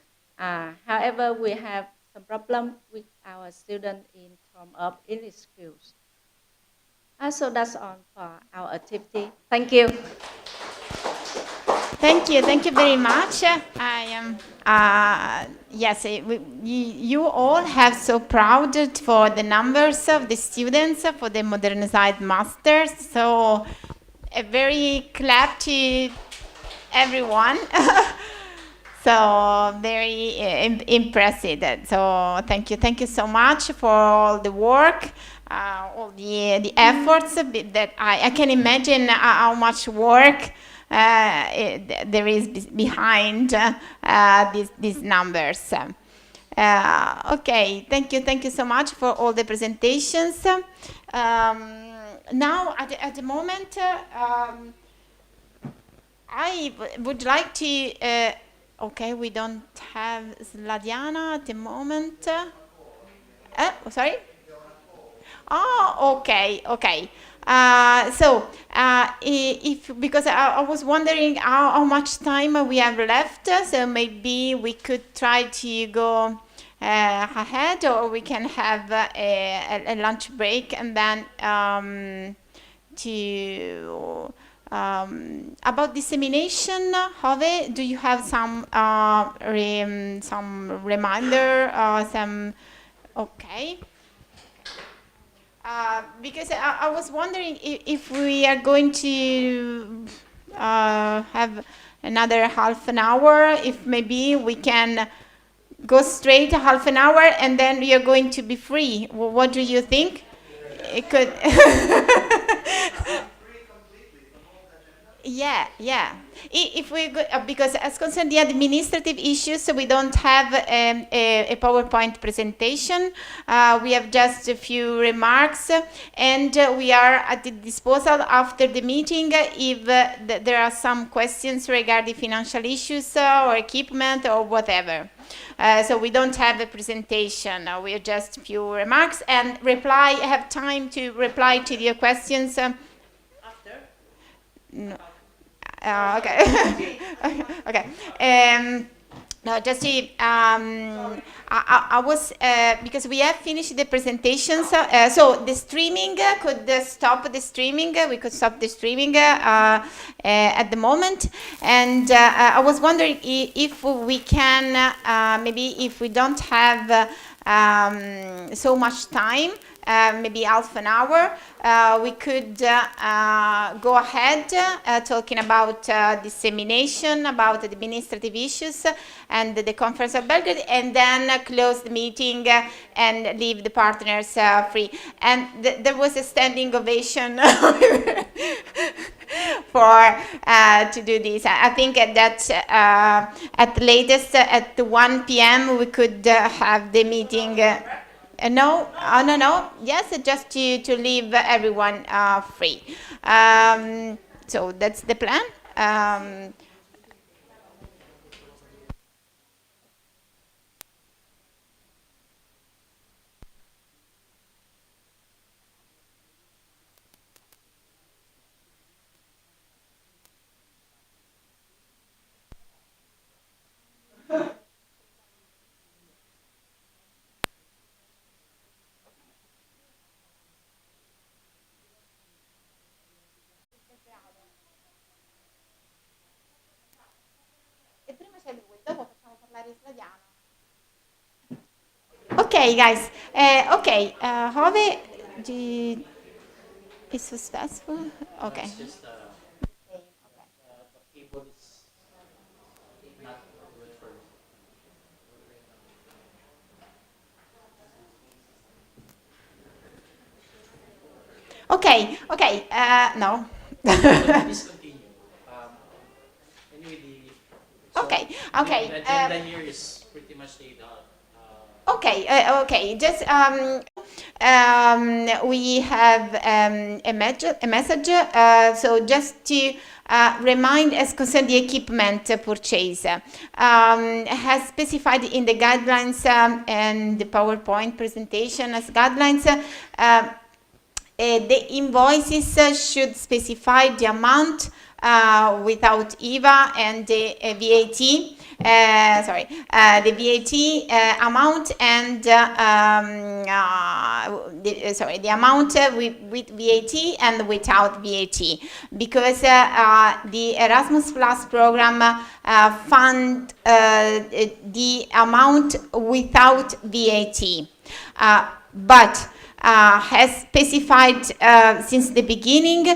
However, we have some problem with our students in terms of English skills. So that's all for our activity. Thank you. Thank you very much. Yes, you all have so proud for the numbers of the students for the modernized masters. So a very clap to everyone. So very impressive. So thank you so much for all the work, all the efforts that I can imagine how much work there is behind these numbers. Okay, thank you so much for all the presentations. Now, at the moment, I would like to, okay, we don't have Sladiana at the moment. Sorry? Oh, okay. Because I was wondering how much time we have left, so maybe we could try to go ahead, or we can have a lunch break, and then about dissemination, Hove, do you have some reminder, okay? Because I was wondering if we are going to have another half an hour, if maybe we can go straight half an hour and then we are going to be free. What do you think? It could. Yeah. If we go, because as concerned the administrative issues, so we don't have a PowerPoint presentation. We have just a few remarks, and we are at the disposal after the meeting if there are some questions regarding financial issues or equipment or whatever. So we don't have a presentation. We are just a few remarks and have time to reply to your questions. No. Okay. Okay. No, just to, I was, because we have finished the presentations, so the streaming could stop the streaming, we could stop the streaming at the moment, and I was wondering if we can, maybe if we don't have so much time, maybe half an hour, we could go ahead talking about dissemination, about administrative issues and the Conference of Belgrade, and then close the meeting and leave the partners free. And there was a standing ovation for to do this. I think that at the latest at 1 p.m. we could have the meeting. No. Yes, just to leave everyone free. So that's the plan. Okay, guys. Okay, Hove, is successful? Okay. It's just, the cable is not good for me. Okay, no. Please continue. Anyway, Okay. The agenda here is pretty much laid out. Okay. Just we have a message. So just to remind, as concerned the equipment purchase, has specified in the guidelines and the PowerPoint presentation as guidelines. The invoices should specify the amount without IVA and the VAT. The VAT amount and the amount with VAT and without VAT, because the Erasmus Plus program fund the amount without VAT, but has specified since the beginning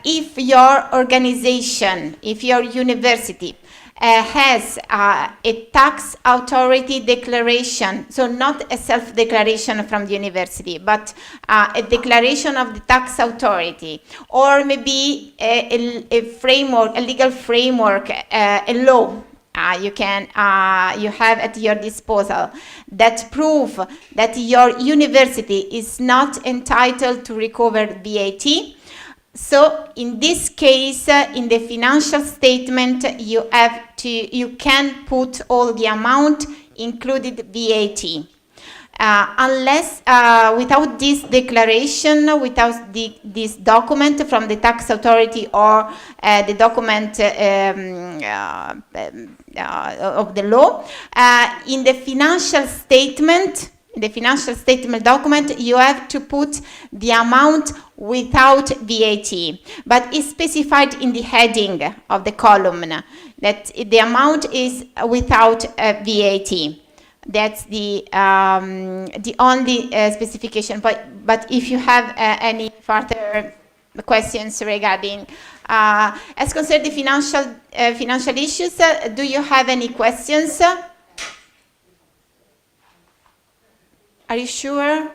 if your organization, if your university has a tax authority declaration, so not a self-declaration from the university, but a declaration of the tax authority, or maybe a framework, a legal framework, a law you have at your disposal that prove that your university is not entitled to recover VAT. So in this case, in the financial statement, you can put all the amount, included VAT. Unless without this declaration, without this document from the tax authority or the document of the law, in the financial statement, document, you have to put the amount without VAT, but it's specified in the heading of the column that the amount is without VAT. That's the only specification. But if you have any further questions regarding, as concerns the financial issues, do you have any questions? Are you sure?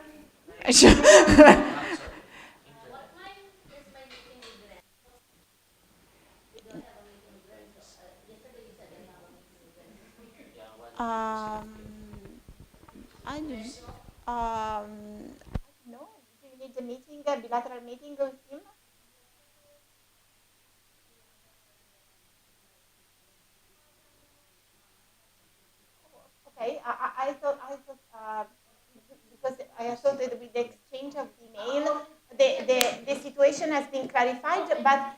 I don't. No. Do you need a meeting, a bilateral meeting with him? Okay. I thought because I thought that with the exchange of email, the situation has been clarified. But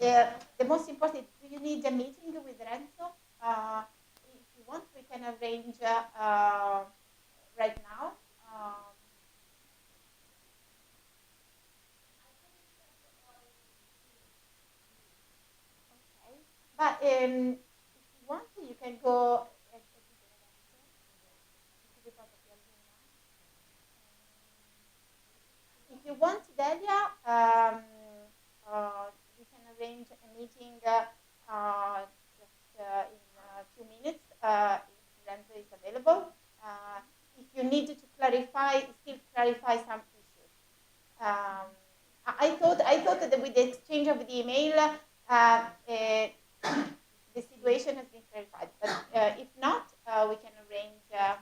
the most important, do you need a meeting with Renzo? If you want, we can arrange right now. Okay. But if you want, you can go. If you want, Delia, we can arrange a meeting just in 2 minutes if Renzo is available. If you need to still clarify some issues. I thought that with the exchange of the email, the situation has been clarified. But if not, we can arrange now.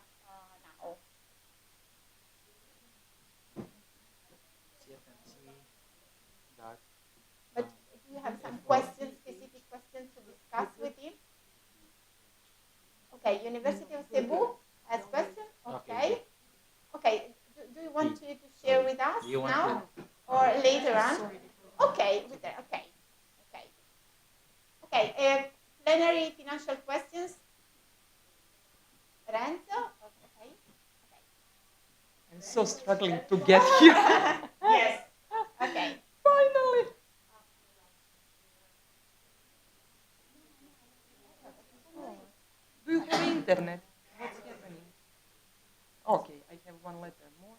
But do you have some questions, specific questions to discuss with him? Okay, University of Cebu has questions? Okay. Okay, do you want to share with us now or later on? Okay, okay. Okay, plenary financial questions? Renzo? Okay. I'm so struggling to get here. Yes. Okay. Finally. Do you have internet? What's happening? Okay, I have one letter more.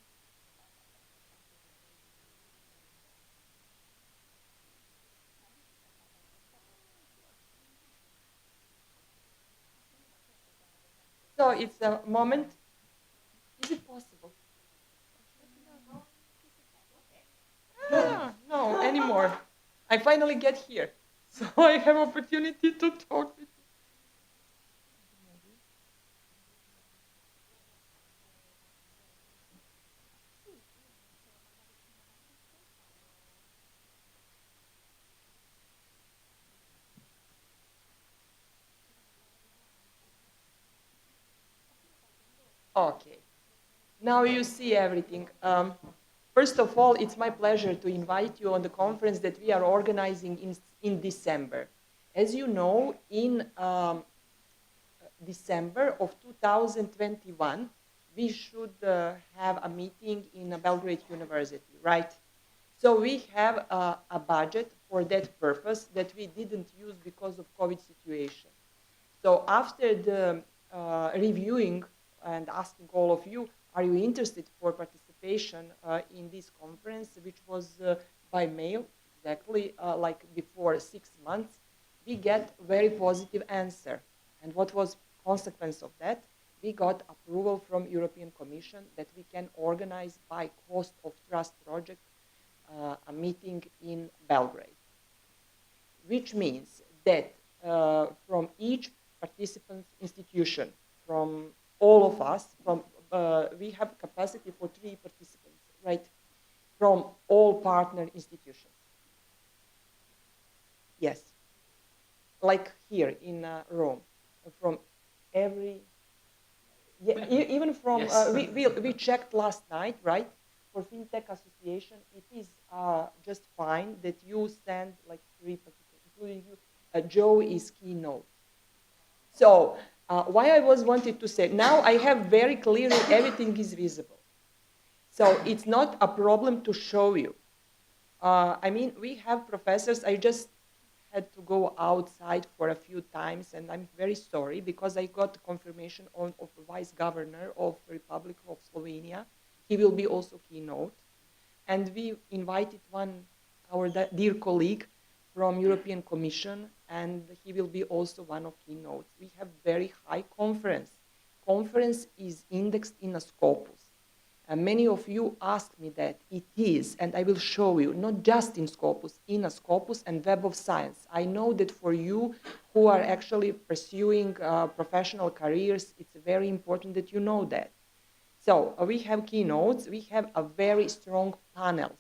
So it's a moment. Is it possible? No, anymore. I finally get here. So I have opportunity to talk with you. Okay. Now you see everything. First of all, it's my pleasure to invite you on the conference that we are organizing in December. As you know, in December of 2021, we should have a meeting in Belgrade University, right? So we have a budget for that purpose that we didn't use because of COVID situation. So after the reviewing and asking all of you, are you interested for participation in this conference, which was by mail, exactly like before 6 months, we get very positive answer. And what was consequence of that? We got approval from European Commission that we can organize by cost of trust project a meeting in Belgrade, which means that from each participant institution, from all of us, we have capacity for 3 participants, right? From all partner institutions. Yes, like here in Rome, from every, yeah, even from, Yes. we checked last night, right? For Fintech Association, it is just fine that you send like 3 participants, including you. Joe is keynote. So why I was wanted to say, now I have very clearly everything is visible. So it's not a problem to show you. I mean, we have professors, I just had to go outside for a few times, and I'm very sorry because I got confirmation of the Vice Governor of the Republic of Slovenia. He will be also keynote. And we invited our dear colleague from European Commission, and he will be also one of keynotes. We have very high conference. Conference is indexed in a Scopus. Many of you asked me that. It is, and I will show you, not just in Scopus, in a Scopus and Web of Science. I know that for you who are actually pursuing professional careers, it's very important that you know that. So we have keynotes, we have a very strong panels,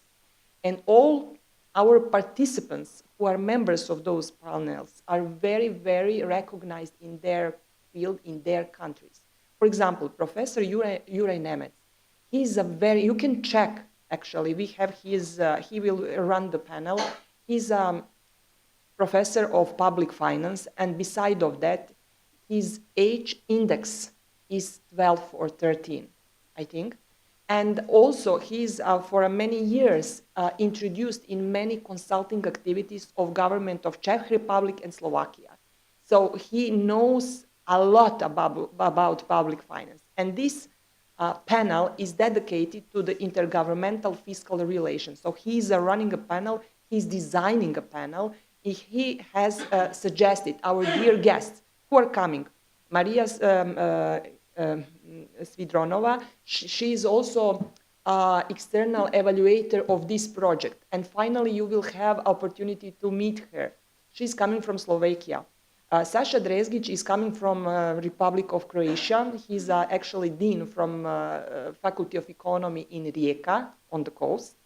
and all our participants who are members of those panels are very, very recognized in their field, in their countries. For example, Professor Juraj Nemec, he's a very, you can check actually, we have his, he will run the panel. He's a professor of public finance, and beside of that, his age index is 12 or 13, I think. And also, he's for many years introduced in many consulting activities of government of Czech Republic and Slovakia. So he knows a lot about public finance. And this panel is dedicated to the intergovernmental fiscal relations. So he's running a panel, he's designing a panel. He has suggested our dear guests who are coming. Maria Svidronova, she is also external evaluator of this project. And finally, you will have opportunity to meet her. She's coming from Slovakia. Sasha Drezgic is coming from Republic of Croatia. He's actually dean from Faculty of Economy in Rijeka on the coast.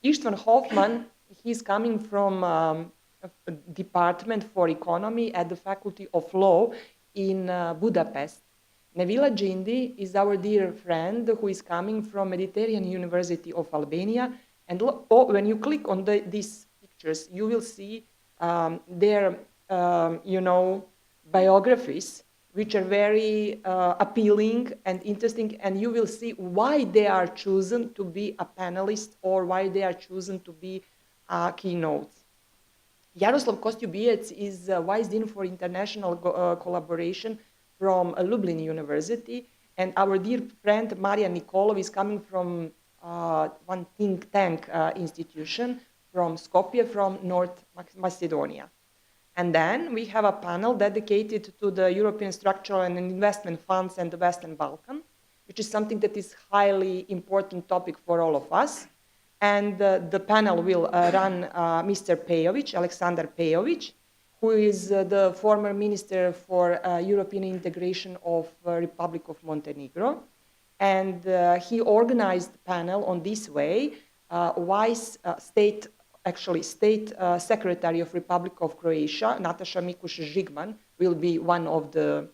Istvan Hoffman, he's coming from Department for Economy at the Faculty of Law in Budapest. Nevila Jindi is our dear friend who is coming from Mediterranean University of Albania. And when you click on these pictures, you will see their biographies, which are very appealing and interesting, and you will see why they are chosen to be a panelist or why they are chosen to be keynotes. Jaroslav Kostyubiec is Vice Dean for International Collaboration from Lublin University, and our dear friend Maria Nikolov is coming from one think tank institution from Skopje, from North Macedonia. And then we have a panel dedicated to the European Structural and Investment Funds and the Western Balkan, which is something that is highly important topic for all of us. And the panel will run Mr. Pejovic, Aleksandar Pejovic, who is the former Minister for European Integration of Republic of Montenegro. And he organized the panel on this way. State Secretary of Republic of Croatia, Nataša Mikuš-Žigman, will be one of the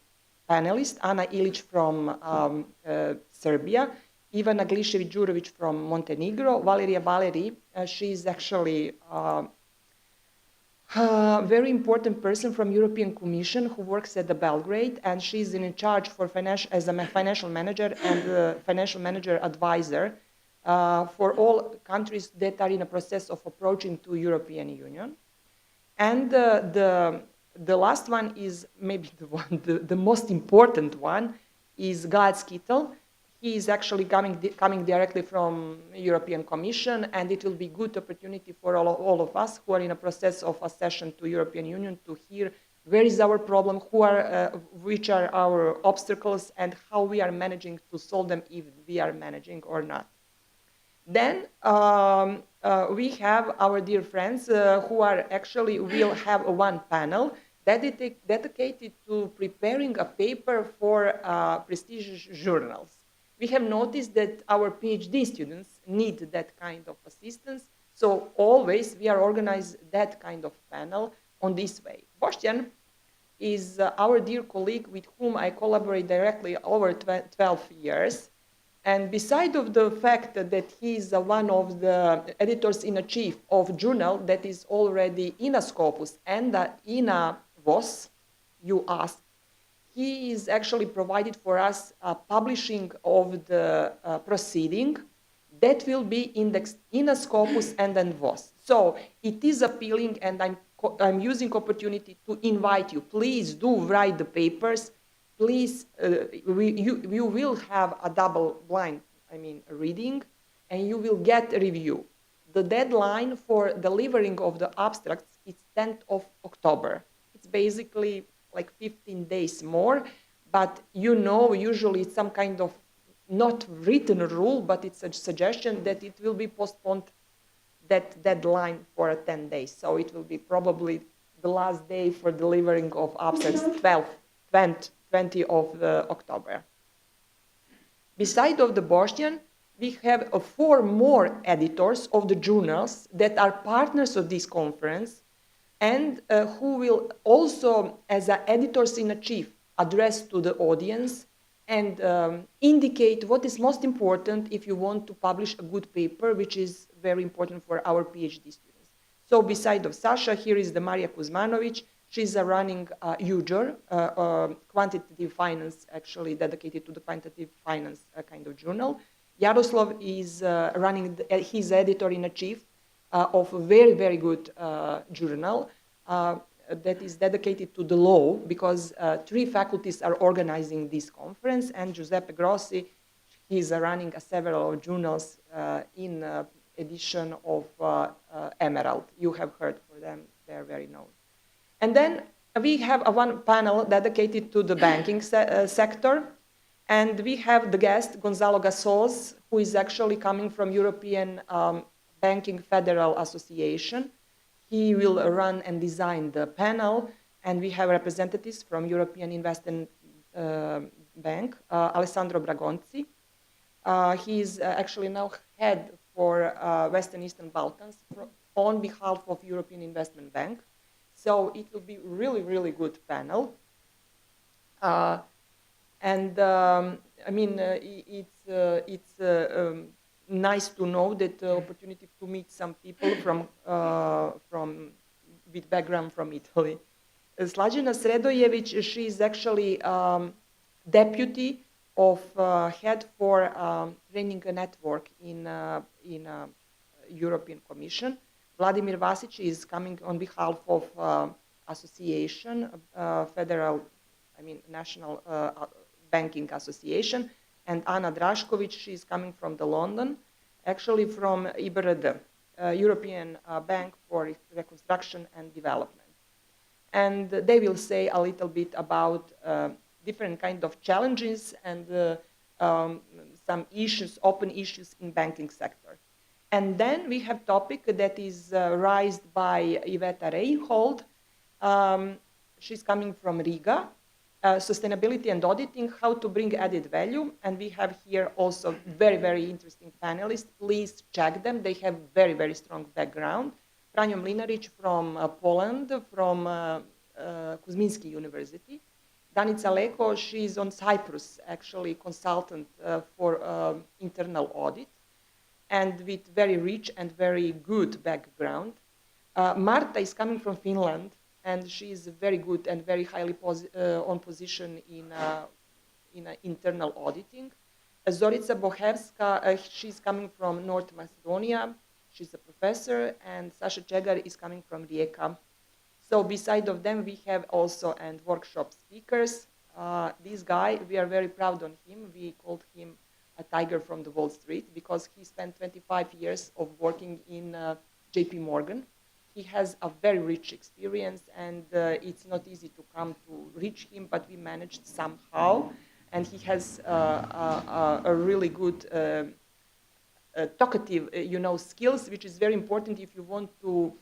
panelists. Ana Ilić from Serbia, Ivana Glišević-Đurović from Montenegro, Valeria Valeri, she is actually a very important person from European Commission who works at the Belgrade, and she's in charge for as a financial manager and financial manager advisor for all countries that are in a process of approaching to European Union. And the last one is maybe the most important one is Gad Skittel. He is actually coming directly from European Commission, and it will be good opportunity for all of us who are in a process of accession to European Union to hear where is our problem, which are our obstacles, and how we are managing to solve them, if we are managing or not. Then we have our dear friends who are actually will have one panel dedicated to preparing a paper for prestigious journals. We have noticed that our PhD students need that kind of assistance, so always we are organizing that kind of panel on this way. Boštjan is our dear colleague with whom I collaborate directly over 12 years. And beside of the fact that he is one of the editors-in-chief of journal that is already in a Scopus and in a VOS, you asked, he is actually provided for us publishing of the proceeding that will be indexed in a Scopus and then VOS. So it is appealing, and I'm using opportunity to invite you. Please do write the papers. Please, you will have a double-blind, reading, and you will get a review. The deadline for delivering of the abstracts is 10th of October. It's basically like 15 days more, but usually it's some kind of not written rule, but it's a suggestion that it will be postponed, that deadline, for 10 days. So it will be probably the last day for delivering of abstracts, 20 of October. Beside of the Boštjan, we have 4 more editors of the journals that are partners of this conference, and who will also, as editors-in-chief, address to the audience and indicate what is most important if you want to publish a good paper, which is very important for our PhD students. So beside of Sasha, here is the Marija Kuzmanović. She's running UJOR, quantitative finance, actually dedicated to the quantitative finance kind of journal. Jaroslav is running, he's editor-in-chief of a very, very good journal that is dedicated to the law, because 3 faculties are organizing this conference, and Giuseppe Grossi, he's running several journals in edition of Emerald. You have heard for them, they're very known. And then we have one panel dedicated to the banking sector, and we have the guest, Gonzalo Gassos, who is actually coming from European Banking Federal Association. He will run and design the panel, and we have representatives from European Investment Bank, Alessandro Bragonzi. He is actually now head for Western Eastern Balkans on behalf of European Investment Bank. So it will be really, really good panel. It's nice to know that the opportunity to meet some people with background from Italy. Slađena Sredojević, she is actually deputy of head for training a network in European Commission. Vladimir Vasic is coming on behalf of association, National Banking Association, and Ana Drašković, she is coming from the London, actually from IBRD, European Bank for Reconstruction and Development. And they will say a little bit about different kind of challenges and some issues, open issues in banking sector. And then we have topic that is raised by Iveta Reinhold. She's coming from Riga, sustainability and auditing, how to bring added value. And we have here also very, very interesting panelists. Please check them. They have very, very strong background. Franjo Mlinarić from Poland, from Kuzminski University. Danica Leko, she's on Cyprus, actually consultant for internal audit, and with very rich and very good background. Marta is coming from Finland, and she is very good and very highly on position in internal auditing. Zorica Bohevska, she's coming from North Macedonia. She's a professor, and Sasha Chegar is coming from Rijeka. So beside of them, we have also workshop speakers. This guy, we are very proud on him. We called him a tiger from the Wall Street because he spent 25 years of working in JP Morgan. He has a very rich experience, and it's not easy to come to reach him, but we managed somehow. And he has a really good talkative, skills, which is very important if you want to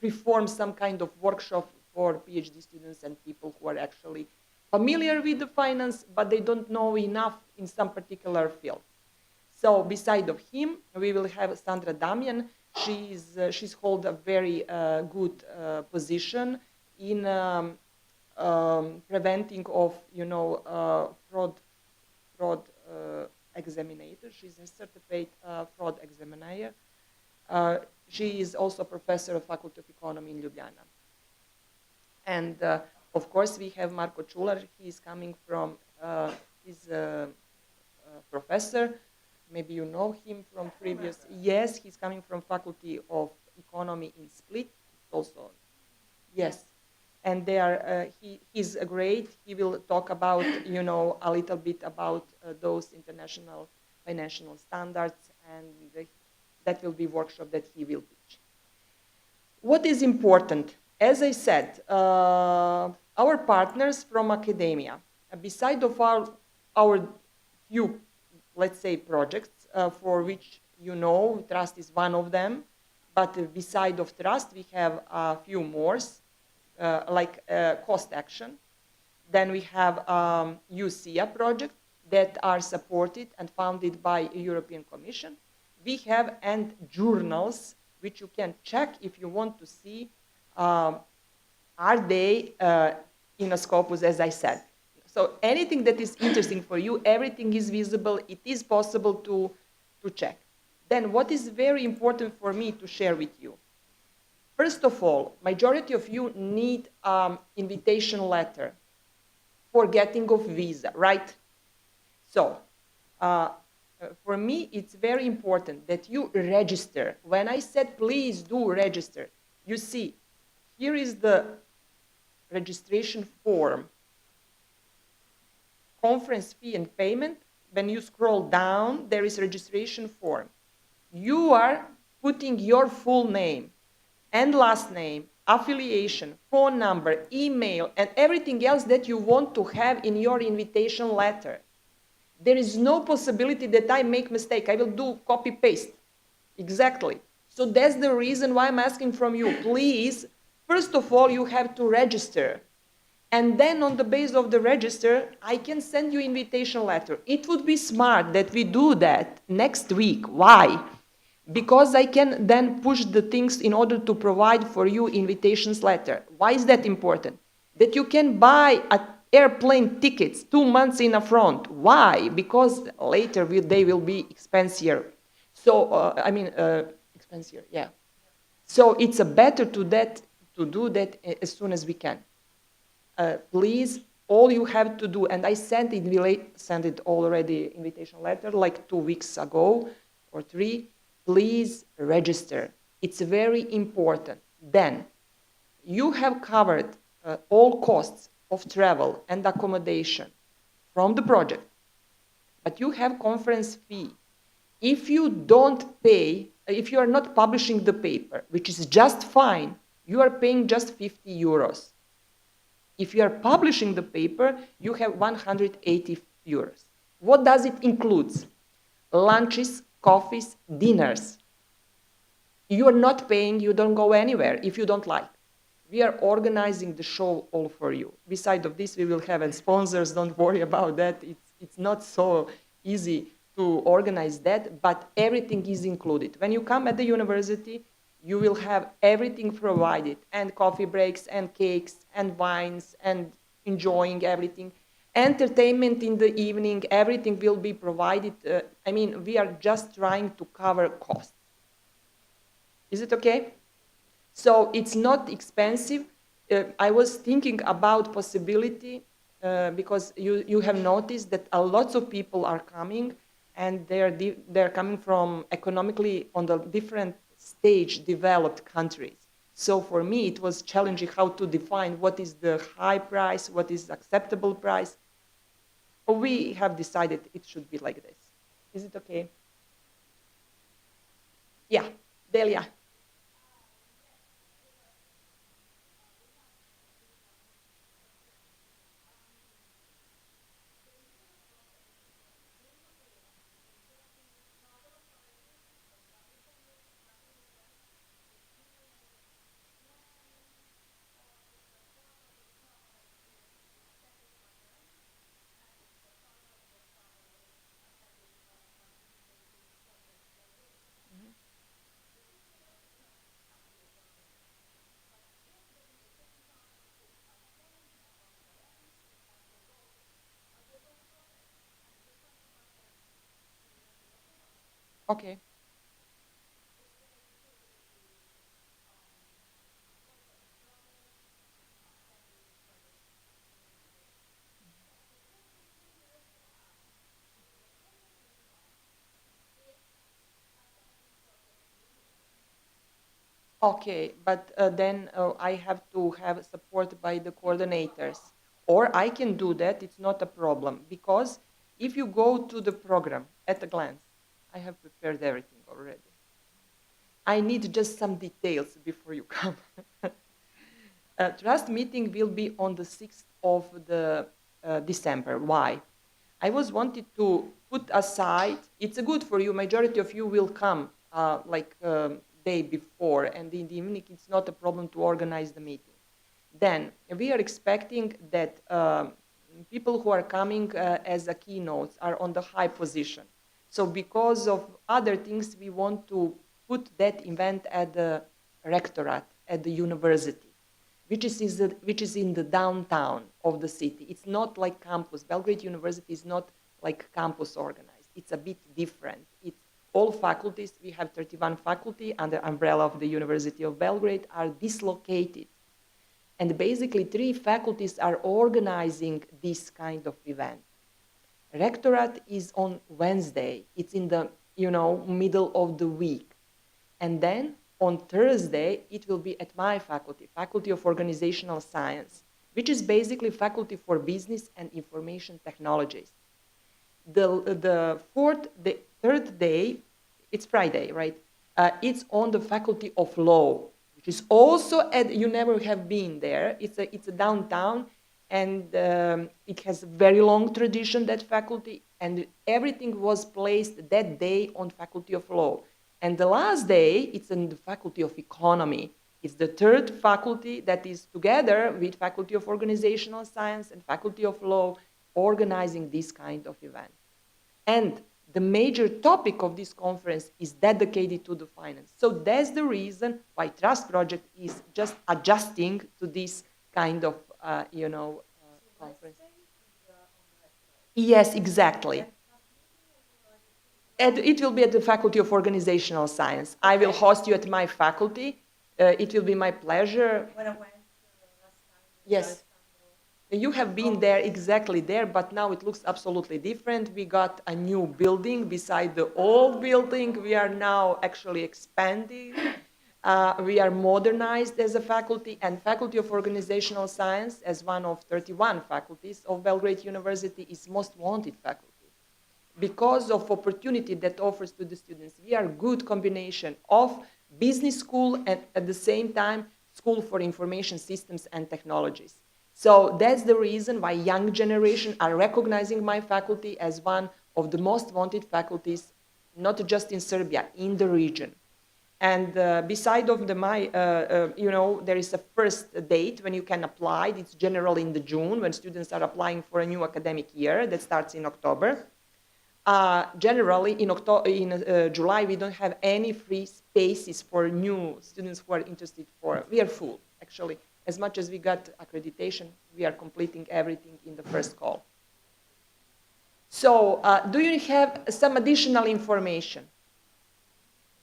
perform some kind of workshop for PhD students and people who are actually familiar with the finance, but they don't know enough in some particular field. So beside of him, we will have Sandra Damian. She's hold a very good position in preventing of fraud examinator. She's a certified fraud examiner. She is also a professor of Faculty of Economy in Ljubljana. And of course, we have Marko Čular. He is coming from, he's a professor. Maybe you know him from previous. Yes, he's coming from Faculty of Economy in Split. Also, yes. And he's great. He will talk about, a little bit about those international financial standards, and that will be workshop that he will teach. What is important? As I said, our partners from academia, beside of our few, let's say, projects for which trust is one of them, but beside of trust, we have a few more, like cost action. Then we have UCIA project that are supported and funded by European Commission. We have and journals which you can check if you want to see are they in a Scopus, as I said. So anything that is interesting for you, everything is visible. It is possible to check. Then what is very important for me to share with you? First of all, majority of you need invitation letter for getting of visa, right? So for me, it's very important that you register. When I said please do register, you see, here is the registration form, conference fee and payment. When you scroll down, there is registration form. You are putting your full name and last name, affiliation, phone number, email, and everything else that you want to have in your invitation letter. There is no possibility that I make mistake. I will do copy paste. Exactly. So that's the reason why I'm asking from you, please, first of all, you have to register. And then on the base of the register, I can send you invitation letter. It would be smart that we do that next week. Why? Because I can then push the things in order to provide for you invitations letter. Why is that important? That you can buy airplane tickets 2 months in front. Why? Because later they will be expensive. So, expensive, yeah. So it's better to do that as soon as we can. Please, all you have to do, and I sent it already invitation letter like 2 weeks ago or 3, please register. It's very important. Then you have covered all costs of travel and accommodation from the project, but you have conference fee. If you don't pay, if you are not publishing the paper, which is just fine, you are paying just 50 euros. If you are publishing the paper, you have 180 euros. What does it include? Lunches, coffees, dinners. You are not paying, you don't go anywhere if you don't like. We are organizing the show all for you. Beside of this, we will have sponsors, don't worry about that. It's not so easy to organize that, but everything is included. When you come at the university, you will have everything provided, and coffee breaks, and cakes, and wines, and enjoying everything. Entertainment in the evening, everything will be provided. We are just trying to cover costs. Is it okay? So it's not expensive. I was thinking about possibility because you have noticed that a lot of people are coming, and they're coming from economically on the different stage developed countries. So for me, it was challenging how to define what is the high price, what is acceptable price. We have decided it should be like this. Is it okay? Yeah, Delia. Okay. Okay, but then I have to have support by the coordinators. Or I can do that, it's not a problem. Because if you go to the program at a glance, I have prepared everything already. I need just some details before you come. Trust meeting will be on the 6th of December. Why? I was wanted to put aside, it's good for you, majority of you will come day before, and in the evening it's not a problem to organize the meeting. Then we are expecting that people who are coming as a keynotes are on the high position. So because of other things, we want to put that event at the rectorate, at the university, which is in the downtown of the city. It's not like campus. Belgrade University is not like campus organized. It's a bit different. It's all faculties, we have 31 faculty under umbrella of the University of Belgrade, are dislocated. And basically 3 faculties are organizing this kind of event. Rectorate is on Wednesday. It's in the middle of the week. And then on Thursday, it will be at my faculty, Faculty of Organizational Science, which is basically Faculty for Business and Information Technologies. The third day, it's Friday, right? It's on the Faculty of Law, which is also you never have been there. It's a downtown, and it has a very long tradition, that faculty, and everything was placed that day on Faculty of Law. And the last day, it's in the Faculty of Economy. It's the third faculty that is together with Faculty of Organizational Science and Faculty of Law organizing this kind of event. And the major topic of this conference is dedicated to the finance. So that's the reason why Trust Project is just adjusting to this kind of, conference. Yes, exactly. And it will be at the Faculty of Organizational Science. I will host you at my faculty. It will be my pleasure. When I went last time. Yes. You have been there, exactly there, but now it looks absolutely different. We got a new building beside the old building. We are now actually expanding. We are modernized as a faculty, and Faculty of Organizational Science, as one of 31 faculties of Belgrade University, is most wanted faculty because of opportunity that offers to the students. We are a good combination of business school and at the same time School for Information Systems and Technologies. So that's the reason why young generation are recognizing my faculty as one of the most wanted faculties, not just in Serbia, in the region. And beside of there is a first date when you can apply. It's generally in the June when students are applying for a new academic year that starts in October. Generally, in July, we don't have any free spaces for new students who are interested we are full, actually. As much as we got accreditation, we are completing everything in the first call. So, do you have some additional information?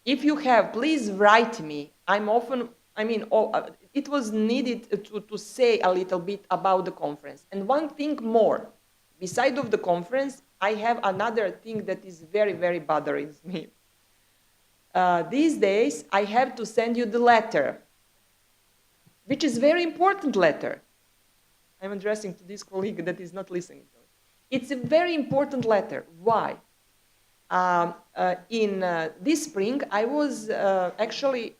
If you have, please write me. It was needed to say a little bit about the conference. And one thing more, beside of the conference, I have another thing that is very, very bothering me. These days, I have to send you the letter, which is very important letter. I'm addressing to this colleague that is not listening to me. It's a very important letter. Why? In this spring, I was actually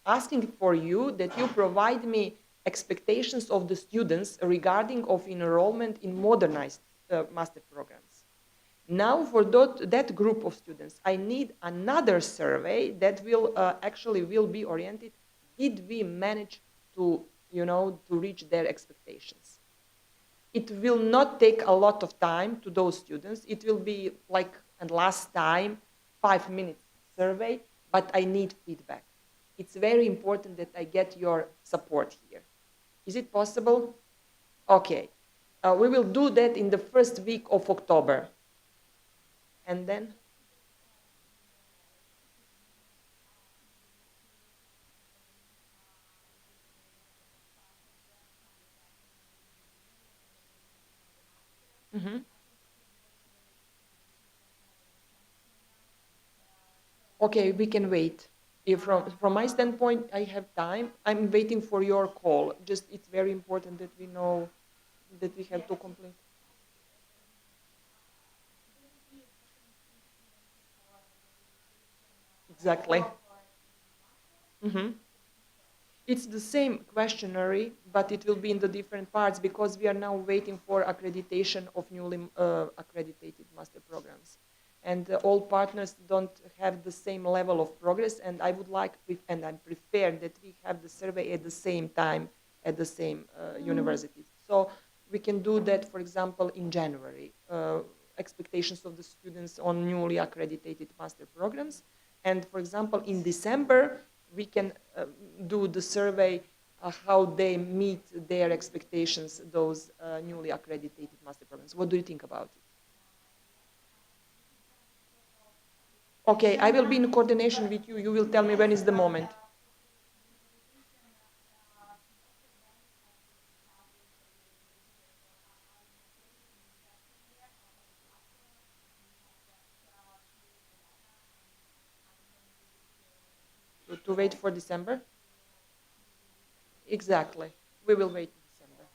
asking for you that you provide me expectations of the students regarding of enrollment in modernized master programs. Now for that group of students, I need another survey that will actually will be oriented, did we manage to, to reach their expectations? It will not take a lot of time to those students. It will be like, and last time, 5 minute survey, but I need feedback. It's very important that I get your support here. Is it possible? Okay. We will do that in the first week of October. And then? Mm-hmm. Okay, we can wait. If from my standpoint, I have time. I'm waiting for your call. Just it's very important that we know that we have to complete. Exactly. Mm-hmm. It's the same questionnaire, but it will be in the different parts because we are now waiting for accreditation of newly accredited master programs. And all partners don't have the same level of progress, and I would like, and I prefer that we have the survey at the same time at the same universities. So we can do that, for example, in January, expectations of the students on newly accredited master programs. And for example, in December, we can do the survey how they meet their expectations, those newly accredited master programs. What do you think about it? Okay, I will be in coordination with you. You will tell me when is the moment. To wait for December? Exactly. We will wait in December.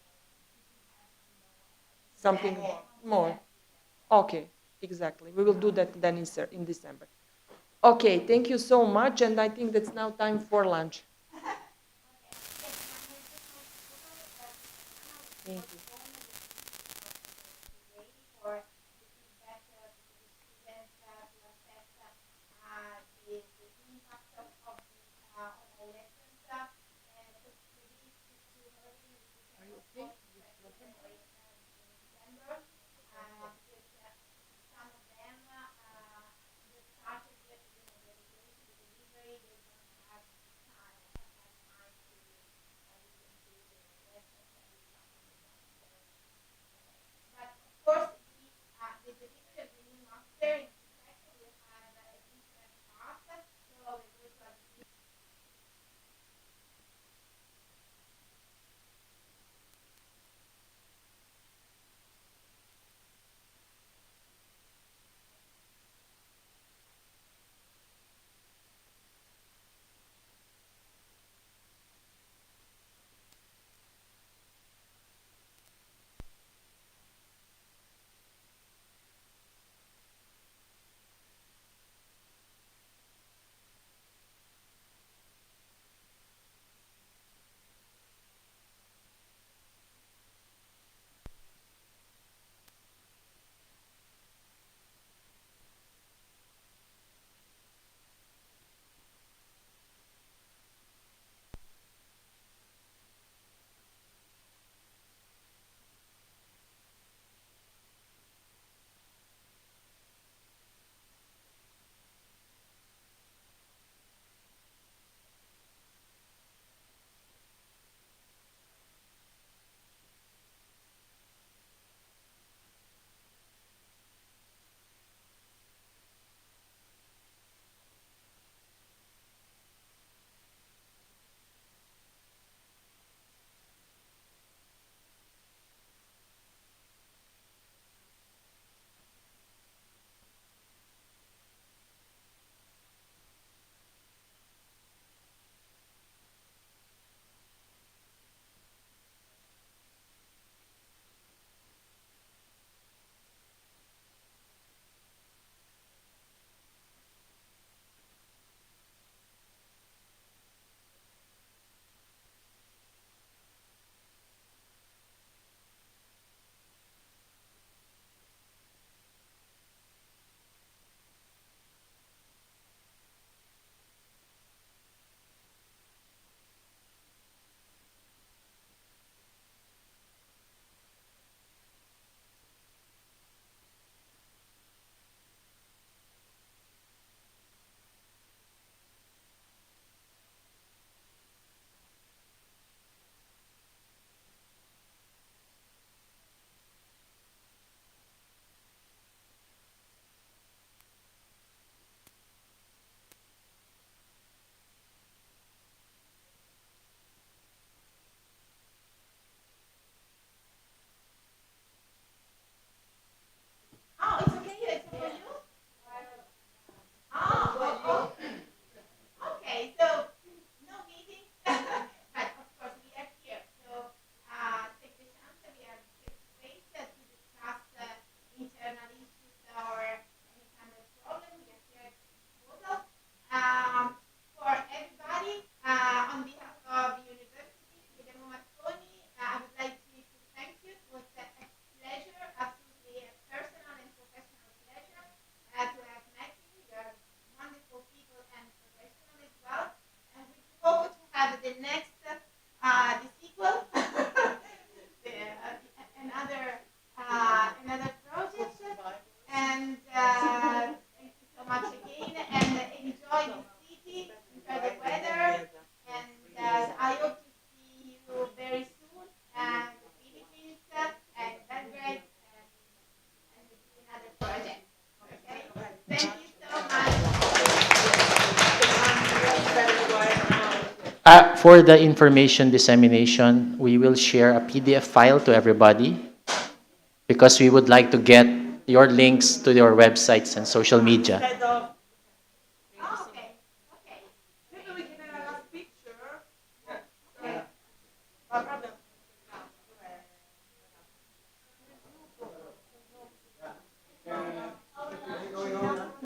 Something more. Okay, exactly. We will do that then in December. Okay, thank you so much, and I think that's now time for lunch. Thank you. Are you okay with what happened? the next, the sequel, another project. And thank you so much again, and enjoy the city, enjoy the weather, and I hope to see you very soon, and the Philippines, and Belgrade, and another project. Okay? Thank you so much. For the information dissemination, we will share a PDF file to everybody because we would like to get your links to your websites and social media.